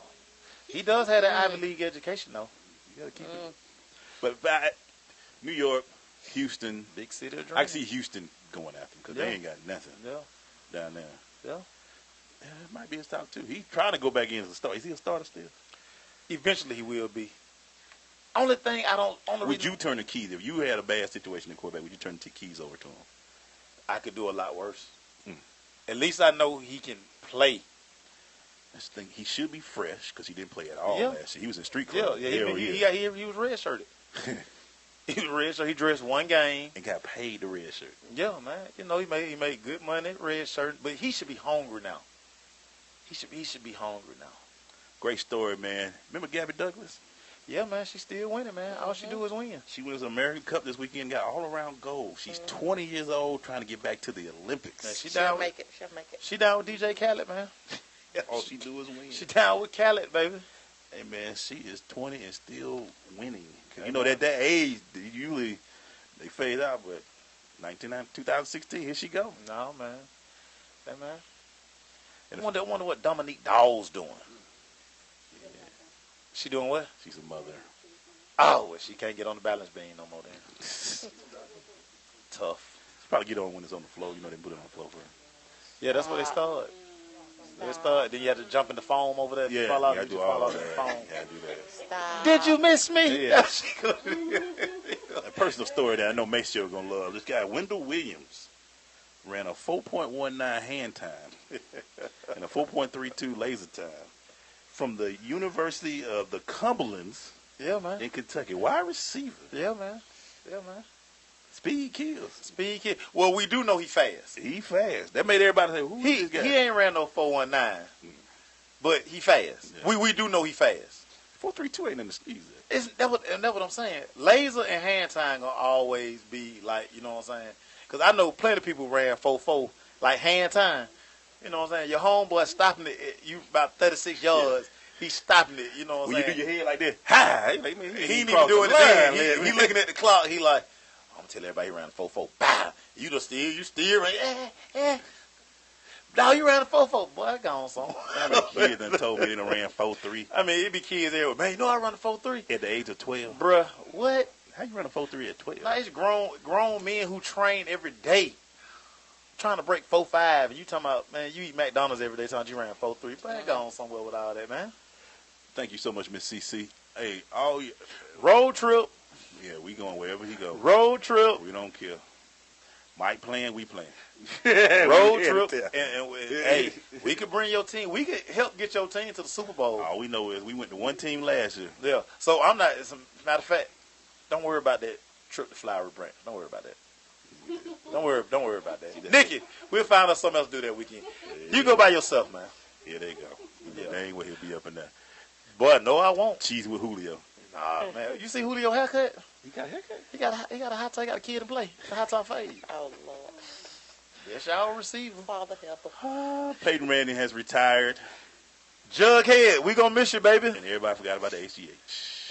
He does have that Ivy League education, though. You gotta keep it. But New York, Houston, big city of dreams. I can see Houston going after him because they ain't got nothing down there. Yeah. It might be his top 2. He's trying to go back in as a starter. Is he a starter still? Eventually he will be. Only thing I don't. Would you turn the keys if you had a bad situation in quarterback? Would you turn the keys over to him? I could do a lot worse. At least I know he can play. That's the thing. He should be fresh because he didn't play at all last year. He was in street Yeah, club. he was red-shirted. He was red-shirted. He dressed one game. And got paid the red shirt. Yeah, man. You know, he made good money, red shirt. But he should be hungry now. He should be hungry now. Great story, man. Remember Gabby Douglas? Yeah, man. She's still winning, man. All she do is win. She wins the American Cup this weekend, got all-around gold. She's 20 years old, trying to get back to the Olympics. Man, She'll make it. She down with DJ Khaled, man. All she do is win. She down with Khaled, baby. Hey, man, she is 20 and still winning. You know, that age, usually they fade out, but 2016, here she go. No, man. Hey, man. I wonder what Dominique Dawes doing. Yeah. She doing what? She's a mother. Oh, well, she can't get on the balance beam no more then. Tough. She probably get on when it's on the floor. You know, they put it on the floor for her. Yeah, that's where they start. Then you have to jump in the foam over there. Yeah, fall out, you you do fall all out that. in the foam. Yeah, do that. Stop. Did you miss me? Yeah. A personal story that I know Maceo is going to love. This guy, Wendell Williams, ran a 4.19 hand time and a 4.32 laser time from the University of the Cumberlands in Kentucky. Wide receiver. Yeah, man. Yeah, man. Speed kills. Speed kills. Well, we do know he fast. He fast. That made everybody say, who is this guy? He ain't ran no 4.19, but he fast. Yeah. We do know he fast. 4.32 ain't in the sneeze. That's what I'm saying. Laser and hand time gonna always be like, you know what I'm saying? Because I know plenty of people ran 4.4 like hand time. You know what I'm saying? Your homeboy stopping it at you about 36 yards. Yeah. He's stopping it. You know what I'm saying? When you do your head like this, ha! He ain't even doing it. He looking at the clock. He like, I'm gonna tell everybody he ran 4.4. Bah! You still right? No, you ran a 4.4. Boy, I gone some. How many kids done told me they done ran 4.3? I mean, it be kids there. Man, you know I run a 4.3 at the age of 12. Bruh, what? How you run a 4.3 at 12? Nah, it's grown men who train every day, trying to break 4.5. And you talking about, man, you eat McDonald's every day, talking you ran 4.3. But I gone somewhere with all that, man. Thank you so much, Miss CC. Hey, road trip. Yeah, we going wherever he go. Road trip. We don't care. Mike playing, we playing. Road trip. And hey, we could bring your team. We could help get your team to the Super Bowl. All we know is we went to one team last year. Yeah. So I'm not. As a matter of fact, don't worry about that trip to Flowery Branch. Don't worry about that. Don't worry about that. Nikki, we'll find out something else to do that weekend. You go by yourself, man. Here they go. Yeah. They ain't where he'll be up in there. Boy, no, I won't. Cheese with Julio. Nah, man. You see Julio haircut? He got a haircut? He got a high top. He got a kid to play. The high top fade. Oh, Lord. Yes, y'all receiver. Father help him. Peyton Manning has retired. Jughead, we gonna miss you, baby. And everybody forgot about the HGH.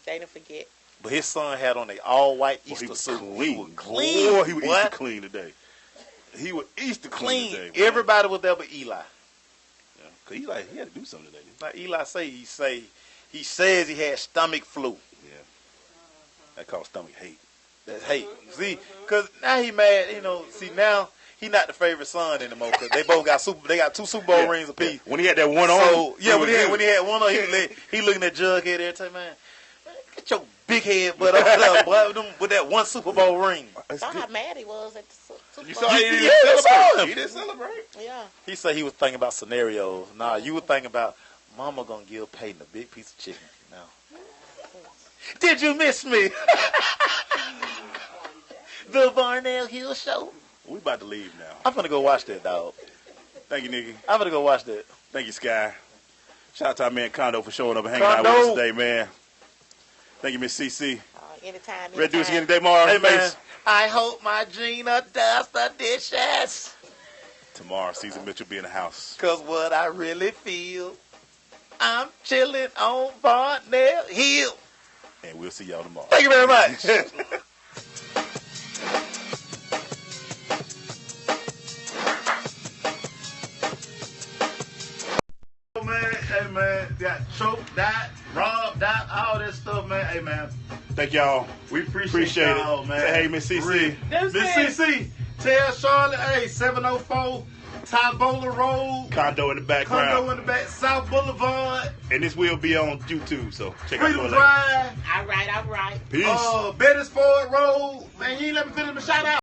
They didn't forget. But his son had on a all-white Easter suit. He was clean. Boy, he was Easter clean today. He was Easter clean today. Boy. Everybody was there but Eli. Yeah, cause Eli, he had to do something today. Now Eli he says he had stomach flu. Yeah. That called stomach hate. That's hate. See, cause now he mad. You know. See now. He not the favorite son anymore because they both got two Super Bowl rings apiece. When he had that one on, when he had one on, he looking at Jughead every time, man. Get your big head butt up there, boy, with that one Super Bowl ring. Saw how mad he was at the Super Bowl. You saw he didn't celebrate. He didn't celebrate. Yeah. He said he was thinking about scenarios. Nah, you were thinking about Mama gonna give Peyton a big piece of chicken. Now, did you miss me? The Varnell Hill Show. We about to leave now. I'm gonna go watch that, dog. Thank you, Nikki. I'm gonna go watch that. Thank you, Sky. Shout out to our man Kondo for showing up and hanging out with us today, man. Thank you, Miss CC. Anytime. Ready to do this again today, Mara? Hey, man. I hope my Gina does the dishes. Tomorrow, Caesar Mitchell be in the house. Cause what I really feel, I'm chilling on Varnell Hill. And we'll see y'all tomorrow. Thank you very much. Hey man, got choked, died, robbed, all that stuff, man. Hey man, thank y'all. We appreciate y'all, it, man. Say hey, Miss CC. Miss CC, tell Charlotte, hey, 704 Tybola Road. Condo in the background. Condo in the back. South Boulevard. And this will be on YouTube, so check out Freedom for it Drive. All right. Peace. Bettisford Road. Man, you ain't let me finish my shout out.